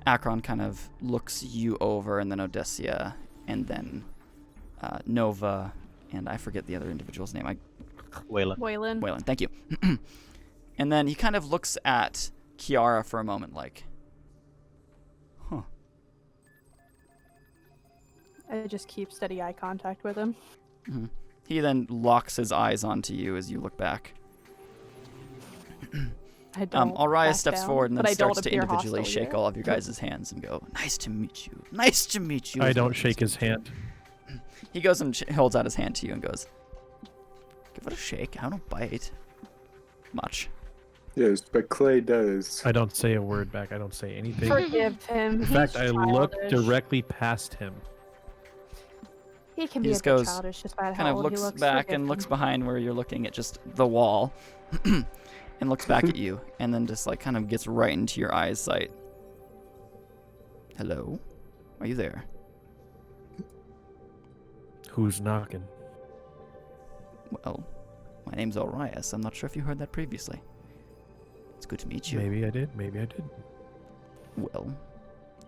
A: Akron kind of looks you over, and then Odessia, and then Nova, and I forget the other individual's name.
E: Waylon.
F: Waylon.
A: Waylon, thank you. And then he kind of looks at Kiara for a moment, like, huh.
F: I just keep steady eye contact with him.
A: hmm He then locks his eyes onto you as you look back.
F: I don't.
A: Arias
F: back
A: steps
F: down,
A: forward and
F: but
A: then
F: I don't
A: starts to
F: appear
A: individually
F: hostile
A: shake
F: yet.
A: all of your guys' hands and go, "Nice to meet you. Nice to meet you."
B: I
A: as well."
B: don't shake his hand.
A: He goes and holds out his hand to you and goes, "Give it a shake. I don't bite much."
C: Yes, but Clay does.
B: I don't say a word back. I don't say anything.
F: Forgive him.
B: In
F: He's
B: fact, I look
F: childish.
B: directly past him.
F: He can
A: He
F: be a
A: just
F: bit
A: goes,
F: childish just by
A: Kind
F: how
A: of
F: old
A: looks
F: he looks.
A: back
F: Forgive
A: and looks
F: him.
A: behind where you're looking at just the wall, and looks back at you, and then just like kind of gets right into your eyesight. "Hello, are you there?"
B: Who's knocking?
A: "Well, my name's Orias. I'm not sure if you heard that previously. It's good to meet you."
B: Maybe I did. Maybe I did.
A: "Well,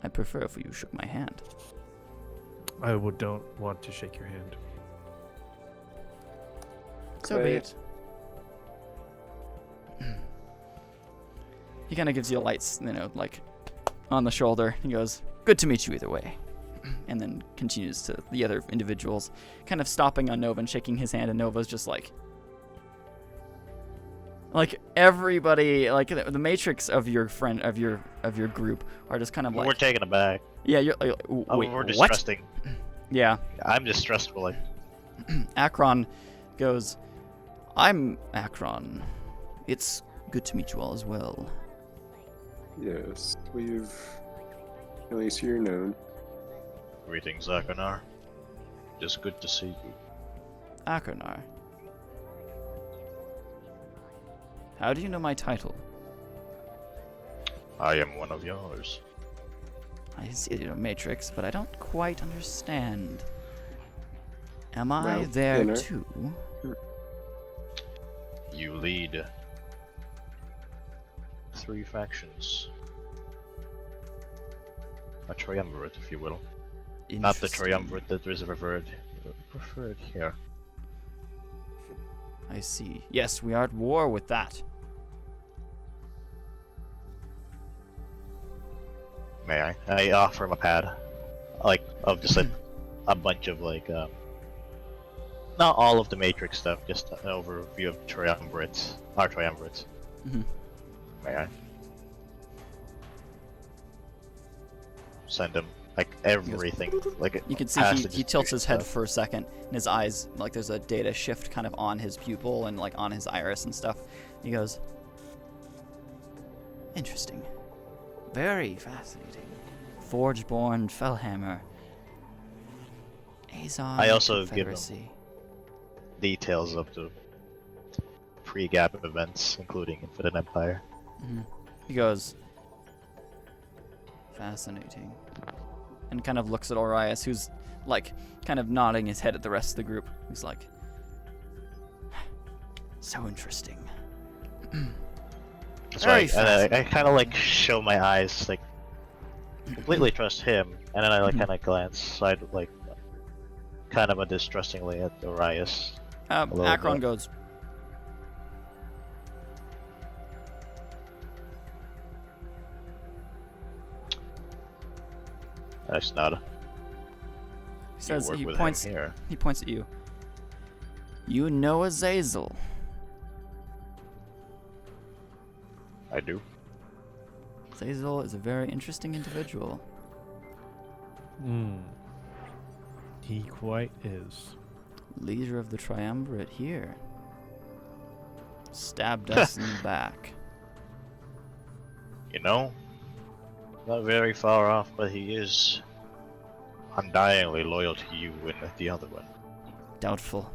A: I prefer if you shook my hand."
B: Don't want to shake your hand.
A: "So be
C: Clay.
A: it." He kind of gives you a light, like on the shoulder. He goes, "Good to meet you either way." And then continues to the other individuals, kind of stopping on Nova and shaking his hand, and Nova's just like everybody, like the matrix of your friend, of your group are just kind of like,
E: We're taking it back.
A: yeah, you're like, wait,
E: We're
A: what?
E: distrusting.
A: Yeah.
E: I'm distrustful. Like,
A: Akron goes, "I'm Akron. It's good to meet you all as well."
C: Yes, we've. At least you're known.
E: greetings, Akanar. Just good to see you.
A: Akonar. How do you know my title?
E: I am one of yours.
A: I see it in a matrix, but I don't quite understand. Am I
C: Well,
A: there
C: you know.
A: too?
E: You lead 3 factions. A triumvirate, if you will. Not the
A: Interesting.
E: triumvirate that is preferred here.
A: I see. Yes, we are at war with that.
E: May I? I offer him a pad, like of just a bunch of like not not all of the Matrix stuff, just an overview of triumvirates. Our triumvirates.
A: Mhm.
E: May I? Send him like everything. Like
A: You can see he tilts his head for a second, and his eyes, like there's a data shift kind of on his pupil and like on his iris and stuff. He goes, interesting. Very fascinating. Forge-born Fellhammer. Azon
E: I also give him
A: Confederacy.
E: details of the pre-gap events, including Infinite Empire.
A: He goes, fascinating. And kind of looks at Orias, who's like kind of nodding his head at the rest of the group. He's like, so interesting.
E: That's
A: Very
E: right. And I kind of like show my eyes, like completely trust him, and then I like kind of glance side, like kind of distrustingly at Orias. little
A: Akron
E: bit.
A: goes,
E: That's not.
A: he says,
E: work
A: he
E: with
A: points,
E: him here.
A: he points at you. You know Azazel.
E: I do.
A: Azazel is a very interesting individual.
B: He quite is.
A: Leader of the Triumvirate here. Stabbed us in the back.
E: You know, not very far off, but he is undyingly loyal to you and the other one.
A: Doubtful.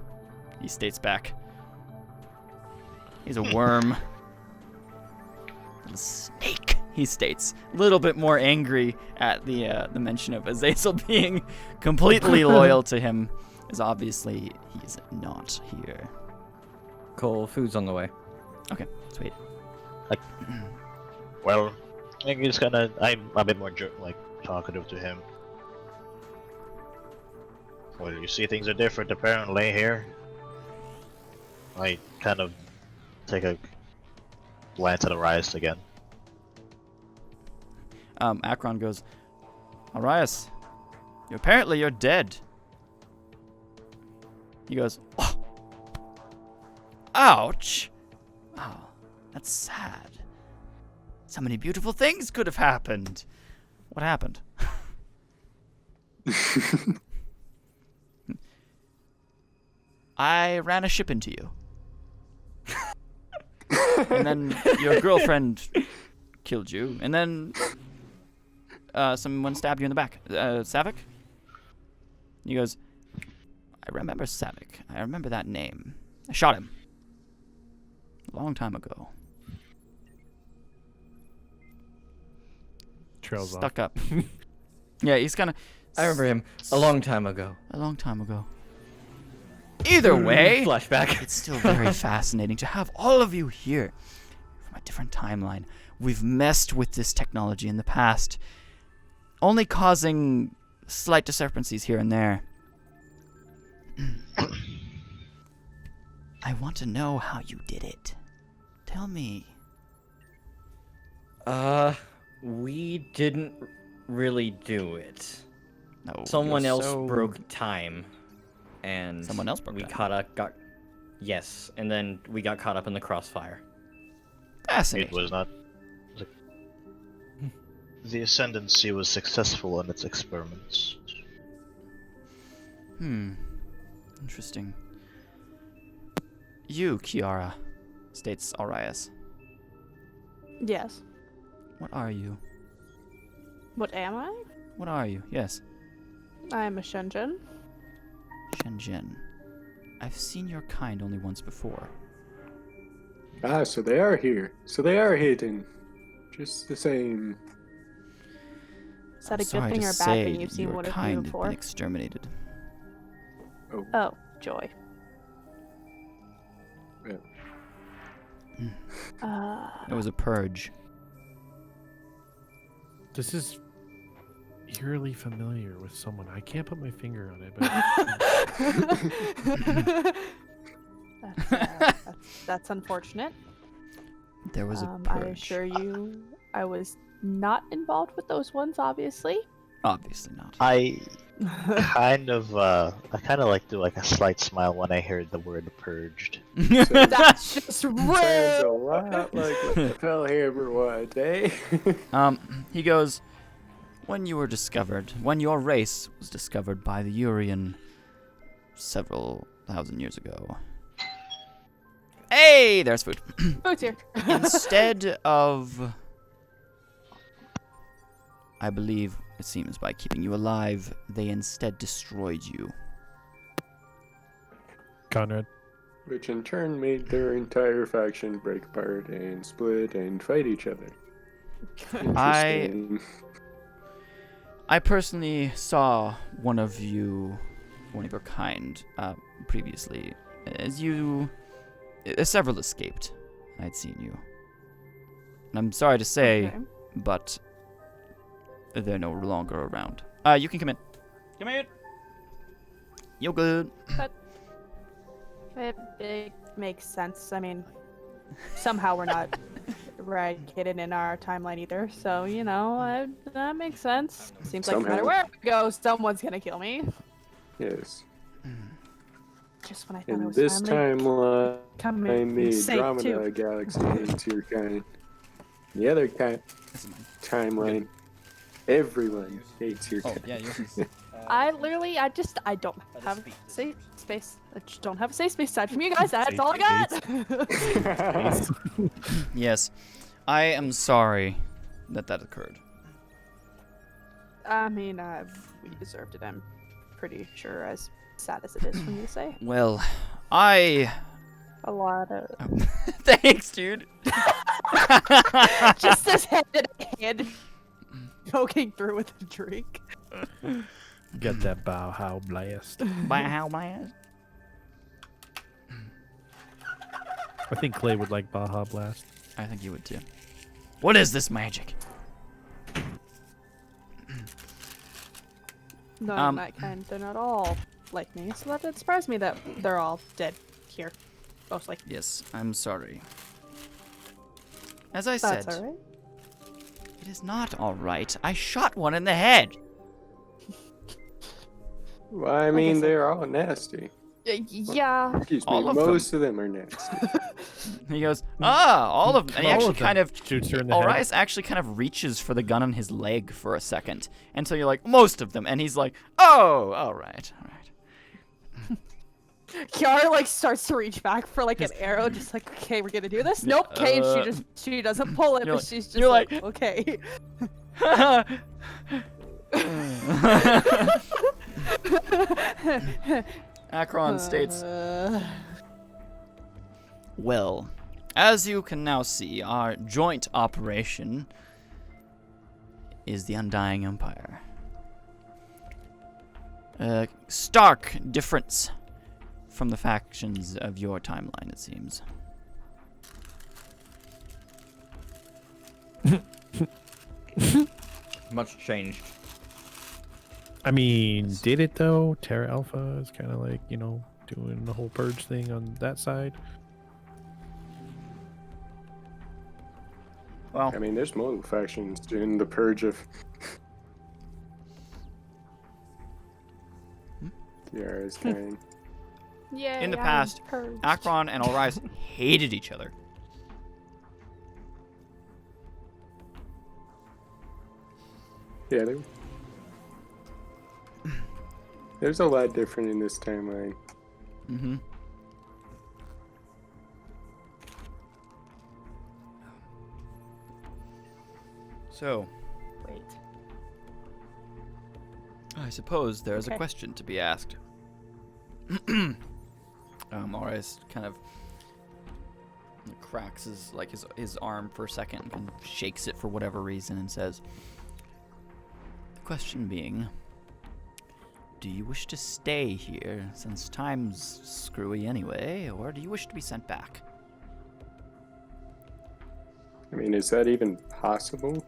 A: He states back. He's a worm. Little snake, he states. A little bit more angry at the mention of Azazel being completely loyal to him, as obviously he's not here.
D: Cole, food's on the way.
A: Okay, sweet.
E: Well, I think he's gonna. I'm a bit more like talkative to him. Well, you see, things are different apparently here. I kind of take a glance at Arias again.
A: Akron goes, Arias, apparently you're dead. He goes, oh. Ouch. Oh, that's sad. So many beautiful things could have happened. What happened? I ran a ship into you. And then your girlfriend killed you. And then someone stabbed you in the back. Savik? He goes, I remember Savik. I remember that name. I shot him. A long time ago.
B: Trails off.
A: Stuck up. Yeah, he's kind of...
D: I remember him a long time ago.
A: A long time ago. Either way,
D: Flashback.
A: it's still very fascinating to have all of you here from a different timeline. We've messed with this technology in the past, only causing slight discrepancies here and there. I want to know how you did it. Tell me.
D: We didn't really do it.
A: No,
D: Someone
A: you're
D: else
A: so-
D: broke time, and
A: Someone else broke
D: we
A: time?
D: got yes, and then we got caught up in the crossfire.
A: Fascinating.
E: It was not. The Ascendancy was successful in its experiments.
A: Interesting. You, Kiara, states Arias.
F: Yes.
A: What are you?
F: What am I?
A: What are you? Yes.
F: I'm a Shenzhen.
A: Shenzhen. I've seen your kind only once before.
C: Ah, so they are here. So they are hidden. Just the same.
F: Is that a good
A: Sorry
F: thing
A: to
F: or a bad
A: say,
F: thing? You've seen
A: your
F: one of
A: kind
F: you
A: have
F: before.
A: been exterminated.
F: Oh, joy.
C: Yeah.
A: It was a purge.
B: This is eerily familiar with someone. I can't put my finger on it, but
F: That's unfortunate.
A: There was a
F: I
A: purge.
F: assure you, I was not involved with those ones, obviously.
A: Obviously not.
E: I kind of, I kind of like do like a slight smile when I heard the word purged.
F: That's just
C: Sounds a
F: rude.
C: lot like what the Fellhammer was, eh?
A: He goes, when you were discovered, when your race was discovered by the Urian several thousand years ago. Hey, there's food.
F: Food's here.
A: Instead of, I believe it seems by keeping you alive, they instead destroyed you.
B: Conrad.
C: Which in turn made their entire faction break apart and split and fight each other. Interesting.
A: I personally saw one of your kind, previously. As you, several escaped. I'd seen you. And I'm sorry to say,
F: Okay.
A: but they're no longer around. You can come in. Come in. You're good.
F: It makes sense. I mean, somehow we're not eradicated in our timeline either. So, you know, that makes sense. Seems like no matter
C: Somehow.
F: where I go, someone's gonna kill me.
C: Yes.
F: Just when I thought I
C: In
F: was
C: this
F: finally
C: timeline,
F: coming
C: the
F: safe
C: Andromeda
F: too.
C: galaxy hates your kind. The other kind
A: This is mine.
C: timeline, everyone hates your
A: Oh,
C: kind.
A: yeah, yours is.
F: I don't have safe space. I just don't have a safe space aside from you guys. That's all I got.
A: Yes. I am sorry that occurred.
F: I mean, we deserved it. I'm pretty sure, as sad as it is for me to say.
A: Well, I...
F: A lot of
A: Thanks, dude.
F: just this hand poking through with a drink.
B: Get that Bauhaus blast.
A: By how my
B: I think Clay would like Baja Blast.
A: I think you would too. What is this magic?
F: No, that kind. They're not all like me, so that did surprise me that they're all dead here, mostly.
A: Yes, I'm sorry. As I
F: That's
A: said,
F: alright.
A: it is not alright. I shot one in the head.
C: Well, I mean,
F: so.
C: they're all nasty.
F: Yeah.
C: Excuse me,
A: All of them.
C: most of them are nasty.
A: He goes, all of them. And he
B: All
A: actually
B: of them.
A: kind of,
B: Shoots her in the head.
A: Orias actually kind of reaches for the gun on his leg for a second. And so you're like, most of them. And he's like, oh, alright.
F: Kiara like starts to reach back for like an arrow, just like, okay, we're gonna do this. Nope. Okay, and she doesn't pull it,
A: You're
F: but
A: like-
F: she's just
A: you're
F: like,
A: like-
F: okay.
A: Akron states, well, as you can now see, our joint operation is the Undying Empire. Stark difference from the factions of your timeline, it seems.
D: Much changed.
B: I mean, did it though? Terra Alpha is kind of like, you know, doing the whole purge thing on that side.
A: Well,
C: I mean, there's multiple factions doing the purge of Kiara's kind.
F: Yeah.
A: in the past, Akron and Orias hated each other.
C: Yeah, there's a lot different in this timeline.
A: Mm-hmm. So,
F: Wait.
A: I suppose there's a
F: Okay.
A: question to be asked. Orias kind of cracks his arm for a second and shakes it for whatever reason and says, the question being, do you wish to stay here since time's screwy anyway, or do you wish to be sent back?
C: I mean, is that even possible?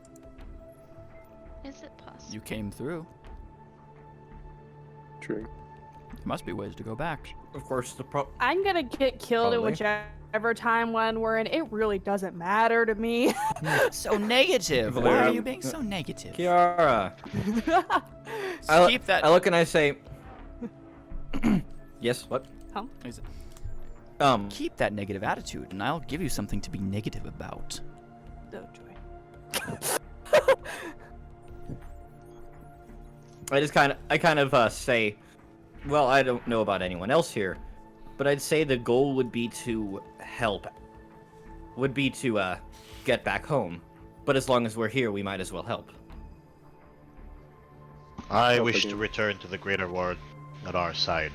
G: Is it possible?
A: You came through.
C: True.
A: There must be ways to go back.
D: Of course,
F: I'm gonna get killed in
D: Probably.
F: whichever whatever timeline we're in, it really doesn't matter to me.
A: So negative. Why are
D: Valerian.
A: you being so negative?
D: Kiara.
A: Keep that.
D: I look and I say, yes. What?
A: Is it-
D: Keep
A: Keep that negative attitude, and I'll give you something to be negative about.
F: Oh, joy.
D: I kind of say, well, I don't know about anyone else here, but I'd say the goal would be to help. Would be to get back home. But as long as we're here, we might as well help.
E: I
C: Help
E: wish to
C: again.
E: return to the greater world at our side.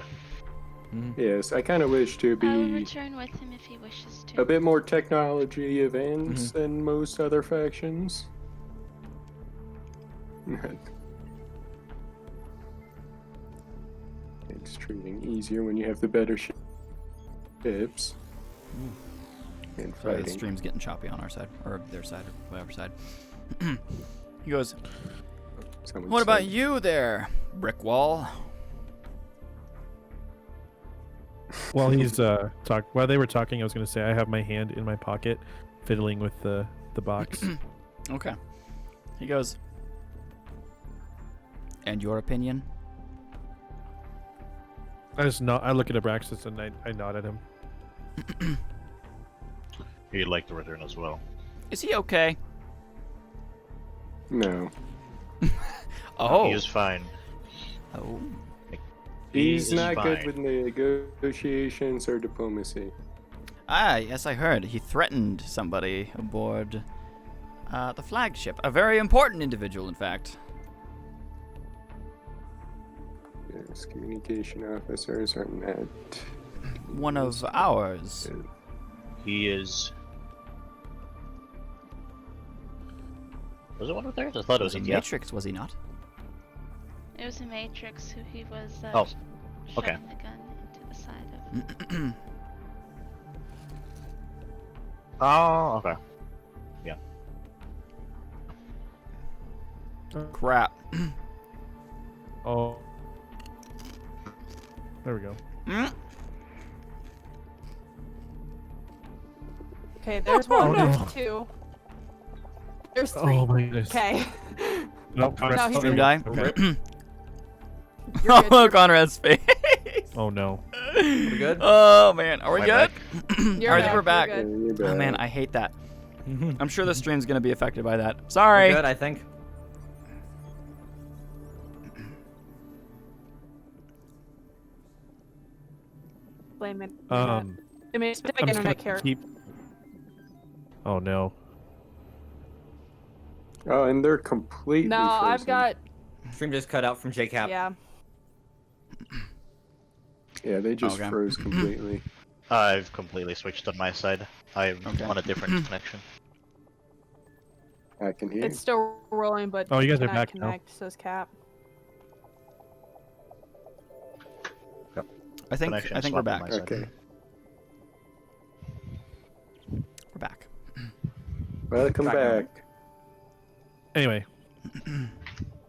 C: Yes, I kind of wish to
G: I will
C: be
G: return with him if he wishes to.
C: a bit more technology advanced
D: Mm-hmm.
C: than most other factions. Makes trading easier when you have the better ships. And
A: Sorry, the
C: fighting.
A: stream's getting choppy on our side, or their side, or whatever side. He goes,
C: Someone
A: "What about
C: said-
A: you there, brick wall?"
B: While he's while they were talking, I was gonna say I have my hand in my pocket, fiddling with the box.
A: Okay. He goes, "And your opinion?"
B: I look at Abraxas and I nod at him.
E: He'd like to return as well.
A: Is he okay?
C: No.
A: Oh.
E: He is fine.
A: Oh.
E: He
C: He's
E: is
C: not
E: fine.
C: good with negotiations or diplomacy.
A: Ah, yes, I heard. He threatened somebody aboard the flagship. A very important individual, in fact.
C: Yes, communication officers are not.
A: One of ours.
E: He is. Was it one of theirs? I thought it was
A: a
E: a
A: Matrix, was he not?
G: It was a Matrix who he was
E: Oh,
G: shoving
E: okay.
G: the gun into the side of.
E: Oh, okay.
A: Crap.
B: Oh. There we go.
F: Okay, there's one,
B: Oh,
F: there's
B: no.
F: two. There's three.
B: Oh my goodness.
F: Okay.
B: Nope.
F: No, he's
A: Stream
F: good.
A: die?
B: Okay.
F: You're good,
A: Oh,
F: you're-
A: Conrad's face.
B: Oh no.
D: We good?
A: Oh, man. Are we
E: Am I
A: good?
E: back?
F: You're
A: I
F: back,
A: think we're back.
F: you're good.
C: You're
A: Oh, man,
C: back.
A: I hate that. I'm sure the
D: We're
A: stream's going to be affected by that. Sorry.
D: good, I think.
F: Blame it.
B: I
F: I mean, it's a big
B: I'm just
F: internet
B: gonna
F: carrier.
B: keep. Oh no.
C: Oh, and they're completely.
F: No, I've
C: frozen.
F: got.
D: Stream just cut out from JCap.
F: Yeah.
C: Yeah, they just
A: Okay.
C: froze completely.
E: I've completely switched on my side. I'm
A: Okay.
E: on a different connection.
C: I can hear.
F: It's still rolling, but
B: Oh, you guys are
F: cannot
B: back now.
F: connect, says Cap.
A: I think
E: Connection
A: we're
E: swap on
A: back.
E: my side.
C: Okay.
A: We're back.
C: Welcome
D: Back now.
C: back.
B: Anyway.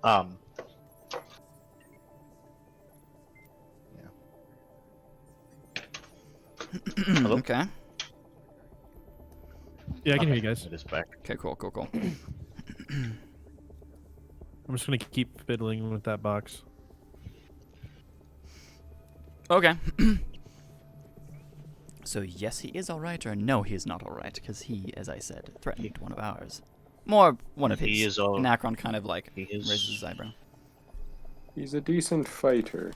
E: Um. Hello?
A: Okay.
B: Yeah, I can hear you guys.
E: It is back.
A: Okay, cool.
B: I'm just gonna keep fiddling with that box.
A: Okay. So, yes, he is alright, or no, he is not alright, because he, as I said, threatened one of ours. More one of his.
E: He is all.
A: Nacron kind of like
E: He is.
A: raises his eyebrow.
C: He's a decent fighter,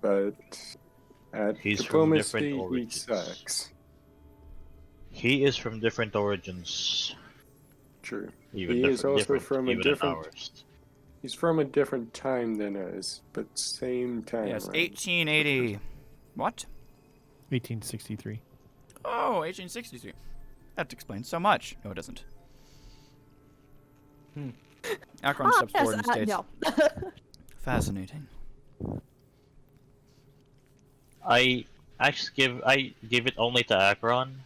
C: but at
E: He's from different
C: diplomacy he
E: origins.
C: sucks.
E: He is from different origins.
C: True.
E: Even
C: He
E: different,
C: is also
E: different,
C: from a
E: even
C: different-
E: than ours.
C: He's from a different time than us, but same time.
A: Yes,
C: around.
A: 1880. What?
B: 1863.
A: Oh, 1863. That explains so much. No, it doesn't. Akron steps forward and states,
F: no.
A: fascinating.
E: I give it only to Akron,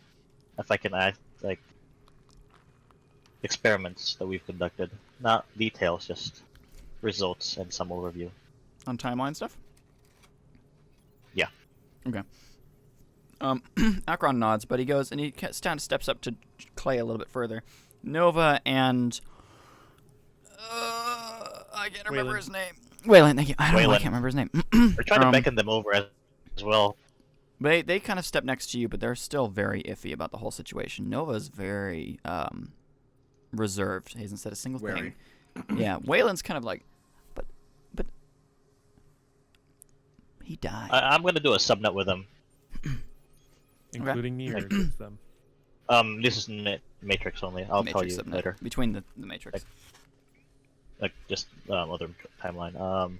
E: if I can add like experiments that we've conducted, not details, just results and some overview.
A: On timeline stuff?
E: Yeah.
A: Okay. Akron nods, but he goes and he kind of steps up to Clay a little bit further. Nova and I can't remember
B: Waylon.
A: his name. Waylon, thank you. I don't know, I
E: Waylon.
A: can't remember his name.
E: We're trying to beckon them over as well.
A: They kind of step next to you, but they're still very iffy about the whole situation. Nova's very reserved. He hasn't said a single
D: Wary.
A: thing. Yeah, Waylon's kind of like, but he died.
E: I'm gonna do a subnet with them.
B: Including me or just them?
E: This is Matrix only. I'll tell you
A: subnet,
E: later.
A: between the Matrix.
E: Like just other timeline.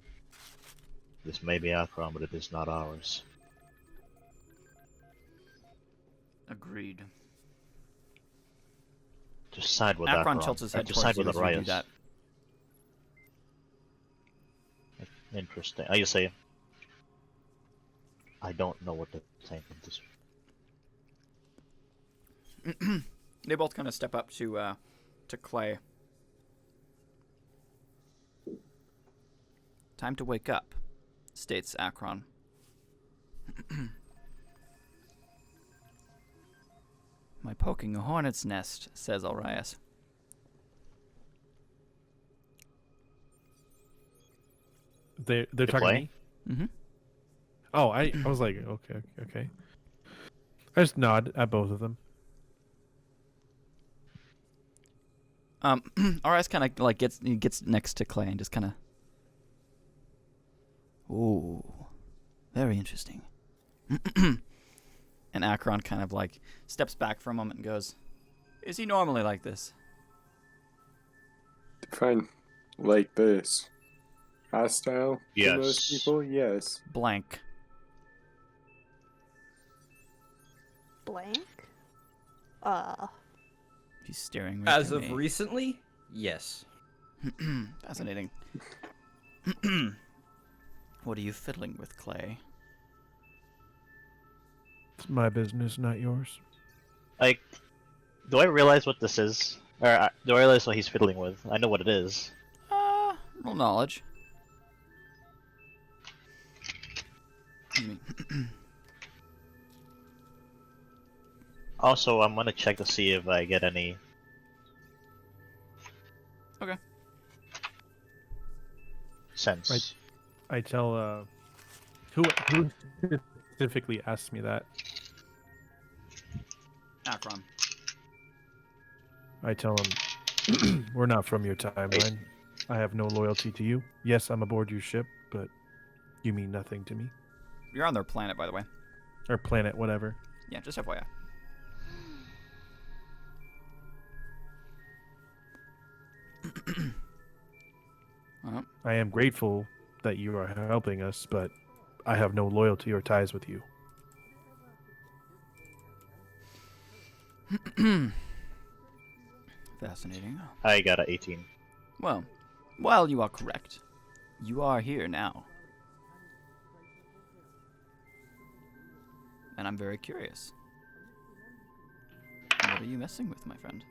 E: This may be Akron, but it is not ours.
A: Agreed.
E: Just side with
A: Akron
E: Akron.
A: tilts his
E: Or
A: head
E: just
A: towards
E: side
A: you
E: with
A: as you do
E: Arias.
A: that.
E: Interesting. I just say, I don't know what to think of this.
A: They both kind of step up to Clay. Time to wake up, states Akron. My poking a hornet's nest, says Arias.
B: They're talking to
E: play?
B: me?
A: Mm-hmm.
B: Oh, I was like, okay. I just nod at both of them.
A: Arias kind of like gets next to Clay and just kind of. Ooh, very interesting. And Akron kind of like steps back for a moment and goes, "Is he normally like this?"
C: Fine. Like this. Hostile
E: Yes.
C: to most people? Yes.
A: Blank.
F: Blank?
A: He's staring right
D: As
A: at
D: of
A: me.
D: recently, yes.
A: Fascinating. What are you fiddling with, Clay?
B: It's my business, not yours.
E: Like, do I realize what this is? Or do I realize what he's fiddling with? I know what it is.
A: Roll knowledge. Excuse me.
E: Also, I'm gonna check to see if I get any.
A: Okay.
E: Sense.
B: Right. I tell who specifically asked me that.
A: Akron.
B: I tell him we're not from your timeline. I have no loyalty to you. Yes, I'm aboard your ship, but you mean nothing to me.
A: You're on their planet, by the way.
B: Or planet, whatever.
A: Yeah, just FYI.
B: I am grateful that you are helping us, but I have no loyalty or ties with you.
A: Fascinating.
E: I got a 18.
A: Well, you are correct. You are here now. And I'm very curious. What are you messing with, my friend?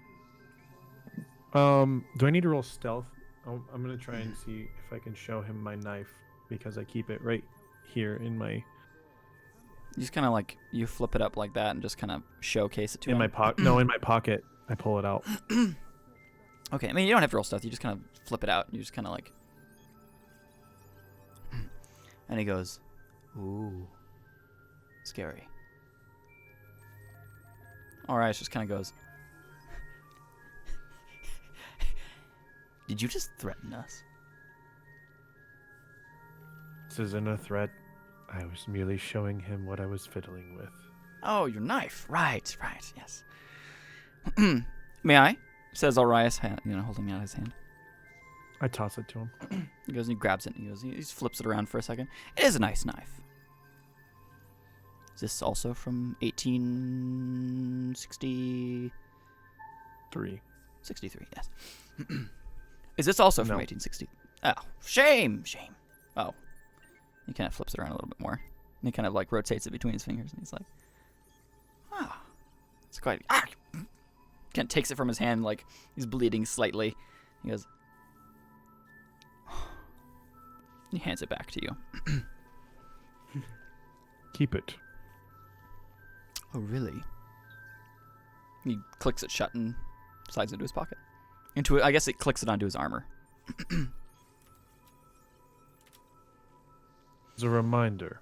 B: Do I need to roll stealth? I'm gonna try and see if I can show him my knife because I keep it right here in my
A: You just kind of like, you flip it up like that and just kind of showcase it to him.
B: my pocket. No, in my pocket. I pull it out.
A: Okay, I mean, you don't have to roll stuff. You just kind of flip it out. You just kind of like... And he goes, ooh, scary. Alright, just kind of goes, did you just threaten us?
B: This isn't a threat. I was merely showing him what I was fiddling with.
A: Oh, your knife. Right, yes. May I? Says Arias, holding out his hand.
B: I toss it to him.
A: He goes and he grabs it and he just flips it around for a second. It is a nice knife. Is this also from 1860? 63, yes. Is this also from
B: No.
A: 1860? Oh, shame. Oh. He kind of flips it around a little bit more. And he kind of like rotates it between his fingers and he's like, ah. It's quite, kind of takes it from his hand like he's bleeding slightly. He goes, he hands it back to you.
B: Keep it.
A: Oh, really? He clicks it shut and slides it into his pocket. I guess it clicks it onto his armor.
B: As a reminder.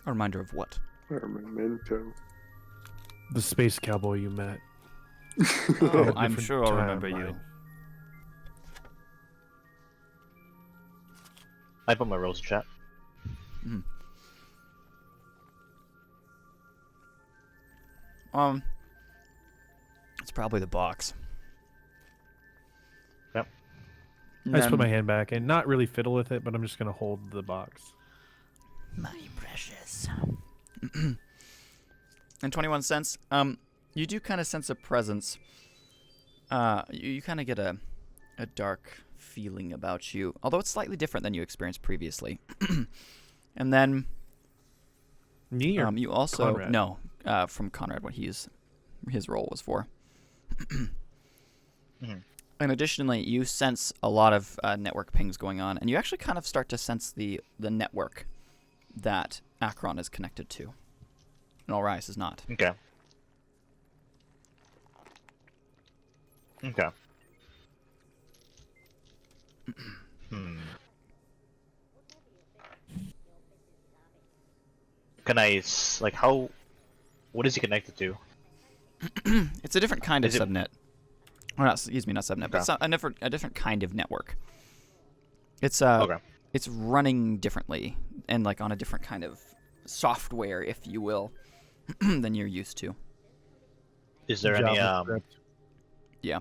A: A reminder of what?
C: Memento.
B: The space cowboy you met.
A: Oh,
B: A
A: I'm
B: different
A: sure I'll remember you.
B: timeline.
E: I put my rolls in chat.
A: It's probably the box.
E: Yep.
A: And
B: I just put
A: then-
B: my hand back and not really fiddle with it, but I'm just gonna hold the box.
A: My precious. And 21 cents. You do kind of sense a presence. You kind of get a dark feeling about you, although it's slightly different than you experienced previously. And then
B: Me or
A: you also
B: Conrad?
A: from Conrad what his role was for.
E: Mhm.
A: And additionally, you sense a lot of network pings going on, and you actually kind of start to sense the network that Akron is connected to, and Orias is not.
E: Okay. Okay. Can I like how? What is he connected to?
A: It's a different kind of
E: Is it-
A: subnet. Or not, excuse me, not subnet, but
E: Okay.
A: a different kind of network. It's
E: Okay.
A: it's running differently and like on a different kind of software, if you will, than you're used to.
E: Is there any
B: JavaScript.
A: Yeah.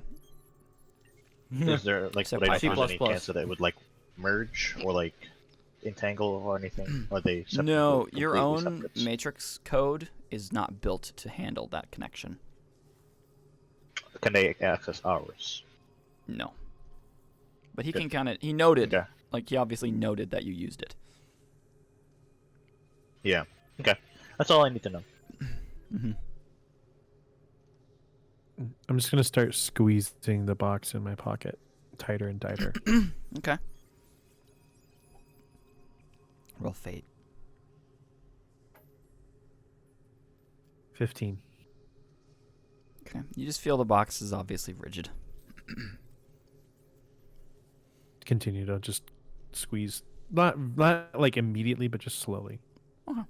E: Is there like
A: Except
E: would I know if
A: Python.
E: there's any chance that it would like merge or like entangle or anything? Or are they separate?
A: No, your
E: completely
A: own
E: separate?
A: matrix code is not built to handle that connection.
E: Can they access ours?
A: No. But he
E: Good.
A: he noted,
E: Okay.
A: like he obviously noted that you used it.
E: Yeah. Okay. That's all I need to know.
A: Hmm.
B: I'm just gonna start squeezing the box in my pocket tighter and tighter.
A: Okay. Roll fate.
B: 15.
A: Okay. You just feel the box is obviously rigid.
B: Continue to just squeeze, not like immediately, but just slowly.
A: Okay.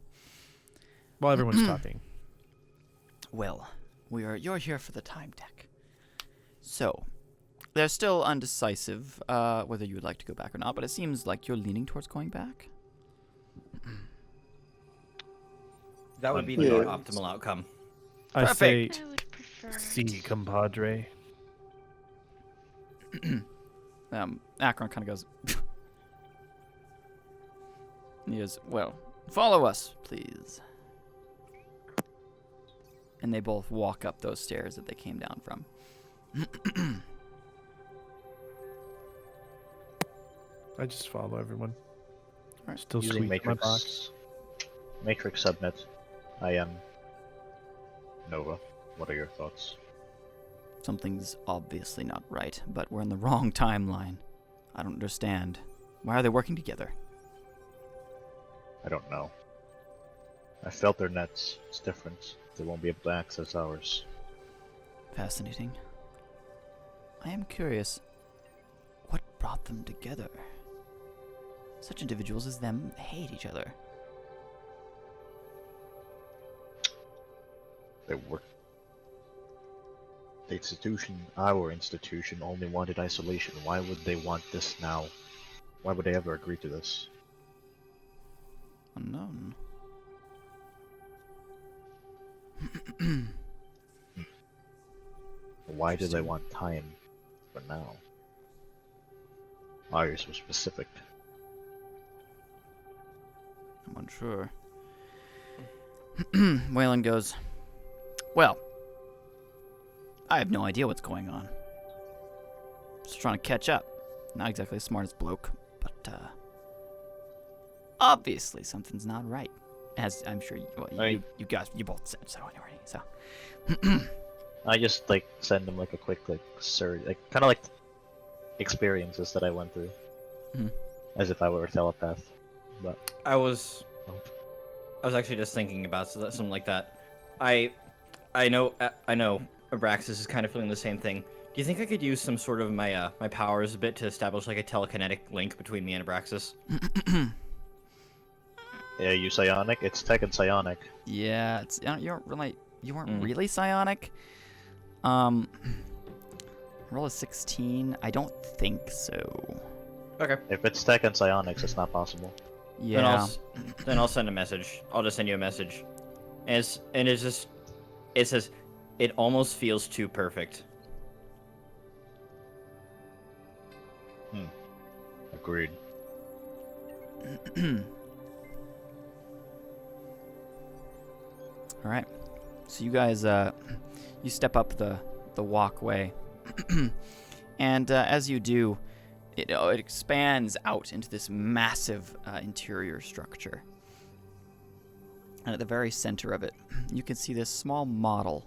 B: While everyone's talking.
A: Well, you're here for the time deck. So, they're still undecisive whether you would like to go back or not, but it seems like you're leaning towards going back.
D: That would be the
C: Yeah.
D: optimal outcome.
B: I say,
A: Perfect.
G: I would prefer.
B: see, compadre.
A: Akron kind of goes. He goes, well, follow us, please. And they both walk up those stairs that they came down from.
B: I just follow everyone.
A: Alright.
B: Still
E: Using
B: squeeze my box.
E: Matrix subnet. I am Nova. What are your thoughts?
A: Something's obviously not right, but we're in the wrong timeline. I don't understand. Why are they working together?
E: I don't know. I felt their nets. It's different. They won't be able to access ours.
A: Fascinating. I am curious, what brought them together? Such individuals as them hate each other.
E: They work. The institution, our institution, only wanted isolation. Why would they want this now? Why would they ever agree to this?
A: Unknown.
E: Why do they want time for now? Why are you so specific?
A: I'm unsure. Waylon goes, well, I have no idea what's going on. Just trying to catch up. Not exactly the smartest bloke, but obviously something's not right. As I'm sure you guys both said so already. So
E: I just like send them like a quick surge, like kind of like experiences that I went through,
A: Mhm.
E: as if I were a telepath. But
D: I was I was actually just thinking about something like that. I know Abraxas is kind of feeling the same thing. Do you think I could use some sort of my my powers a bit to establish like a telekinetic link between me and Abraxas?
E: Yeah, you psionic? It's tech and psionic.
A: Yeah, it's you weren't
D: Mm.
A: really psionic. Roll a 16. I don't think so.
D: Okay.
E: If it's tech and psionics, it's not possible.
A: Yeah.
D: Then I'll send a message. I'll just send you a message. And it's just it says it almost feels too perfect.
E: Agreed.
A: All right. So you guys, you step up the walkway, and as you do, it expands out into this massive interior structure. And at the very center of it, you can see this small model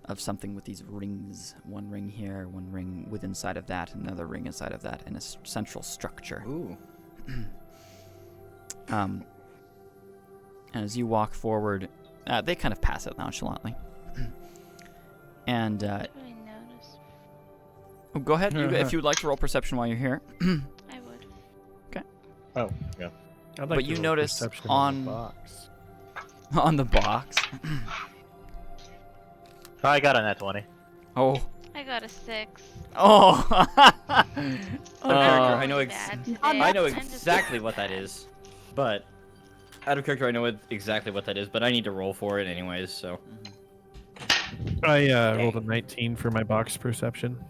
A: of something with these rings. One ring here, one ring within inside of that, another ring inside of that, and a central structure.
D: Ooh.
A: And as you walk forward, they kind of pass it nonchalantly. And
G: I really noticed.
A: go ahead, if you'd like to roll perception while you're here.
G: I would.
E: Oh, yeah.
B: I'd
A: But
B: like
A: you
B: to roll
A: notice
B: perception
A: on-
B: the box.
A: On the box.
E: I got a nat 20.
A: Oh.
G: I got a 6.
A: Oh.
D: I know
F: I know
D: exactly what that is, but out of character, I know exactly what that is, but I need to roll for it anyways. So
B: I rolled a 19 for my box perception.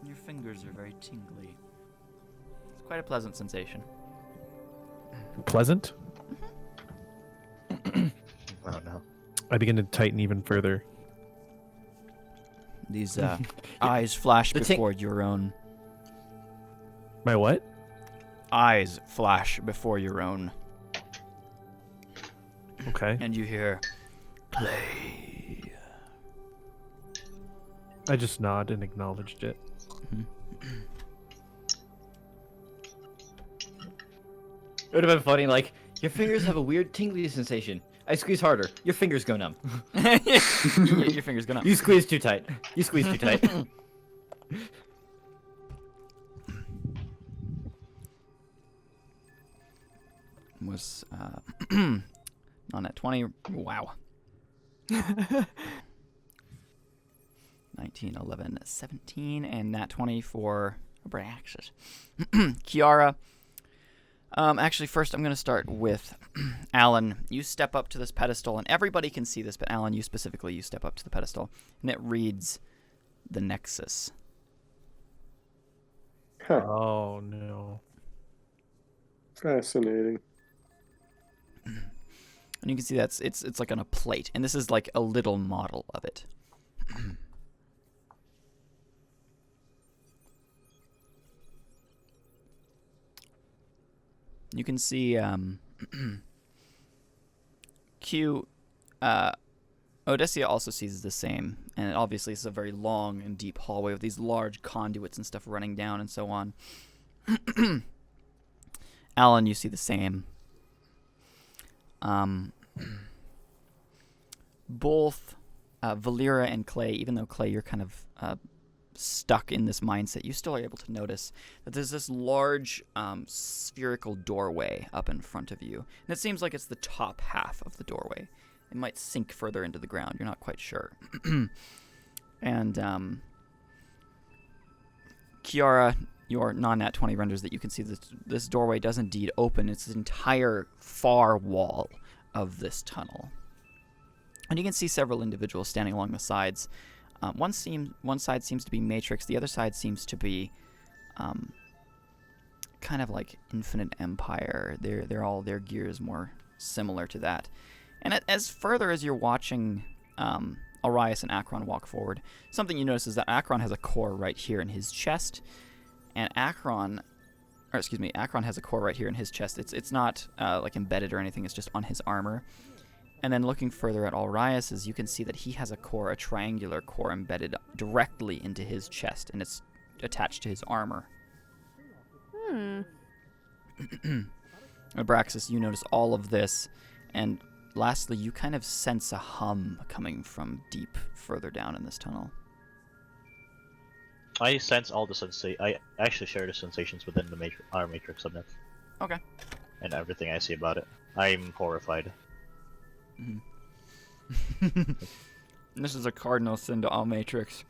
A: Your fingers are very tingly. It's quite a pleasant sensation.
B: Pleasant.
E: Oh no.
B: I begin to tighten even further.
A: These eyes flash
D: The ting-
A: before your own.
B: My what?
A: Eyes flash before your own.
B: Okay.
A: And you hear, play.
B: I just nod and acknowledged it.
D: it would have been funny. Like your fingers have a weird tingly sensation. I squeeze harder. Your fingers go numb.
A: Your fingers go numb.
D: You squeeze too tight. You squeeze too tight.
A: Was on that 20. Wow. 19, 11, 17, and that 20 for Abraxas. Kiara. Actually, first I'm going to start with Alan. You step up to this pedestal, and everybody can see this, but Alan, you specifically, you step up to the pedestal, and it reads the Nexus.
C: Huh,
B: Oh no.
C: fascinating.
A: And you can see that's it's like on a plate, and this is like a little model of it. You can see Q. Odysseus also sees the same, and obviously it's a very long and deep hallway with these large conduits and stuff running down and so on. Alan, you see the same. Both Valera and Clay, even though Clay, you're kind of stuck in this mindset, you still are able to notice that there's this large spherical doorway up in front of you. And it seems like it's the top half of the doorway. It might sink further into the ground. You're not quite sure. And Kiara, your non-nat 20 renders that you can see this doorway does indeed open. It's the entire far wall of this tunnel. And you can see several individuals standing along the sides. One side seems to be Matrix. The other side seems to be kind of like Infinite Empire. They're all, their gear is more similar to that. And as further as you're watching Arias and Akron walk forward, something you notice is that Akron has a core right here in his chest, and Akron has a core right here in his chest. It's not like embedded or anything. It's just on his armor. And then looking further at Arias, you can see that he has a triangular core embedded directly into his chest, and it's attached to his armor. Abraxas, you notice all of this, and lastly, you kind of sense a hum coming from deep further down in this tunnel.
E: I sense all the I actually share the sensations within our matrix subnet.
A: Okay.
E: And everything I see about it. I'm horrified.
A: This is a cardinal sin to all Matrix.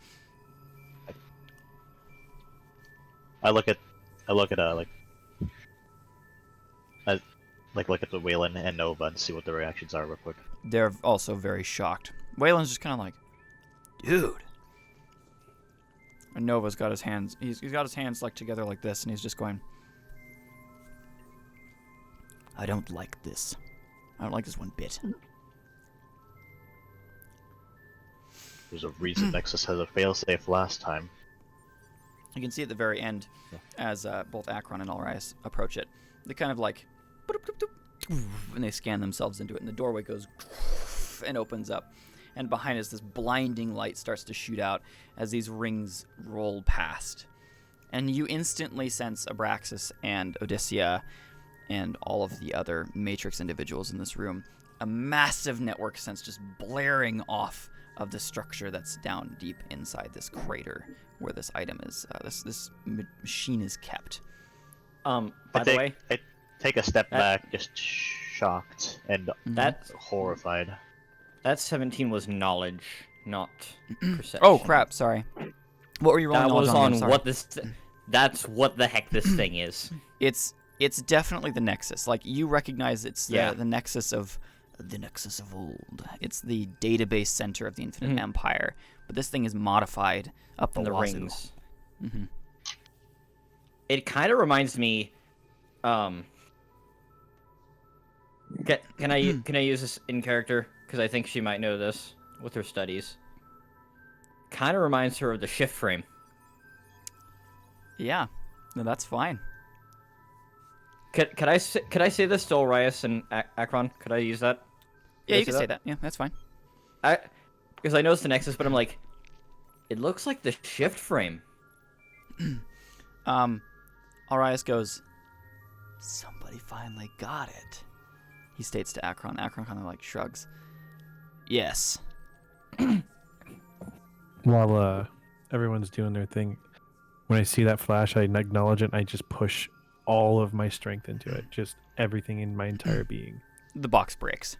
E: I look at look at the Waylon and Nova and see what the reactions are real quick.
A: They're also very shocked. Waylon's just kind of like, dude. And Nova's got his hands. He's got his hands like together like this, and he's just going, I don't like this. I don't like this one bit.
E: There's a reason Nexus has a failsafe last time.
A: You can see at the very end, as both Akron and Alrias approach it, they kind of like, and they scan themselves into it, and the doorway goes and opens up. And behind us, this blinding light starts to shoot out as these rings roll past. And you instantly sense Abraxas and Odysseia and all of the other Matrix individuals in this room, a massive network sense just blaring off of the structure that's down deep inside this crater where this item is, this machine is kept.
D: By the way,
E: I take a step back, just shocked and horrified.
D: That 17 was knowledge, not perception.
A: Oh crap! Sorry. What were you rolling?
D: That was
A: on
D: on what this. That's what the heck this thing is.
A: It's definitely the Nexus. Like, you recognize it's the Nexus of old. It's the database center of the Infinite Empire. But this thing is modified up
D: in the
A: wazoo.
D: rings. It kind of reminds me. Can I use this in character? Because I think she might know this with her studies. Kind of reminds her of the shift frame.
A: Yeah, no, that's fine.
D: Could I say this to Orias and Akron? Could I use that?
A: Yeah, you can say that. Yeah, that's fine.
D: Because I know it's the Nexus, but I'm like, it looks like the shift frame.
A: Orias goes, somebody finally got it. He states to Akron. Akron kind of like shrugs. Yes.
B: While everyone's doing their thing, when I see that flash, I acknowledge it, and I just push all of my strength into it. Just everything in my entire being.
A: The box breaks.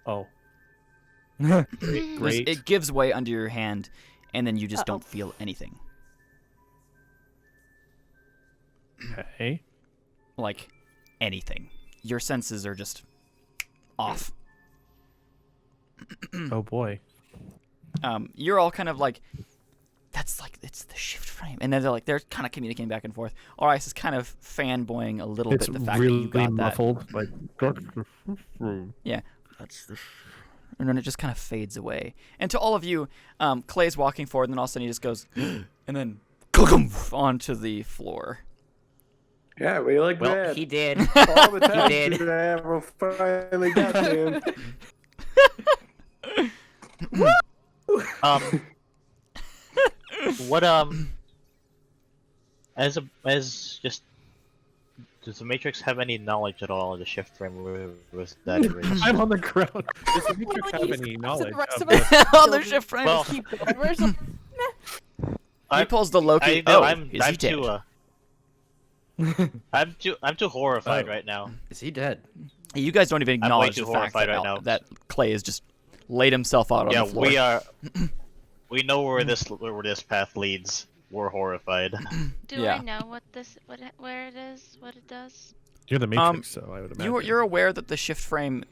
B: Oh.
A: Great. It gives way under your hand, and then you just don't feel anything.
B: Okay.
A: Like, anything. Your senses are just off.
B: Oh boy.
A: You're all kind of like, that's like, it's the shift frame. And then they're kind of communicating back and forth. Orias is kind of fanboying a little bit the fact that you got
B: muffled,
A: that. Yeah. That's the and then it just kind of fades away. And to all of you, Clay's walking forward, and then all of a sudden he just goes, and then onto the floor.
C: Yeah, we like that.
D: He did.
C: All the time
D: He did.
C: we finally got to him.
E: What as just does the Matrix have any knowledge at all of the shift frame with that erased?
B: I'm on the ground. Does the Matrix have any knowledge
F: The rest
B: of
F: of us
B: this?
A: Oh, there's shift frame.
E: Well,
F: keep going. Where's the...
A: He pulls the Loki.
E: I'm
A: is he dead?
E: I'm too horrified right now.
D: Is he dead?
A: You guys don't even
E: I'm way
A: acknowledge
E: too
A: the fact
E: horrified
A: that,
E: right now.
A: that Clay has just laid himself out on
E: Yeah,
A: the floor.
E: we are. We know where this path leads. We're horrified.
G: Do
A: Yeah.
G: I know where it is, what it does?
B: You're the Matrix, so I would imagine.
A: You're aware that the shift frame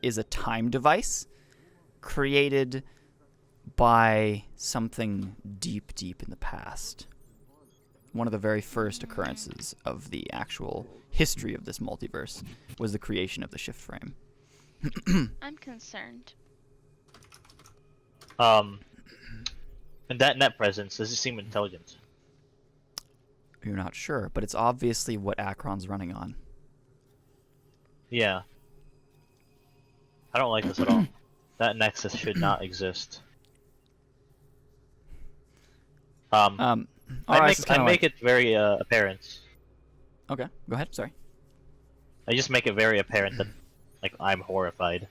A: is a time device created by something deep, deep in the past. One of the very first occurrences of the actual history of this multiverse was the creation of the shift frame.
G: I'm concerned.
E: And that net presence, does it seem intelligent?
A: You're not sure, but it's obviously what Akron's running on.
E: Yeah. I don't like this at all. That Nexus should not exist.
A: I
E: make it very apparent
A: Okay, go ahead. Sorry.
E: I just make it very apparent that, like, I'm horrified.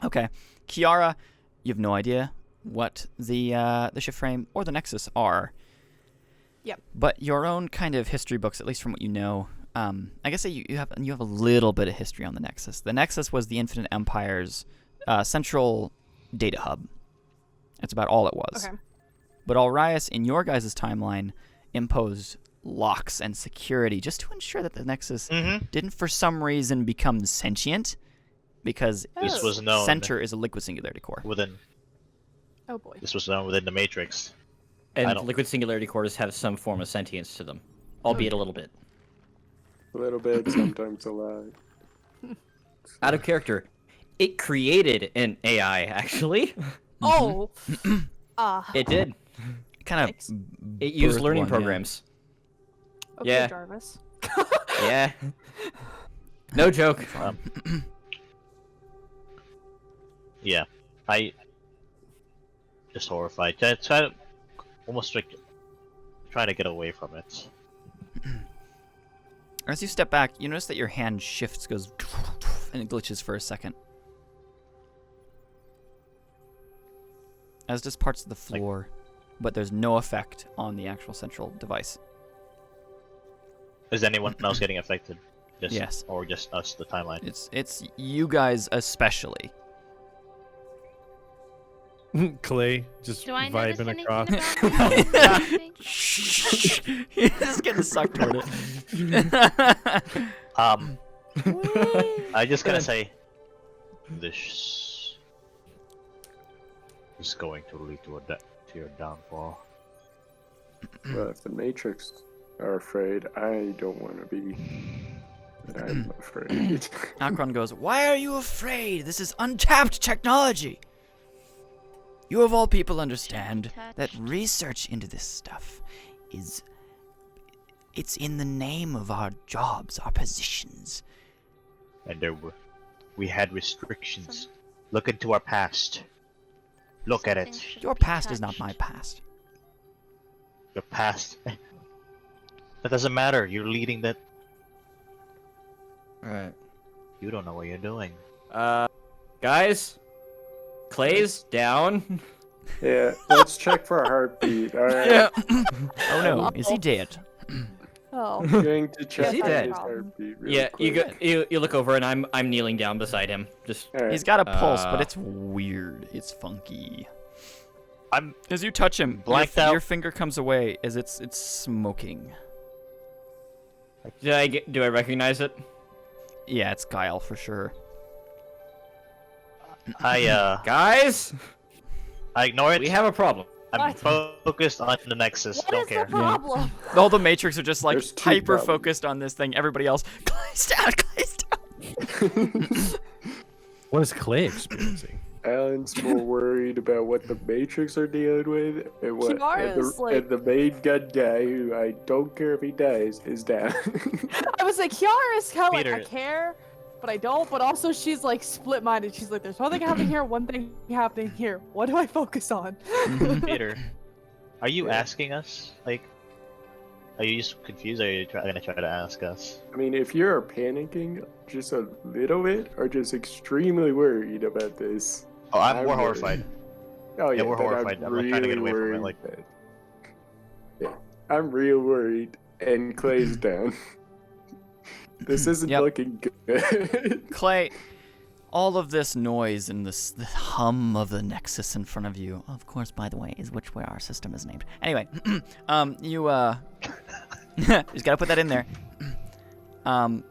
A: Okay, Kiara, you have no idea what the shift frame or the Nexus are.
F: Yep.
A: But your own kind of history books, at least from what you know, I guess that you have a little bit of history on the Nexus. The Nexus was the Infinite Empire's central data hub. That's about all it was.
F: Okay.
A: But Alrias, in your guys' timeline, imposed locks and security just to ensure that the Nexus didn't for some reason become sentient, because
E: This was known
A: center is a liquid singularity core.
E: within.
F: Oh boy.
E: This was known within the Matrix. I
D: And
E: don't-
D: liquid singularity cores have some form of sentience to them, albeit a little bit.
C: A little bit, sometimes a lot.
D: Out of character, it created an AI. Actually,
F: Oh.
D: it did.
A: Kind
F: Thanks.
A: of.
D: It used
A: birthed
D: learning
A: one, yeah.
D: programs.
F: Okay,
D: Yeah.
F: Jarvis.
D: Yeah. No joke.
E: Yeah, I just horrified. I try to almost like try to get away from it.
A: As you step back, you notice that your hand shifts, goes, and it glitches for a second. As does parts of the floor, but there's no effect on the actual central device.
E: Is anyone else getting affected? Just,
A: Yes.
E: Or just us, the timeline?
A: It's you guys especially.
B: Clay just
G: Do I notice
B: vibing
G: anything
B: across.
G: about anything?
A: He's getting sucked toward it.
E: I just gotta say, this is going to lead to to your downfall.
C: Well, if the Matrix are afraid, I don't want to be. But I'm afraid.
A: Akron goes, "Why are you afraid? This is untapped technology. You of all people understand that research into this stuff it's in the name of our jobs, our positions.
E: And we had restrictions. Look into our past. Look at
G: Something
E: it.
G: should
A: Your
G: be
A: past is not my
G: touched.
A: past."
E: Your past. That doesn't matter. You're leading that.
D: Alright.
E: You don't know what you're doing.
D: Guys, Clay's down.
C: Yeah, let's check for a heartbeat. Alright.
A: Yeah. Oh no, is he dead?
F: Oh.
C: I'm going to check
D: he
C: for
D: dead?
C: his heartbeat real
D: Yeah, you
C: quick.
D: go. You look over, and I'm kneeling down beside him. Just
C: Alright.
A: He's got a pulse, but
D: Uh,
A: it's weird. It's funky.
E: I'm
A: As you touch him,
E: blanked
A: your,
E: out.
A: your finger comes away as it's smoking.
D: do I recognize it?
A: Yeah, it's Guile for sure.
D: Guys,
E: I ignore it.
D: we have a problem.
E: I'm
F: What?
E: focused on the Nexus.
F: What
E: Don't
F: is
E: care.
F: the problem?
A: All the Matrix are just like
C: There's two
A: hyper
C: problems.
A: focused on this thing. Everybody else, Clay's down, Clay's down.
B: What is Clay experiencing?
C: Alan's more worried about what the Matrix are dealing with, and what
F: Kiara's
C: and the main gun guy, who I don't care if he dies, is down.
F: I was like, Kiara is kind of like, I
E: Peter.
F: care, but I don't. But also, she's like split-minded. She's like, there's one thing happening here, one thing happening here. What do I focus on?
E: Peter, are you
C: Yeah.
E: asking us? Like, are you just confused? Or are you gonna try to ask us?
C: I mean, if you're panicking just a little bit, or just extremely worried about this.
E: Oh, I'm more
C: worried.
E: horrified.
C: Oh yeah,
E: we're
C: then
E: horrified. I'm, like, trying to get away from it,
C: worried
E: like-
C: that- Yeah, I'm real worried, and Clay's down. This isn't
A: Yep.
C: looking good.
A: Clay, all of this noise and this the hum of the Nexus in front of you, of course, by the way, is which way our system is named. Anyway, you just gotta put that in there.
G: Mhm.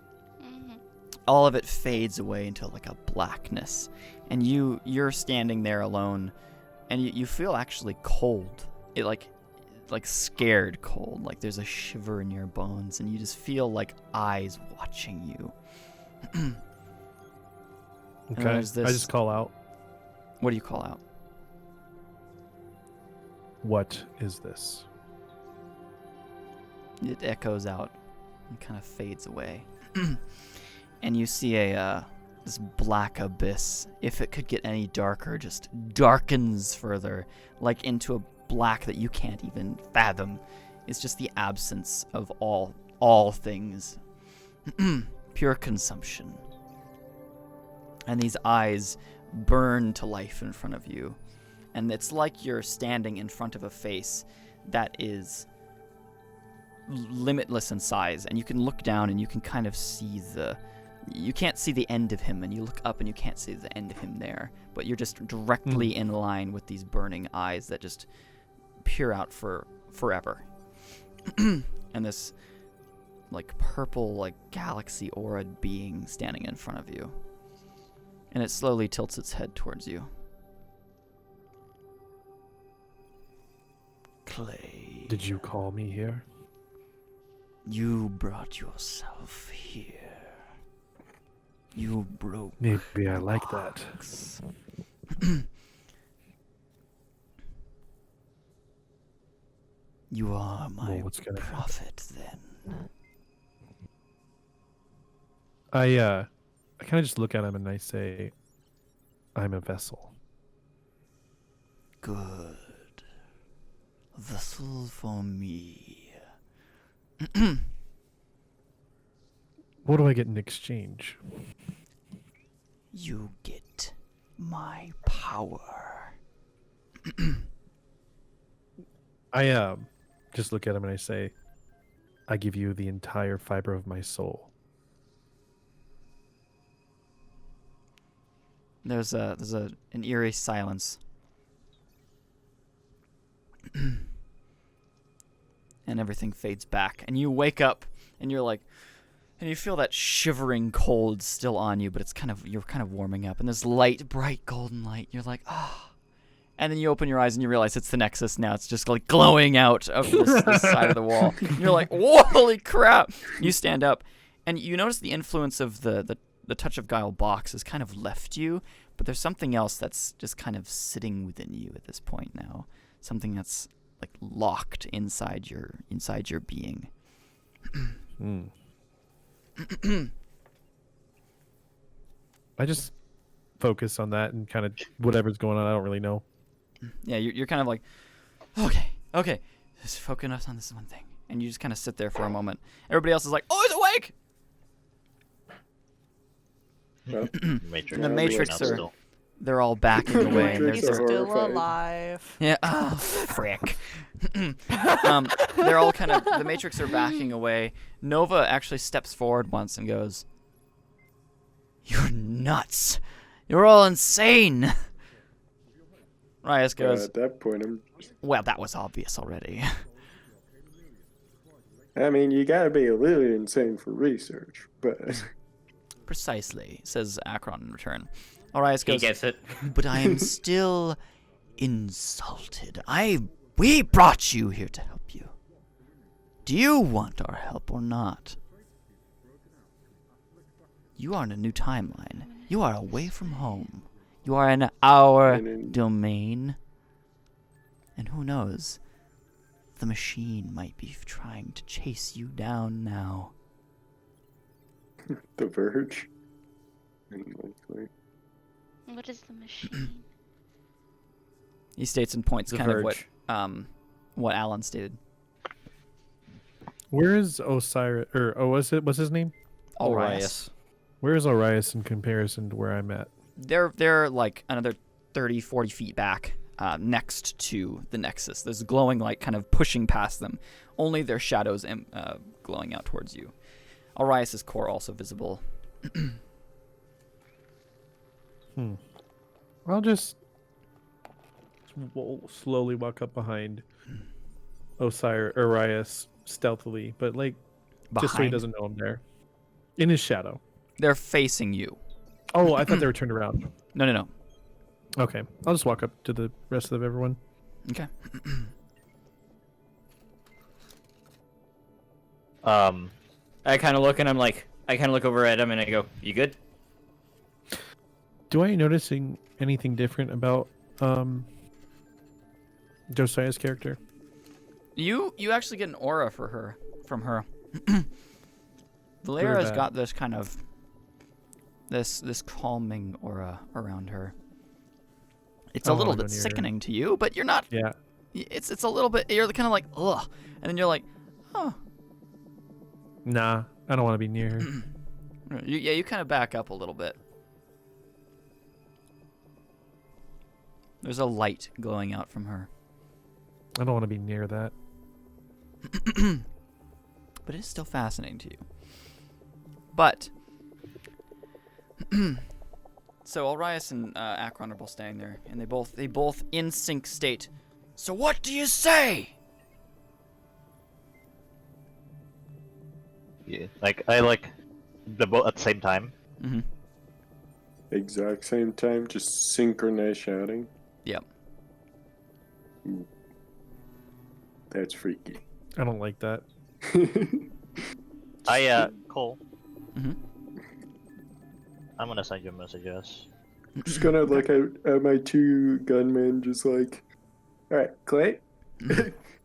A: All of it fades away into like a blackness, and you're standing there alone, and you feel actually cold. It like scared cold, like there's a shiver in your bones, and you just feel like eyes watching you.
B: Okay.
A: there's
B: I
A: this-
B: just call out.
A: What do you call out?
B: What is this?
A: It echoes out and kind of fades away. And you see this black abyss. If it could get any darker, just darkens further, like into a black that you can't even fathom. is just the absence of all things. Pure consumption. And these eyes burn to life in front of you. And it's like you're standing in front of a face that is limitless in size. And you can look down and you can kind of see you can't see the end of him, and you look up and you can't see the end of him there. But you're just directly in line with these burning eyes that just peer out for forever. And this like purple, like galaxy aura being standing in front of you. And it slowly tilts its head towards you. Clay.
B: Did you call me here?
A: You brought yourself here. You broke.
B: Maybe I like that.
A: You are my
B: Well, what's gonna happen?
A: prophet, then.
B: I kind of just look at him and I say, I'm a vessel.
A: Good. Vessel for me.
B: What do I get in exchange?
A: You get my power.
B: I just look at him and I say, I give you the entire fiber of my soul.
A: There's an eerie silence. And everything fades back, and you wake up and you're like, and you feel that shivering cold still on you, but you're kind of warming up, and this light, bright golden light, you're like, ah. And then you open your eyes and you realize it's the Nexus now. It's just like glowing out of this side of the wall. And you're like, holy crap. You stand up and you notice the influence of the Touch of Guile box has kind of left you, but there's something else that's just kind of sitting within you at this point now. Something that's like locked inside your being.
B: I just focus on that and kind of whatever's going on. I don't really know.
A: Yeah, you're kind of like, okay, just focus on this one thing. And you just kind of sit there for a moment. Everybody else is like, oh, he's awake!
E: Matrix.
A: And the Matrix
E: Not
A: are,
E: still.
A: they're all backing away. And
C: Matrix
A: there's
C: are
F: Still
C: horrified.
F: alive.
A: Yeah, oh, frick. They're all kind of, the Matrix are backing away. Nova actually steps forward once and goes, you're nuts. You're all insane. Rias goes,
C: At that point,
A: well, that was obvious already.
C: I mean, you gotta be a little insane for research, but
A: Precisely, says Akron in return. Arias
D: He
A: goes,
D: gets it.
A: but I am still insulted. We brought you here to help you. Do you want our help or not? You are in a new timeline. You are away from home. You are in our domain. And who knows? The machine might be trying to chase you down now.
C: The Verge. Unlikely.
G: What is the machine?
A: He states and points
D: The
A: kind of
D: Verge.
A: what Alan stated.
B: Where is Osiris, or what's his name?
A: Orias.
B: Where is Orias in comparison to where I'm at?
A: They're like another 30, 40 feet back, next to the Nexus. There's glowing light kind of pushing past them. Only their shadows glowing out towards you. Orias' core also visible.
B: I'll just slowly walk up behind Orias stealthily, but like just so he
A: Behind?
B: doesn't know I'm there. In his shadow.
A: They're facing you.
B: Oh, I thought they were turned around.
A: No.
B: Okay, I'll just walk up to the rest of everyone.
A: Okay.
D: I kind of look and I kind of look over at him and I go, "You good?"
B: Do I noticing anything different about Josiah's character?
A: You actually get an aura from her.
B: Good or
A: Valera's
B: bad?
A: got this kind of this calming aura around her. It's a
B: Oh,
A: little
B: I go
A: bit
B: near her.
A: sickening to you, but you're not
B: Yeah.
A: it's a little bit. You're kind of like ugh, and then you're like, oh.
B: Nah, I don't want to be near her.
A: You kind of back up a little bit. There's a light glowing out from her.
B: I don't want to be near that.
A: But it is still fascinating to you. But so Orias and Akron are both standing there, and they both in sync state. So what do you say?
E: Yeah, like I like the both at the same time.
A: Mm-hmm.
C: Exact same time, just synchronized shouting.
A: Yep.
C: Ooh. That's freaky.
B: I don't like that.
E: Cole.
A: Mm-hmm.
E: I'm gonna send you a message, yes.
C: Just gonna look at my two gunmen, just like, all right, Clay,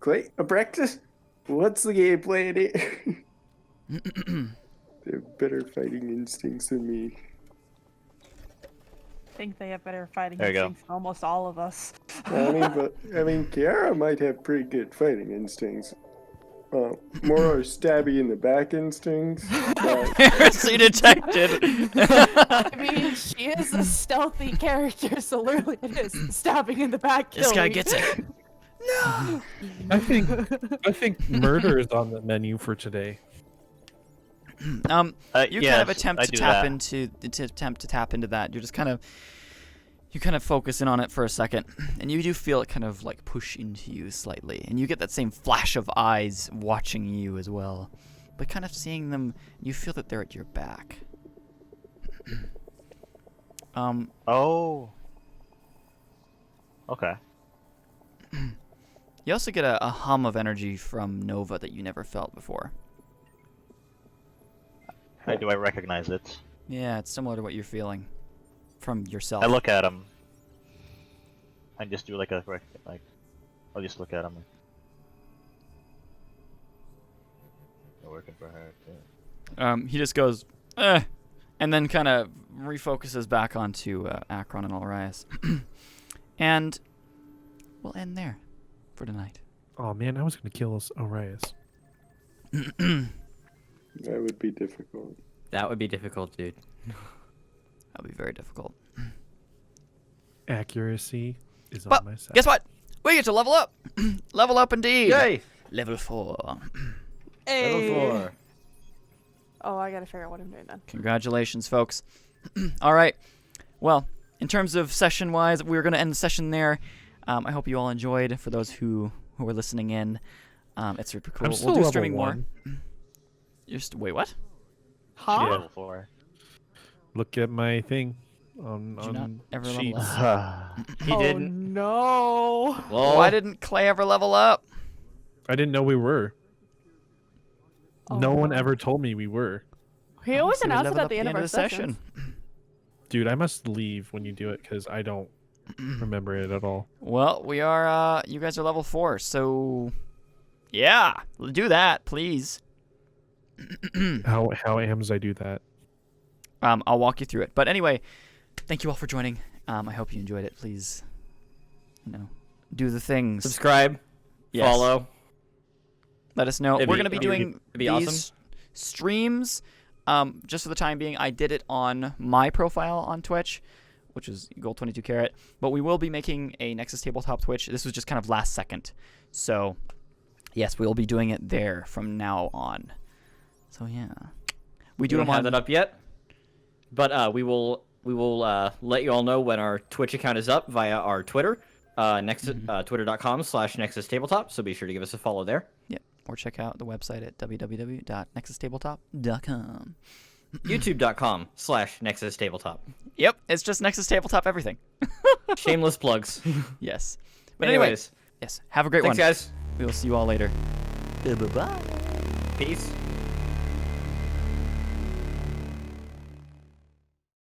C: Clay, a practice. What's the game plan here? They have better fighting instincts than me.
F: I think they have better fighting
E: There you go.
F: instincts than almost all of us.
C: I mean, Kiara might have pretty good fighting instincts. More stabby in the back instincts. But
A: Heresy detected.
F: I mean, she is a stealthy character, so literally it is stabbing in the back.
A: This guy
F: killing.
A: gets it. No.
B: I think murder is on the menu for today.
A: You
E: Yes,
A: kind of attempt
E: I
A: to
E: do
A: tap
E: that.
A: into that. You're just kind of focusing on it for a second, and you do feel it kind of like push into you slightly, and you get that same flash of eyes watching you as well, but kind of seeing them, you feel that they're at your back.
E: Oh. Okay.
A: You also get a hum of energy from Nova that you never felt before.
E: How do I recognize it?
A: Yeah, it's similar to what you're feeling from yourself.
E: I look at him. I just do like I'll just look at him. They're working for her too.
A: He just goes, eh, and then kind of refocuses back onto Akron and Alrias. And we'll end there for tonight.
B: Oh man, I was gonna kill Orias.
C: that would be difficult.
D: That would be difficult, dude.
A: That'll be very difficult.
B: Accuracy is
A: But
B: on my side.
A: guess what? We get to level up. Level up indeed.
D: Yay!
A: Level 4.
F: Hey.
D: Level 4.
F: Oh, I gotta figure out what I'm doing then.
A: Congratulations, folks. All right. Well, in terms of session-wise, we're going to end the session there. I hope you all enjoyed. For those who are listening in, it's super cool.
B: I'm still
A: We'll do
B: level
A: streaming more.
B: 1.
A: Wait, what?
F: Huh?
E: Level 4.
B: Look at my thing
A: Did you not
B: on
A: ever level
B: sheets.
A: up?
D: He
F: oh,
D: didn't.
F: No.
D: Well,
A: Why didn't Clay ever level up?
B: I didn't know we were.
F: Oh,
B: No one
F: no.
B: ever told me we were.
F: He always
A: So we
F: announced it
A: leveled
F: at
A: up
F: the end of our
A: the
F: session.
B: Dude, I must leave when you do it because I don't remember it at all.
A: Well, we are, you guys are level 4, so yeah, do that, please.
B: How AMs I do that?
A: I'll walk you through it. But anyway, thank you all for joining. I hope you enjoyed it. Please, do the things.
D: subscribe,
A: Yes.
D: follow.
A: Let us know.
D: It'd
A: We're
D: be-
A: going to be
D: it'd be-
A: doing
D: it'd be
A: these
D: awesome.
A: streams. Just for the time being, I did it on my profile on Twitch, which is Gold22Carat. But we will be making a Nexus Tabletop Twitch. This was just kind of last second. So, yes, we will be doing it there from now on. So, yeah. We do
D: We don't
A: them
D: have
A: on...
D: that up yet, but we will let you all know when our Twitch account is up via our Twitter, twitter.com/Nexus Tabletop. So be sure to give us a follow there.
A: Yep. Or check out the website at www.nexustabletop.com.
D: YouTube.com/Nexus Tabletop.
A: Yep, it's just Nexus Tabletop everything.
D: Shameless plugs.
A: Yes. But anyways, yes, have a great
D: Thanks,
A: one.
D: guys.
A: We will see you all later. Bye-bye.
D: Peace.